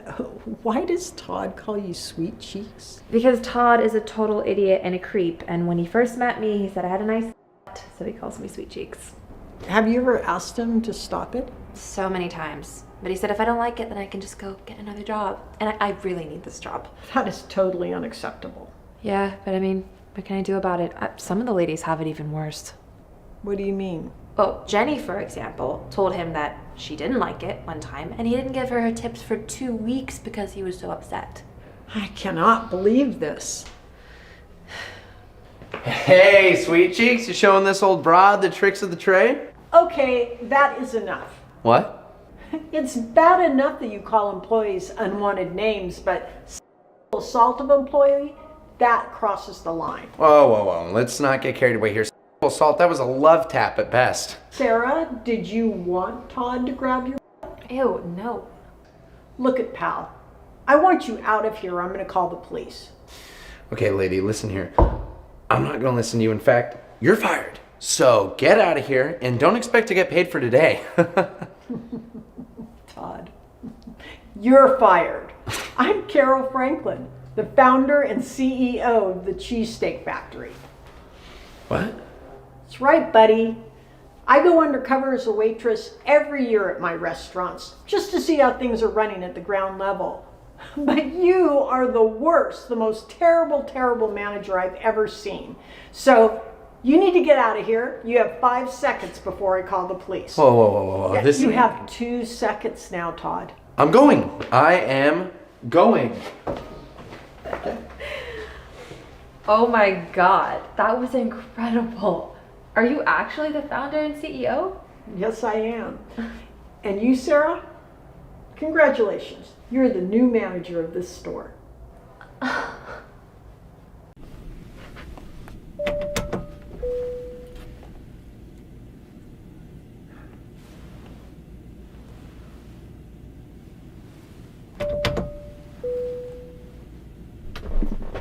why does Todd call you Sweet Cheeks? Because Todd is a total idiot and a creep, and when he first met me, he said I had a nice so he calls me Sweet Cheeks. Have you ever asked him to stop it? So many times. But he said if I don't like it, then I can just go get another job. And I really need this job. That is totally unacceptable. Yeah, but I mean, what can I do about it? Some of the ladies have it even worse. What do you mean? Well, Jenny, for example, told him that she didn't like it one time, and he didn't give her tips for 2 weeks because he was so upset. I cannot believe this. Hey, Sweet Cheeks, you showing this old broad the tricks of the trade? Okay, that is enough. What? It's bad enough that you call employees unwanted names, but assault of employee, that crosses the line. Whoa. Let's not get carried away here. Assault, that was a love tap at best. Sarah, did you want Todd to grab your... Ew, no. Look at pal. I want you out of here. I'm going to call the police. Okay, lady, listen here. I'm not going to listen to you. In fact, you're fired. So get out of here and don't expect to get paid for today. Todd, you're fired. I'm Carol Franklin, the founder and CEO of the Cheesesteak Factory. What? That's right, buddy. I go undercover as a waitress every year at my restaurants just to see how things are running at the ground level. But you are the worst, the most terrible manager I've ever seen. So you need to get out of here. You have 5 seconds before I call the police. Whoa. Yeah, you have 2 seconds now, Todd. I'm going. I am going. Oh my god, that was incredible. Are you actually the founder and CEO? Yes, I am. And you, Sarah? Congratulations. You're the new manager of this store.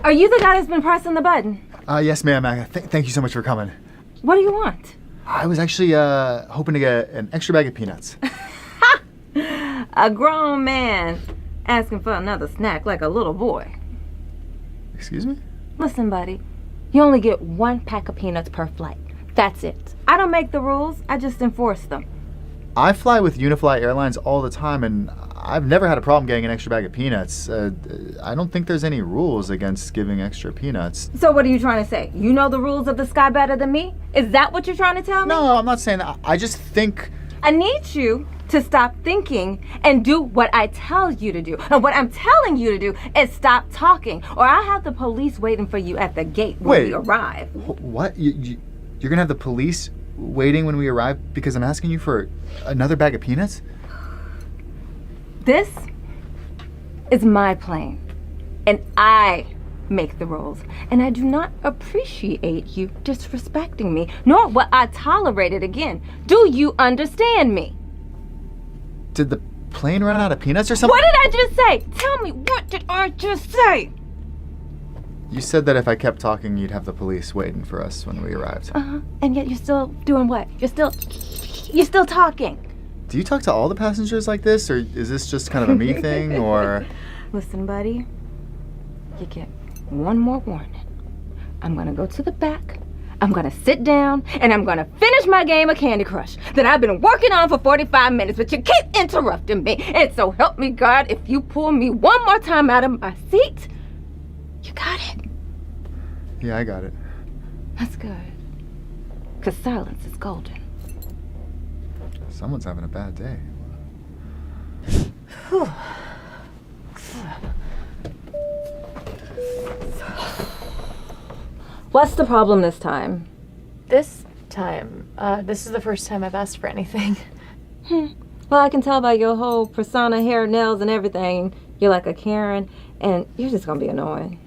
Are you the guy that's been pressing the button? Yes, ma'am. Thank you so much for coming. What do you want? I was actually hoping to get an extra bag of peanuts. A grown man asking for another snack like a little boy. Excuse me? Listen, buddy, you only get 1 pack of peanuts per flight. That's it. I don't make the rules, I just enforce them. I fly with Unifly Airlines all the time, and I've never had a problem getting an extra bag of peanuts. I don't think there's any rules against giving extra peanuts. So what are you trying to say? You know the rules of the sky better than me? Is that what you're trying to tell me? No, I'm not saying that. I just think... I need you to stop thinking and do what I tell you to do. And what I'm telling you to do is stop talking, or I'll have the police waiting for you at the gate when we arrive. What? You're gonna have the police waiting when we arrive because I'm asking you for another bag of peanuts? This is my plane, and I make the rules, and I do not appreciate you disrespecting me, nor will I tolerate it again. Do you understand me? Did the plane run out of peanuts or something? What did I just say? Tell me, what did I just say? You said that if I kept talking, you'd have the police waiting for us when we arrived. And yet you're still doing what? You're still talking. Do you talk to all the passengers like this, or is this just kind of a me thing, or... Listen, buddy, you get one more warning. I'm gonna go to the back, I'm gonna sit down, and I'm gonna finish my game of Candy Crush that I've been working on for 45 minutes, but you keep interrupting me. And so help me God, if you pull me one more time out of my seat, you got it. Yeah, I got it. That's good. Because silence is golden. Someone's having a bad day. What's the problem this time? This time, this is the first time I've asked for anything. Well, I can tell by your whole persona, hair, nails, and everything. You're like a Karen, and you're just gonna be annoying.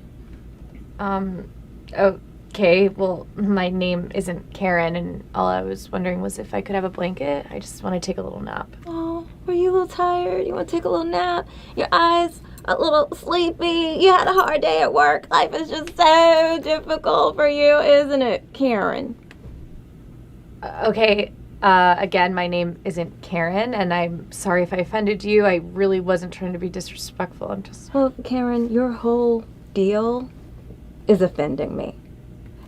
Okay, well, my name isn't Karen, and all I was wondering was if I could have a blanket. I just want to take a little nap. Oh, were you a little tired? You want to take a little nap? Your eyes a little sleepy? You had a hard day at work? Life is just so difficult for you, isn't it, Karen? Okay, again, my name isn't Karen, and I'm sorry if I offended you. I really wasn't trying to be disrespectful. I'm just... Well, Karen, your whole deal is offending me.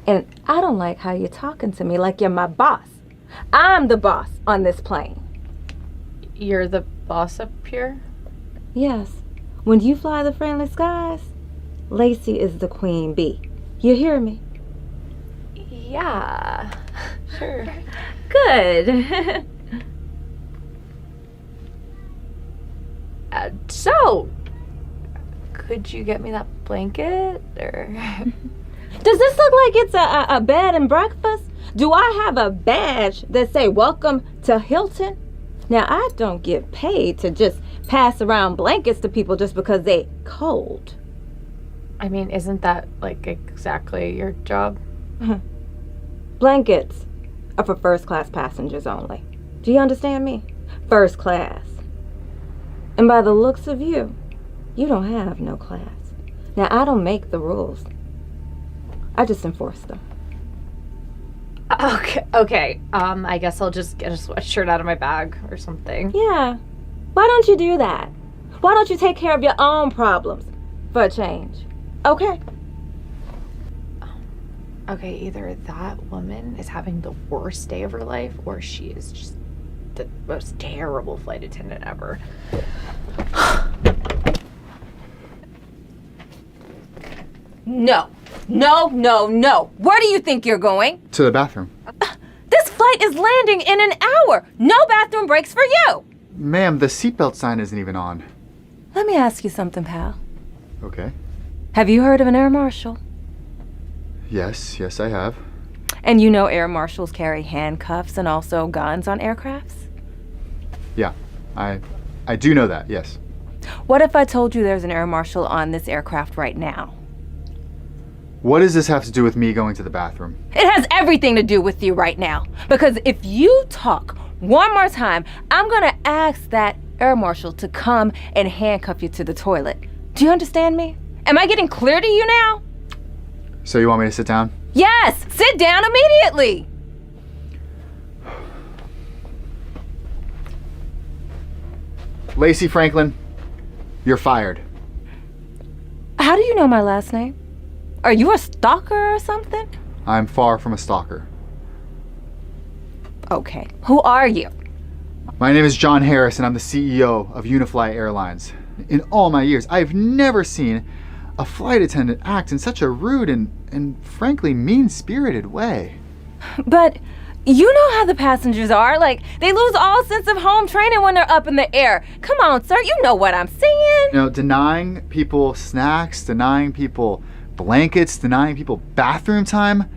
And I don't like how you're talking to me like you're my boss. I'm the boss on this plane. You're the boss up here? Yes. When you fly the friendly skies, Lacey is the queen bee. You hear me? Yeah, sure. Good. So, could you get me that blanket, or... Does this look like it's a bed and breakfast? Do I have a badge that say welcome to Hilton? Now, I don't get paid to just pass around blankets to people just because they cold. I mean, isn't that, like, exactly your job? Blankets are for first class passengers only. Do you understand me? First class. And by the looks of you, you don't have no class. Now, I don't make the rules. I just enforce them. Okay. I guess I'll just get a sweatshirt out of my bag or something. Yeah. Why don't you do that? Why don't you take care of your own problems for a change? Okay? Okay, either that woman is having the worst day of her life, or she is just the most terrible flight attendant ever. No. Where do you think you're going? To the bathroom. This flight is landing in an hour. No bathroom breaks for you. Ma'am, the seatbelt sign isn't even on. Let me ask you something, pal. Okay. Have you heard of an air marshal? Yes, I have. And you know air marshals carry handcuffs and also guns on aircrafts? Yeah, I do know that, yes. What if I told you there's an air marshal on this aircraft right now? What does this have to do with me going to the bathroom? It has everything to do with you right now. Because if you talk one more time, I'm gonna ask that air marshal to come and handcuff you to the toilet. Do you understand me? Am I getting clear to you now? So you want me to sit down? Yes, sit down immediately. Lacey Franklin, you're fired. How do you know my last name? Are you a stalker or something? I'm far from a stalker. Okay, who are you? My name is John Harris, and I'm the CEO of Unifly Airlines. In all my years, I've never seen a flight attendant act in such a rude and frankly mean-spirited way. But you know how the passengers are. Like, they lose all sense of home training when they're up in the air. Come on, sir, you know what I'm saying. You know, denying people snacks, denying people blankets, denying people bathroom time,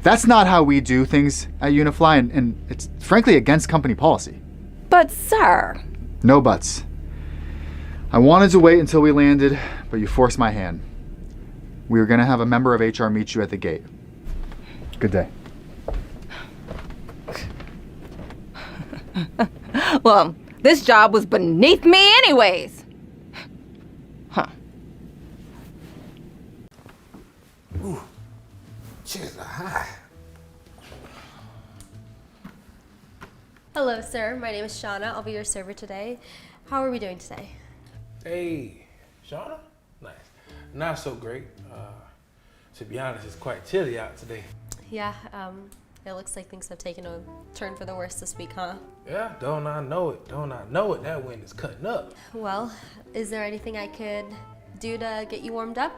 that's not how we do things at Unifly, and it's frankly against company policy. But, sir. No buts. I wanted to wait until we landed, but you forced my hand. We were gonna have a member of HR meet you at the gate. Good day. Well, this job was beneath me anyways. Huh. Ooh, cheers are high. Hello, sir. My name is Shauna. I'll be your server today. How are we doing today? Hey, Shauna? Nice. Not so great. To be honest, it's quite chilly out today. Yeah, it looks like things have taken a turn for the worse this week, huh? Yeah, don't I know it? Don't I know it? That wind is cutting up. Well, is there anything I could do to get you warmed up?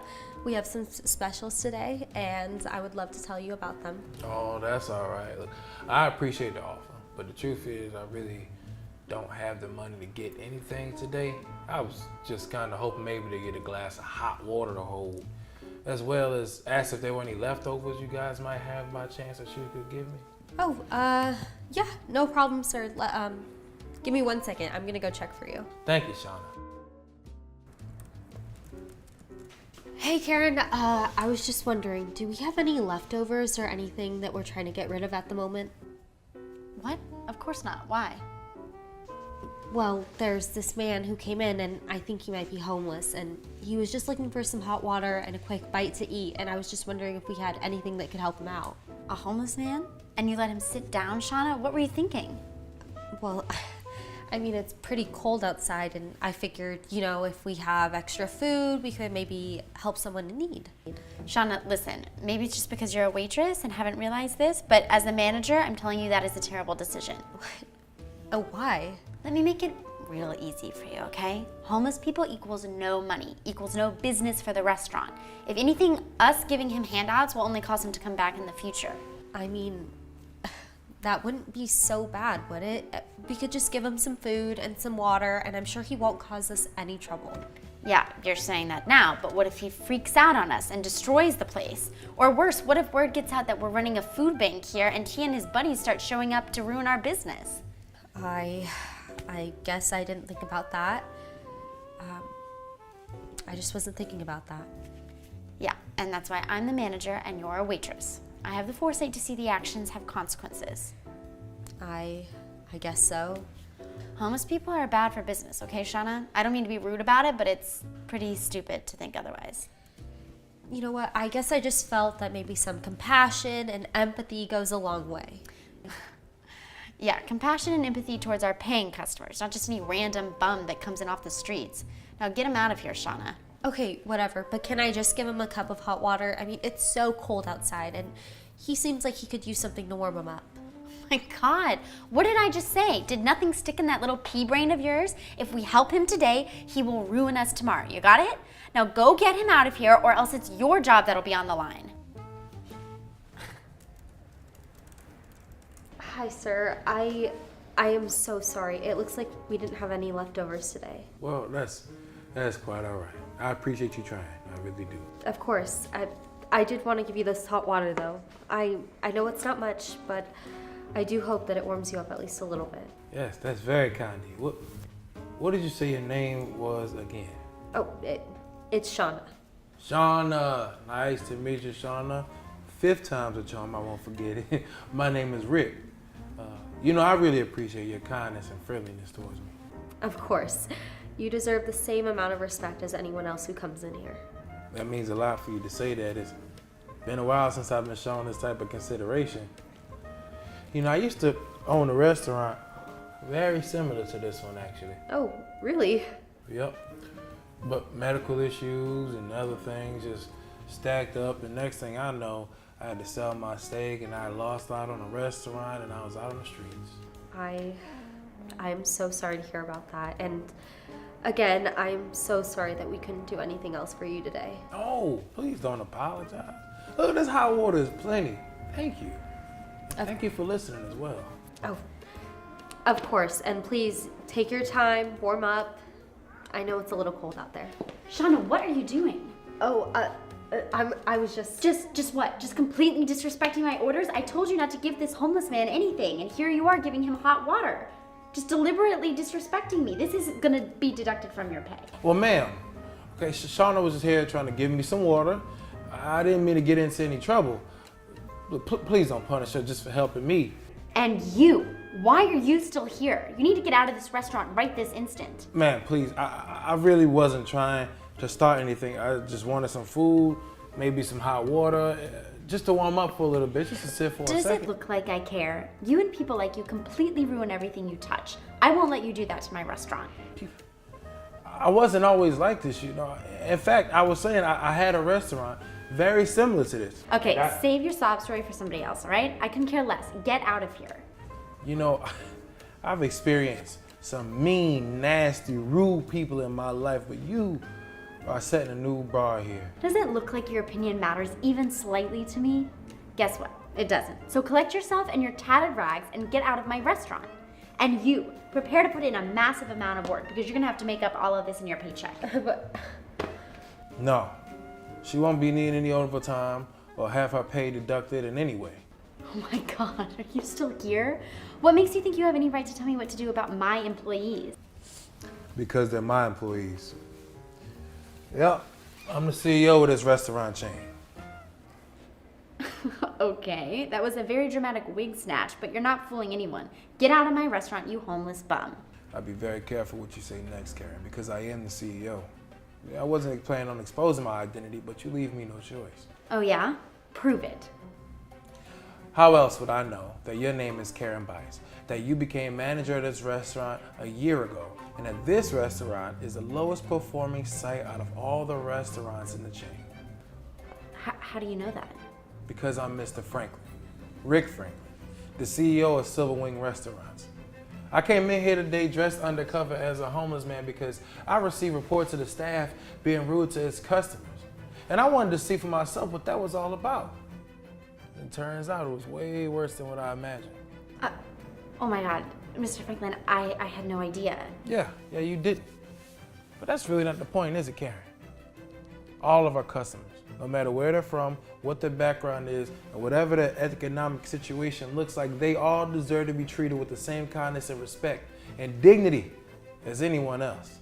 We have some specials today, and I would love to tell you about them. Oh, that's all right. Look, I appreciate the offer, but the truth is I really don't have the money to get anything today. I was just kind of hoping maybe to get a glass of hot water to hold, as well as ask if there were any leftovers you guys might have by chance that you could give me. Oh, yeah, no problem, sir. Give me 1 second. I'm gonna go check for you. Thank you, Shauna. Hey, Karen, I was just wondering, do we have any leftovers or anything that we're trying to get rid of at the moment? What? Of course not. Why? Well, there's this man who came in, and I think he might be homeless, and he was just looking for some hot water and a quick bite to eat, and I was just wondering if we had anything that could help him out. A homeless man? And you let him sit down, Shauna? What were you thinking? Well, I mean, it's pretty cold outside, and I figured, you know, if we have extra food, we could maybe help someone in need. Shauna, listen, maybe it's just because you're a waitress and haven't realized this, but as a manager, I'm telling you that is a terrible decision. Oh, why? Let me make it real easy for you, okay? Homeless people equals no money, equals no business for the restaurant. If anything, us giving him handouts will only cause him to come back in the future. I mean, that wouldn't be so bad, would it? We could just give him some food and some water, and I'm sure he won't cause us any trouble. Yeah, you're saying that now, but what if he freaks out on us and destroys the place? Or worse, what if word gets out that we're running a food bank here and he and his buddies start showing up to ruin our business? I guess I didn't think about that. I just wasn't thinking about that. Yeah, and that's why I'm the manager and you're a waitress. I have the foresight to see the actions have consequences. I guess so. Homeless people are bad for business, okay, Shauna? I don't mean to be rude about it, but it's pretty stupid to think otherwise. You know what? I guess I just felt that maybe some compassion and empathy goes a long way. Yeah, compassion and empathy towards our paying customers, not just any random bum that comes in off the streets. Now get him out of here, Shauna. Okay, whatever, but can I just give him a cup of hot water? I mean, it's so cold outside, and he seems like he could use something to warm him up. My God, what did I just say? Did nothing stick in that little pea brain of yours? If we help him today, he will ruin us tomorrow. You got it? Now go get him out of here, or else it's your job that'll be on the line. Hi, sir. I am so sorry. It looks like we didn't have any leftovers today. Well, that's quite all right. I appreciate you trying. I really do. Of course. I did want to give you this hot water, though. I know it's not much, but I do hope that it warms you up at least a little bit. Yes, that's very kind of you. What did you say your name was again? Oh, it's Shauna. Shauna. Nice to meet you, Shauna. 5th time's a charm, I won't forget it. My name is Rick. You know, I really appreciate your kindness and friendliness towards me. Of course. You deserve the same amount of respect as anyone else who comes in here. That means a lot for you to say that. It's been a while since I've been shown this type of consideration. You know, I used to own a restaurant very similar to this one, actually. Oh, really? Yep. But medical issues and other things just stacked up, and next thing I know, I had to sell my steak, and I lost out on a restaurant, and I was out on the streets. I'm so sorry to hear about that. And again, I'm so sorry that we couldn't do anything else for you today. Oh, please don't apologize. Look, this hot water is plenty. Thank you. Thank you for listening as well. Oh, of course. And please take your time, warm up. I know it's a little cold out there. Shauna, what are you doing? Oh, I was just... Just what? Just completely disrespecting my orders? I told you not to give this homeless man anything, and here you are giving him hot water. Just deliberately disrespecting me. This is gonna be deducted from your pay. Well, ma'am, okay, Shauna was just here trying to give me some water. I didn't mean to get into any trouble. Look, please don't punish her just for helping me. And you, why are you still here? You need to get out of this restaurant right this instant. Man, please, I really wasn't trying to start anything. I just wanted some food, maybe some hot water, just to warm up for a little bit, just to sit for a second. Does it look like I care? You and people like you completely ruin everything you touch. I won't let you do that to my restaurant. I wasn't always like this, you know. In fact, I was saying I had a restaurant very similar to this. Okay, save your sob story for somebody else, all right? I couldn't care less. Get out of here. You know, I've experienced some mean, nasty, rude people in my life, but you are setting a new bar here. Does it look like your opinion matters even slightly to me? Guess what? It doesn't. So collect yourself and your tattered rags and get out of my restaurant. And you, prepare to put in a massive amount of work because you're gonna have to make up all of this in your paycheck. No, she won't be needing any overtime or have her pay deducted in any way. Oh my God, are you still here? What makes you think you have any right to tell me what to do about my employees? Because they're my employees. Yep, I'm the CEO of this restaurant chain. Okay, that was a very dramatic wig snatch, but you're not fooling anyone. Get out of my restaurant, you homeless bum. I'll be very careful what you say next, Karen, because I am the CEO. I wasn't planning on exposing my identity, but you leave me no choice. Oh yeah? Prove it. How else would I know that your name is Karen Bice, that you became manager of this restaurant a year ago, and that this restaurant is the lowest performing site out of all the restaurants in the chain? How do you know that? Because I'm Mr. Franklin, Rick Franklin, the CEO of Silver Wing Restaurants. I came in here today dressed undercover as a homeless man because I received reports of the staff being rude to its customers. And I wanted to see for myself what that was all about. It turns out it was way worse than what I imagined. Oh my God, Mr. Franklin, I had no idea. Yeah, you didn't. But that's really not the point, is it, Karen? All of our customers, no matter where they're from, what their background is, and whatever their economic situation looks like, they all deserve to be treated with the same kindness and respect and dignity as anyone else.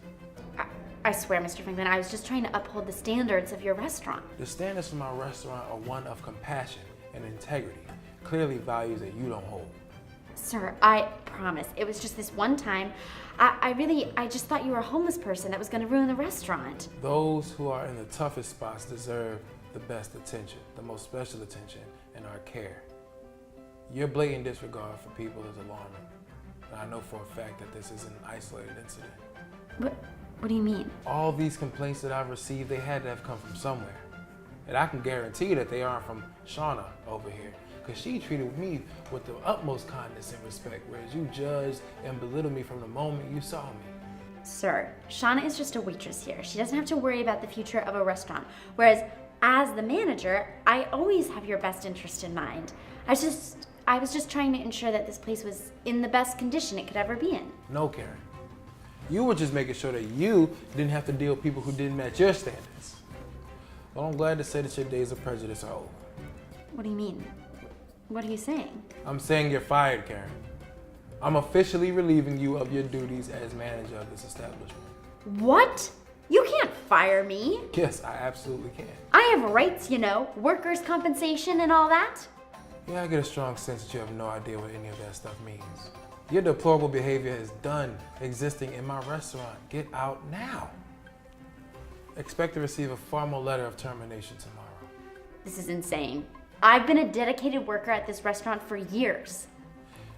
I swear, Mr. Franklin, I was just trying to uphold the standards of your restaurant. The standards for my restaurant are one of compassion and integrity, clearly values that you don't hold. Sir, I promise, it was just this one time. I just thought you were a homeless person that was gonna ruin the restaurant. Those who are in the toughest spots deserve the best attention, the most special attention, and our care. Your blatant disregard for people is alarming. And I know for a fact that this is an isolated incident. What do you mean? All these complaints that I've received, they had to have come from somewhere. And I can guarantee that they aren't from Shauna over here, because she treated me with the utmost kindness and respect, whereas you judged and belittled me from the moment you saw me. Sir, Shauna is just a waitress here. She doesn't have to worry about the future of a restaurant. Whereas, as the manager, I always have your best interest in mind. I was just trying to ensure that this place was in the best condition it could ever be in. No, Karen. You were just making sure that you didn't have to deal with people who didn't match your standards. Well, I'm glad to say that your days of prejudice are over. What do you mean? What are you saying? I'm saying you're fired, Karen. I'm officially relieving you of your duties as manager of this establishment. What? You can't fire me. Yes, I absolutely can. I have rights, you know, workers' compensation and all that. Yeah, I get a strong sense that you have no idea what any of that stuff means. Your deplorable behavior is done existing in my restaurant. Get out now. Expect to receive a formal letter of termination tomorrow. This is insane. I've been a dedicated worker at this restaurant for years.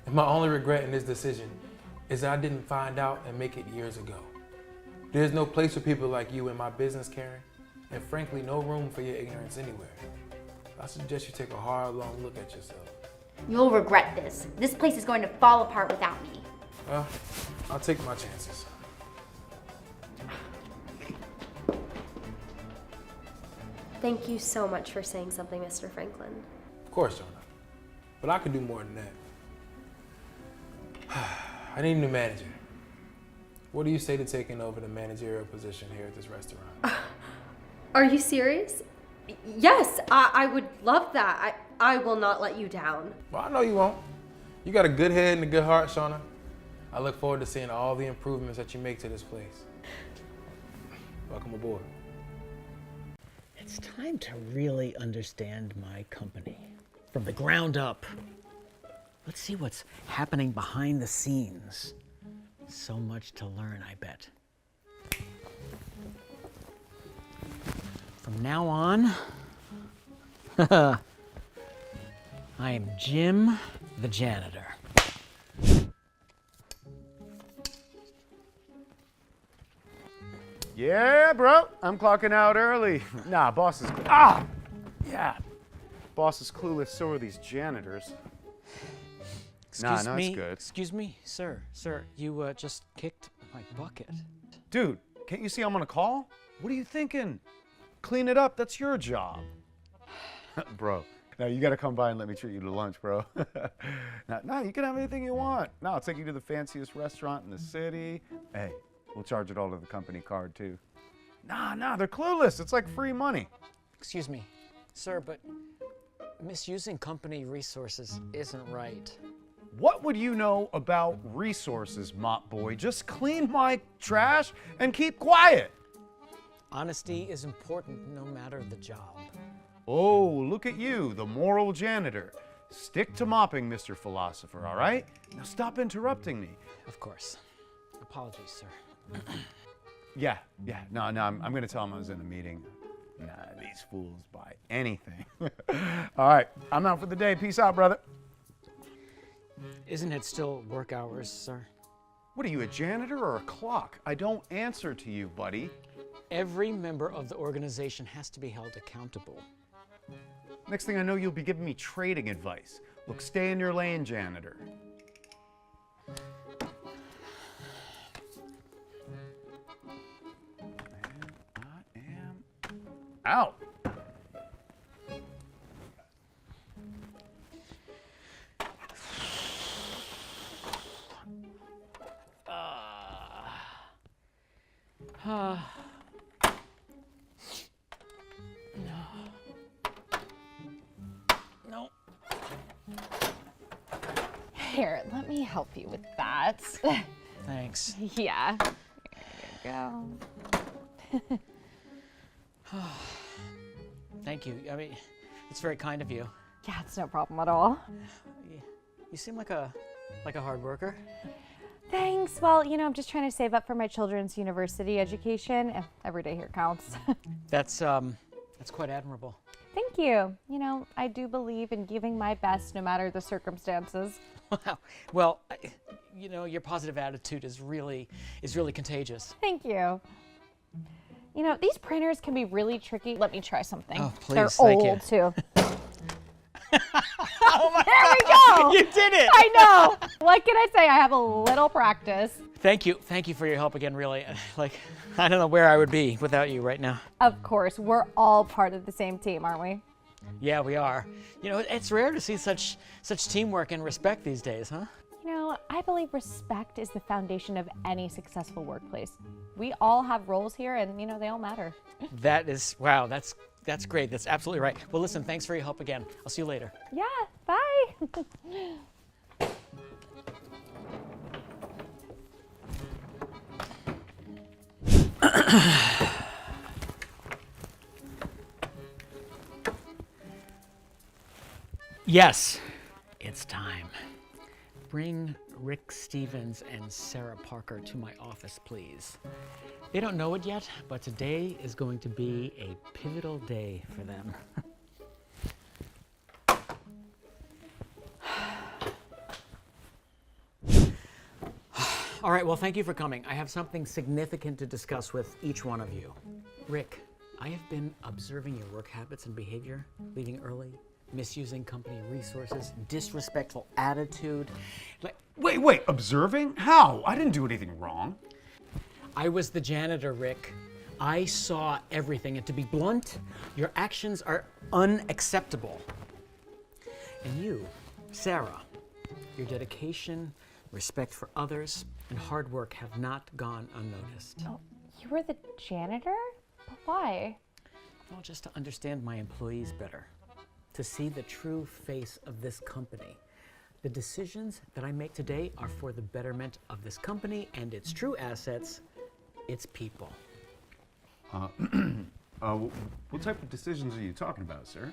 And my only regret in this decision is that I didn't find out and make it years ago. There's no place for people like you in my business, Karen, and frankly, no room for your ignorance anywhere. I suggest you take a hard, long look at yourself. You'll regret this. This place is going to fall apart without me. Well, I'll take my chances. Thank you so much for saying something, Mr. Franklin. Of course, Jonah. But I could do more than that. I need a new manager. What do you say to taking over the managerial position here at this restaurant? Are you serious? Yes, I would love that. I will not let you down. Well, I know you won't. You got a good head and a good heart, Shauna. I look forward to seeing all the improvements that you make to this place. Welcome aboard. It's time to really understand my company from the ground up. Let's see what's happening behind the scenes. So much to learn, I bet. From now on, I am Jim the janitor. Yeah, bro, I'm clocking out early. Nah, boss is... Yeah. Boss is clueless, so are these janitors. Excuse no, me, it's good. excuse me, sir, you just kicked my bucket. Dude, can't you see I'm on a call? What are you thinking? Clean it up, that's your job. Bro, now you gotta come by and let me treat you to lunch, bro. No, you can have anything you want. No, I'll take you to the fanciest restaurant in the city. Hey, we'll charge it all to the company card too. Nah, they're clueless. It's like free money. Excuse me, sir, but misusing company resources isn't right. What would you know about resources, mop boy? Just clean my trash and keep quiet. Honesty is important no matter the job. Oh, look at you, the moral janitor. Stick to mopping, Mr. Philosopher, all right? Now stop interrupting me. Of course. Apologies, sir. Yeah, no, I'm gonna tell him I was in a meeting. Nah, these fools buy anything. All right, I'm out for the day. Peace out, brother. Isn't it still work hours, sir? What are you, a janitor or a clock? I don't answer to you, buddy. Every member of the organization has to be held accountable. Next thing I know, you'll be giving me trading advice. Look, stay in your lane, janitor. I am out. No. Here, let me help you with that. Thanks. Yeah. There you go. Thank you. I mean, it's very kind of you. Yeah, it's no problem at all. You seem like a hard worker. Thanks. Well, I'm just trying to save up for my children's university education, and every day here counts. That's quite admirable. Thank you. I do believe in giving my best no matter the circumstances. Wow. Well, your positive attitude is really contagious. Thank you. These printers can be really tricky. Let me try something. Oh, please. They're Thank old, you. too. Oh my There we God, go. you did it. I know. What can I say? I have a little practice. Thank you for your help again, really. I don't know where I would be without you right now. Of course, we're all part of the same team, aren't we? Yeah, we are. It's rare to see such teamwork and respect these days, huh? I believe respect is the foundation of any successful workplace. We all have roles here, and they all matter. Wow, that's great. That's absolutely right. Well, listen, thanks for your help again. I'll see you later. Yeah, bye. Yes, it's time. Bring Rick Stevens and Sarah Parker to my office, please. They don't know it yet, but today is going to be a pivotal day for them. All right, well, thank you for coming. I have something significant to discuss with each one of you. Rick, I have been observing your work habits and behavior, leaving early, misusing company resources, disrespectful attitude. Wait, observing? How? I didn't do anything wrong. I was the janitor, Rick. I saw everything, and to be blunt, your actions are unacceptable. And you, Sarah, your dedication, respect for others, and hard work have not gone unnoticed. Oh, you were the janitor? But why? Well, just to understand my employees better, to see the true face of this company. The decisions that I make today are for the betterment of this company and its true assets, its people. What type of decisions are you talking about, sir?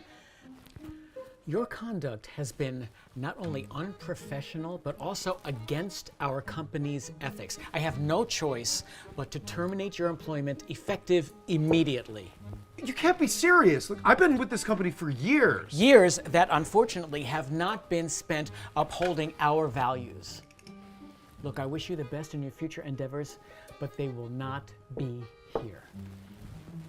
Your conduct has been not only unprofessional, but also against our company's ethics. I have no choice but to terminate your employment effective immediately. You can't be serious. Look, I've been with this company for years. Years that unfortunately have not been spent upholding our values. Look, I wish you the best in your future endeavors, but they will not be here.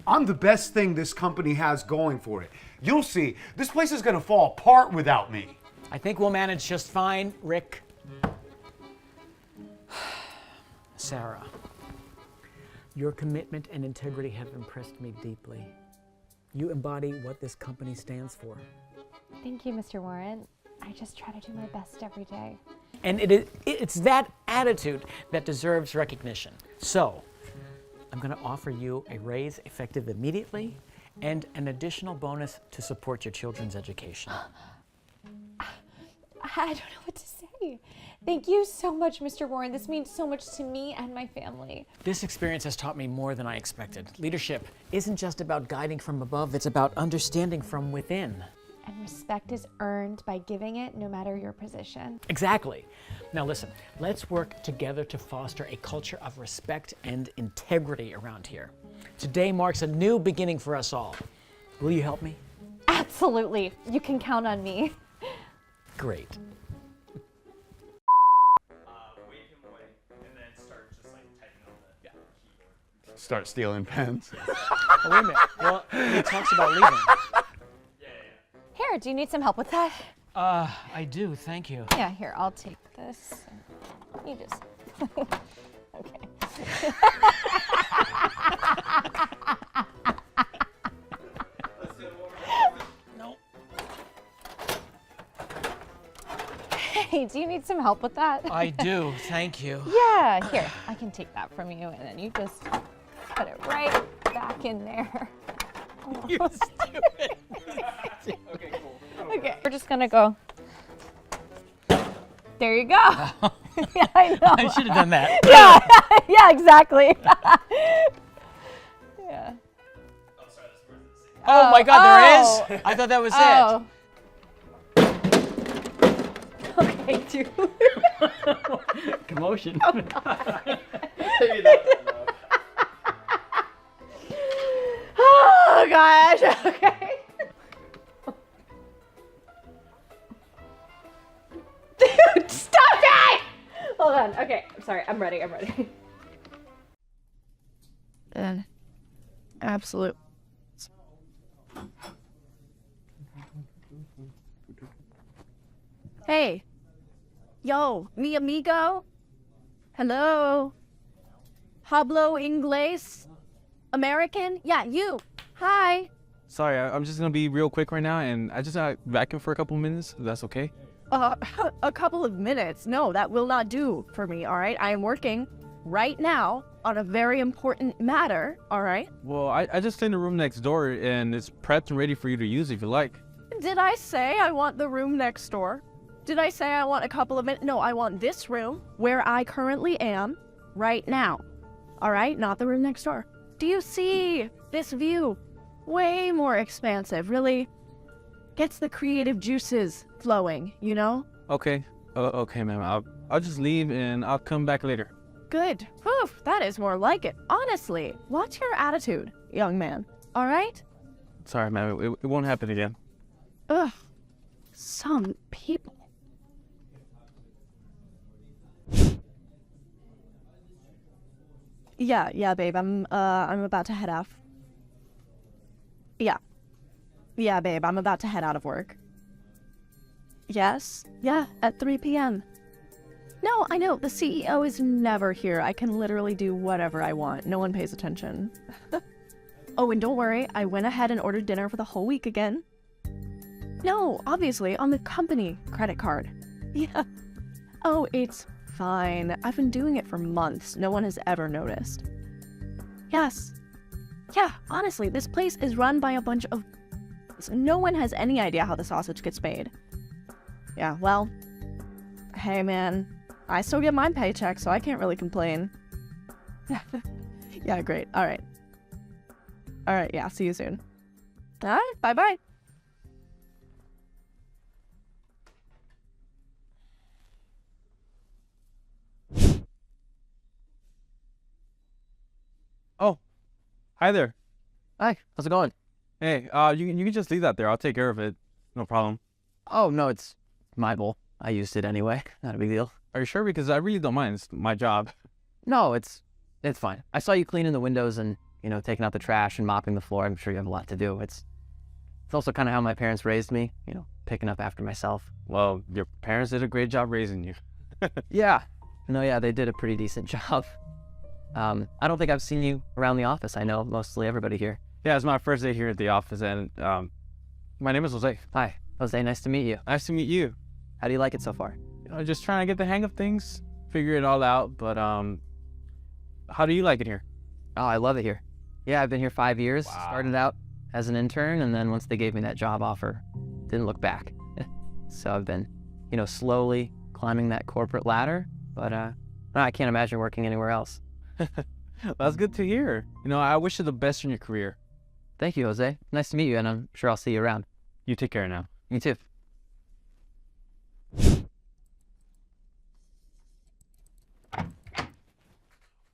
I'm the best thing this company has going for it. You'll see, this place is gonna fall apart without me. I think we'll manage just fine, Rick. Sarah, your commitment and integrity have impressed me deeply. You embody what this company stands for. Thank you, Mr. Warren. I just try to do my best every day. And it's that attitude that deserves recognition. So, I'm going to offer you a raise effective immediately and an additional bonus to support your children's education. I don't know what to say. Thank you so much, Mr. Warren. This means so much to me and my family. This experience has taught me more than I expected. Leadership isn't just about guiding from above, it's about understanding from within. And respect is earned by giving it no matter your position. Exactly. Now listen, let's work together to foster a culture of respect and integrity around here. Today marks a new beginning for us all. Will you help me? Absolutely. You can count on me. Great. Start stealing pens. Oh, wait a minute. Well, he talks about leaving. Here, do you need some help with that? I do, thank you. Yeah, here, I'll take this. You just... Okay. No. Hey, do you need some help with that? I do, thank you. Yeah, here, I can take that from you, and then you just put it right back in there. You stupid. Okay, cool. Okay, we're just gonna go. There you go. Yeah, I know. I should have done that. Yeah, yeah, exactly. Yeah. Oh my God, there is? I thought that was it. Okay, dude. Commotion. Oh, God. Oh gosh. Okay. Dude, stop it! Hold on. Okay, I'm sorry. I'm ready. An absolute. Hey. Yo, mi amigo. Hello. Hablo inglés? American? Yeah, you. Hi. Sorry, I'm just gonna be real quick right now, and I just got vacuum for a couple minutes, if that's okay. A couple of minutes. No, that will not do for me, all right? I am working right now on a very important matter, all right? Well, I just in the room next door, and it's prepped and ready for you to use if you like. Did I say I want the room next door? Did I say I want a couple of minutes? No, I want this room where I currently am right now, all right? Not the room next door. Do you see this view? Way more expansive, really gets the creative juices flowing, you know? Okay, okay, ma'am. I'll just leave and I'll come back later. Good. Whew, that is more like it. Honestly, what's your attitude, young man? All right? Sorry, ma'am. It won't happen again. Ugh. Some people. Yeah, babe. I'm about to head off. Yeah, babe. I'm about to head out of work. Yes. Yeah, at 3 p.m. No, I know. The CEO is never here. I can literally do whatever I want. No one pays attention. Oh, and don't worry. I went ahead and ordered dinner for the whole week again. No, obviously, on the company credit card. Yeah. Oh, it's fine. I've been doing it for months. No one has ever noticed. Yes. Yeah, honestly, this place is run by a bunch of... No one has any idea how the sausage gets made. Yeah, well... Hey, man. I still get my paycheck, so I can't really complain. Yeah, great. All right. All right, yeah, see you soon. All right, bye-bye. Oh, hi there. Hi, how's it going? Hey, you can just leave that there. I'll take care of it. No problem. Oh, no, it's my bowl. I used it anyway. Not a big deal. Are you sure? Because I really don't mind. It's my job. No, it's fine. I saw you cleaning the windows and, taking out the trash and mopping the floor. I'm sure you have a lot to do. It's also kind of how my parents raised me, picking up after myself. Well, your parents did a great job raising you. Yeah. No, yeah, they did a pretty decent job. I don't think I've seen you around the office. I know mostly everybody here. Yeah, it's my first day here at the office, and my name is Jose. Hi, Jose. Nice to meet you. Nice to meet you. How do you like it so far? Just trying to get the hang of things, figure it all out. But how do you like it here? Oh, I love it here. Yeah, I've been here 5 years. Wow. Started out as an intern, and then once they gave me that job offer, didn't look back. So I've been, slowly climbing that corporate ladder. But I can't imagine working anywhere else. That's good to hear. I wish you the best in your career. Thank you, Jose. Nice to meet you, and I'm sure I'll see you around. You take care now. You too.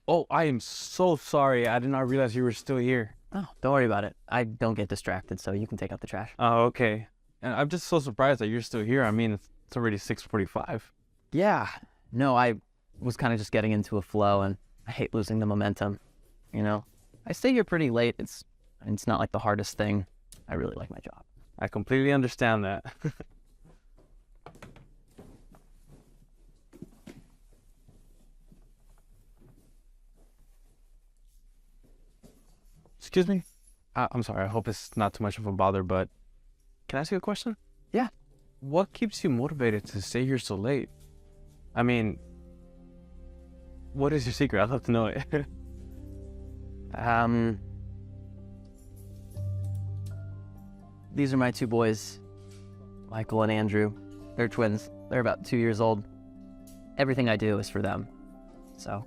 Oh, I am so sorry. I did not realize you were still here. Oh, don't worry about it. I don't get distracted, so you can take out the trash. Oh, okay. And I'm just so surprised that you're still here. I mean, it's already 6:45. Yeah. No, I was kind of just getting into a flow, and I hate losing the momentum. I stay here pretty late. It's not like the hardest thing. I really like my job. I completely understand that. Excuse me? I'm sorry. I hope it's not too much of a bother, but can I ask you a question? Yeah. What keeps you motivated to stay here so late? I mean, what is your secret? I'd love to know it. These are my two boys, Michael and Andrew. They're twins. They're about 2 years old. Everything I do is for them. So,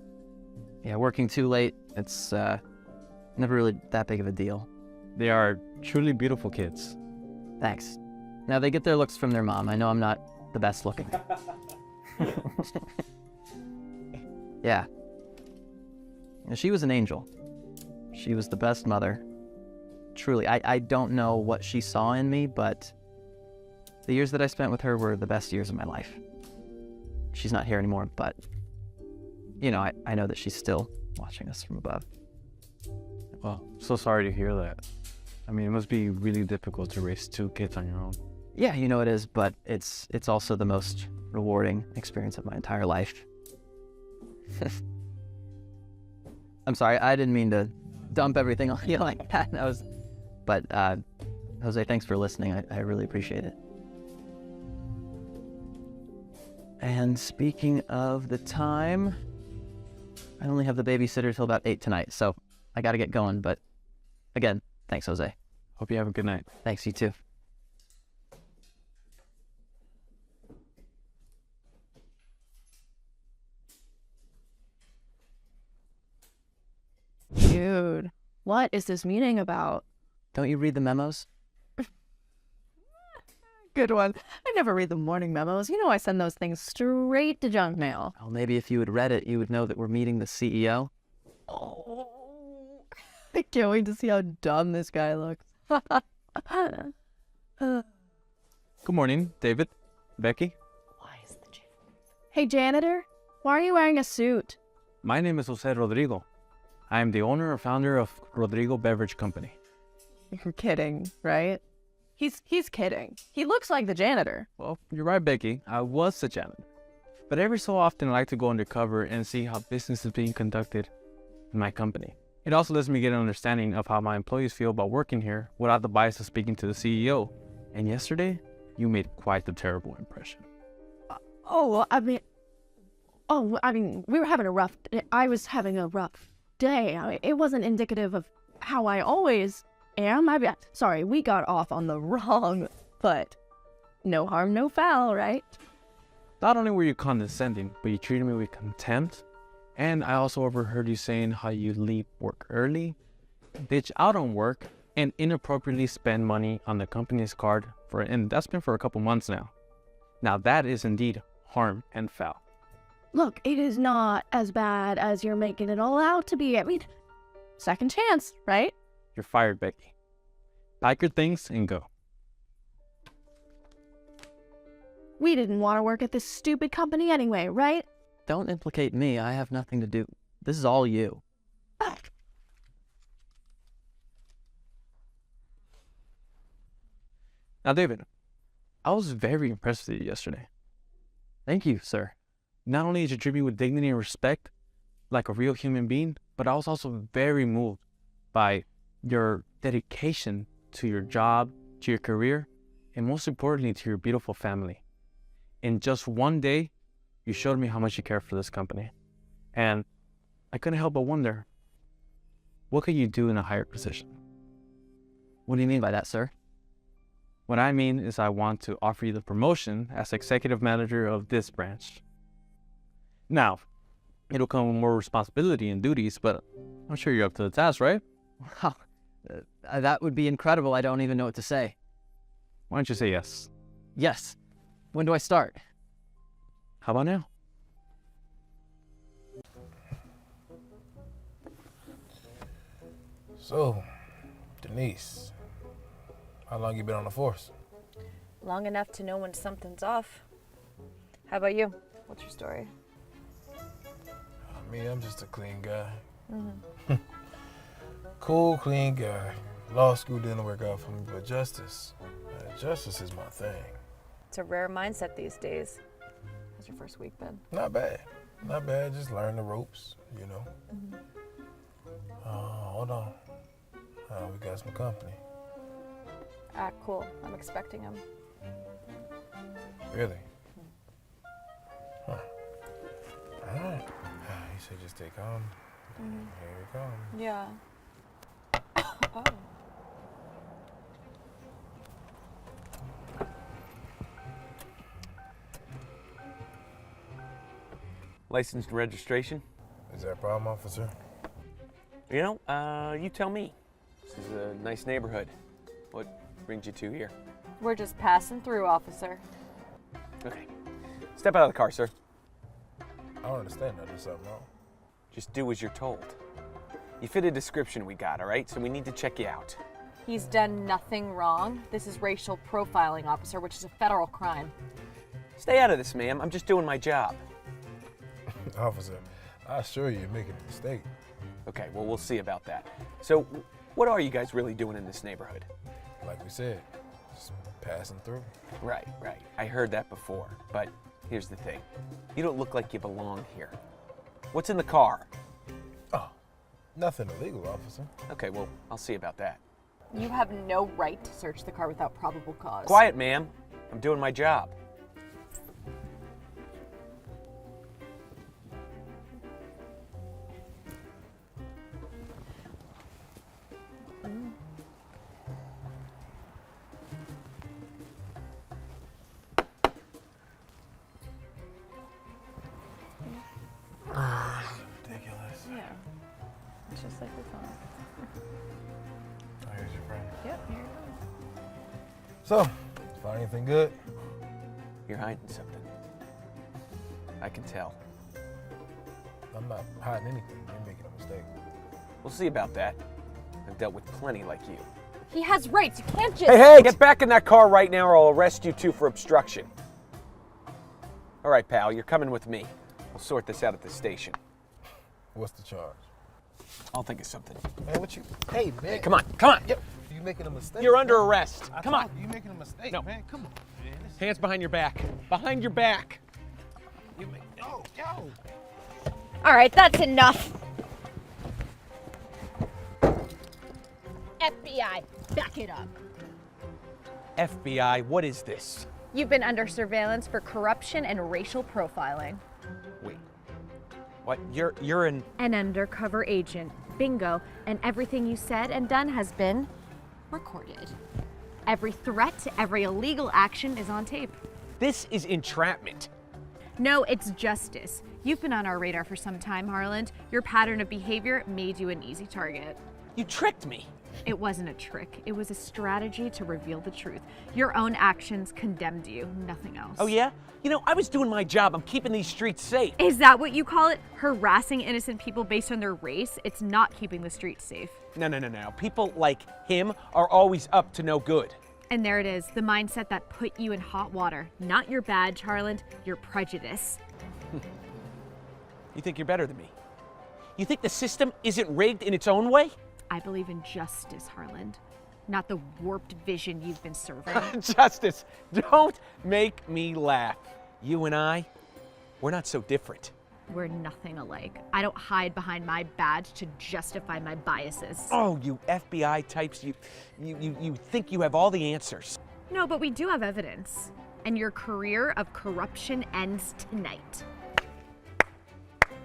yeah, working too late, it's never really that big of a deal. They are truly beautiful kids. Thanks. Now, they get their looks from their mom. I know I'm not the best looking. Yeah. She was an angel. She was the best mother. Truly, I don't know what she saw in me, but the years that I spent with her were the best years of my life. She's not here anymore, but, I know that she's still watching us from above. Well, so sorry to hear that. I mean, it must be really difficult to raise two kids on your own. Yeah, it is, but it's also the most rewarding experience of my entire life. I'm sorry, I didn't mean to dump everything on you like that. But Jose, thanks for listening. I really appreciate it. And speaking of the time, I only have the babysitter till about 8 tonight, so I gotta get going. But again, thanks, Jose. Hope you have a good night. Thanks, you too. Dude, what is this meeting about? Don't you read the memos? Good one. I never read the morning memos. I send those things straight to junk mail. Well, maybe if you had read it, you would know that we're meeting the CEO. Oh, I can't wait to see how dumb this guy looks. Good morning, David. Becky. Hey, janitor, why are you wearing a suit? My name is Jose Rodrigo. I am the owner and founder of Rodrigo Beverage Company. You're kidding, right? He's kidding. He looks like the janitor. Well, you're right, Becky. I was the janitor. But every so often I like to go undercover and see how business is being conducted in my company. It also lets me get an understanding of how my employees feel about working here without the bias of speaking to the CEO. And yesterday, you made quite the terrible impression. We were having a rough day. I was having a rough day. It wasn't indicative of how I always am. Sorry, we got off on the wrong foot. No harm, no foul, right? Not only were you condescending, but you treated me with contempt. And I also overheard you saying how you leave work early, ditch out on work, and inappropriately spend money on the company's card and that's been for a couple months now. Now that is indeed harm and foul. Look, it is not as bad as you're making it all out to be. I mean, second chance, right? You're fired, Becky. Pack your things and go. We didn't want to work at this stupid company anyway, right? Don't implicate me. I have nothing to do. This is all you. Now, David, I was very impressed with you yesterday. Thank you, sir. Not only did you treat me with dignity and respect, like a real human being, but I was also very moved by your dedication to your job, to your career, and most importantly, to your beautiful family. In just one day, you showed me how much you care for this company. And I couldn't help but wonder, what could you do in a higher position? What do you mean by that, sir? What I mean is I want to offer you the promotion as executive manager of this branch. Now, it'll come with more responsibility and duties, but I'm sure you're up to the task, right? Wow, that would be incredible. I don't even know what to say. Why don't you say yes? Yes. When do I start? How about now? So, Denise, how long you been on the force? Long enough to know when something's off. How about you? What's your story? Me, I'm just a clean guy. Mm-hmm. Cool, clean guy. Law school didn't work out for me, but justice is my thing. It's a rare mindset these days. How's your first week been? Not bad. Not bad. Just learn the ropes, you know. Mm-hmm. Hold on. We got some company. Ah, cool. I'm expecting him. Really? Huh. All right. He said just stay calm. Mm-hmm. Here we come. Yeah. Oh. License and registration. Is there a problem, officer? You know, you tell me. This is a nice neighborhood. What brings you two here? We're just passing through, officer. Okay. Step out of the car, sir. I don't understand. I did something wrong. Just do as you're told. You fit a description we got, all right? So we need to check you out. He's done nothing wrong. This is racial profiling, officer, which is a federal crime. Stay out of this, ma'am. I'm just doing my job. Officer, I assure you you're making a mistake. Okay, well, we'll see about that. So, what are you guys really doing in this neighborhood? Like we said, just passing through. Right. I heard that before, but here's the thing. You don't look like you belong here. What's in the car? Oh, nothing illegal, officer. Okay, well, I'll see about that. You have no right to search the car without probable cause. Quiet, ma'am. I'm doing my job. Ridiculous. Yeah. It's just like the phone. Oh, here's your friend. Yep, here you So, find anything good? You're hiding something. I can tell. I'm not hiding anything. You're making a mistake. We'll see about that. I've dealt with plenty like you. He has rights. You can't just... Hey, get back in that car right now or I'll arrest you two for obstruction. All right, pal, you're coming with me. We'll sort this out at the station. What's the charge? I'll think of something. Man, what you... Hey, man. Hey, come on. Yep. You making a mistake. You're under arrest. Come on. You making a mistake, No. man. Come on, man. Hands behind your back. Behind your back. Yo. All right, that's enough. FBI, back it up. FBI, what is this? You've been under surveillance for corruption and racial profiling. Wait. What? You're an Undercover agent. Bingo. And everything you said and done has been recorded. Every threat, every illegal action is on tape. This is entrapment. No, it's justice. You've been on our radar for some time, Harland. Your pattern of behavior made you an easy target. You tricked me. It wasn't a trick. It was a strategy to reveal the truth. Your own actions condemned you, nothing else. Oh yeah? You know, I was doing my job. I'm keeping these streets safe. Is that what you call it? Harassing innocent people based on their race? It's not keeping the streets safe. No. People like him are always up to no good. And there it is, the mindset that put you in hot water. Not your badge, Harland, your prejudice. You think you're better than me? You think the system isn't rigged in its own way? I believe in justice, Harland, not the warped vision you've been serving. Justice, don't make me laugh. You and I, we're not so different. We're nothing alike. I don't hide behind my badge to justify my biases. Oh, you FBI types, you think you have all the answers. No, but we do have evidence. And your career of corruption ends tonight.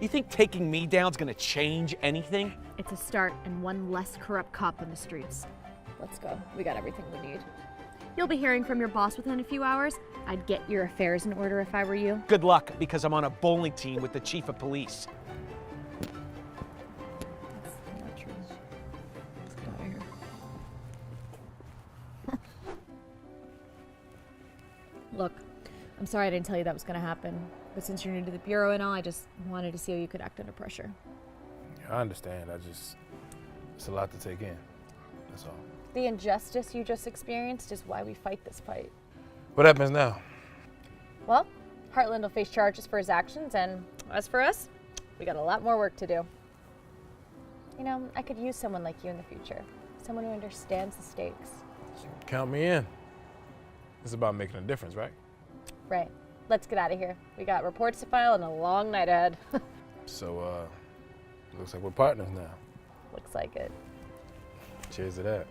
You think taking me down's gonna change anything? It's a start and one less corrupt cop on the streets. Let's go. We got everything we need. You'll be hearing from your boss within a few hours. I'd get your affairs in order if I were you. Good luck, because I'm on a bowling team with the chief of police. That's not true. Let's get out of here. Look, I'm sorry I didn't tell you that was going to happen. But since you're new to the Bureau and all, I just wanted to see how you could act under pressure. Yeah, I understand. It's a lot to take in. That's all. The injustice you just experienced is why we fight this fight. What happens now? Well, Heartland will face charges for his actions, and as for us, we got a lot more work to do. You know, I could use someone like you in the future. Someone who understands the stakes. Count me in. It's about making a difference, right? Right. Let's get out of here. We got reports to file and a long night ahead. So, looks like we're partners now. Looks like it. Cheers to that.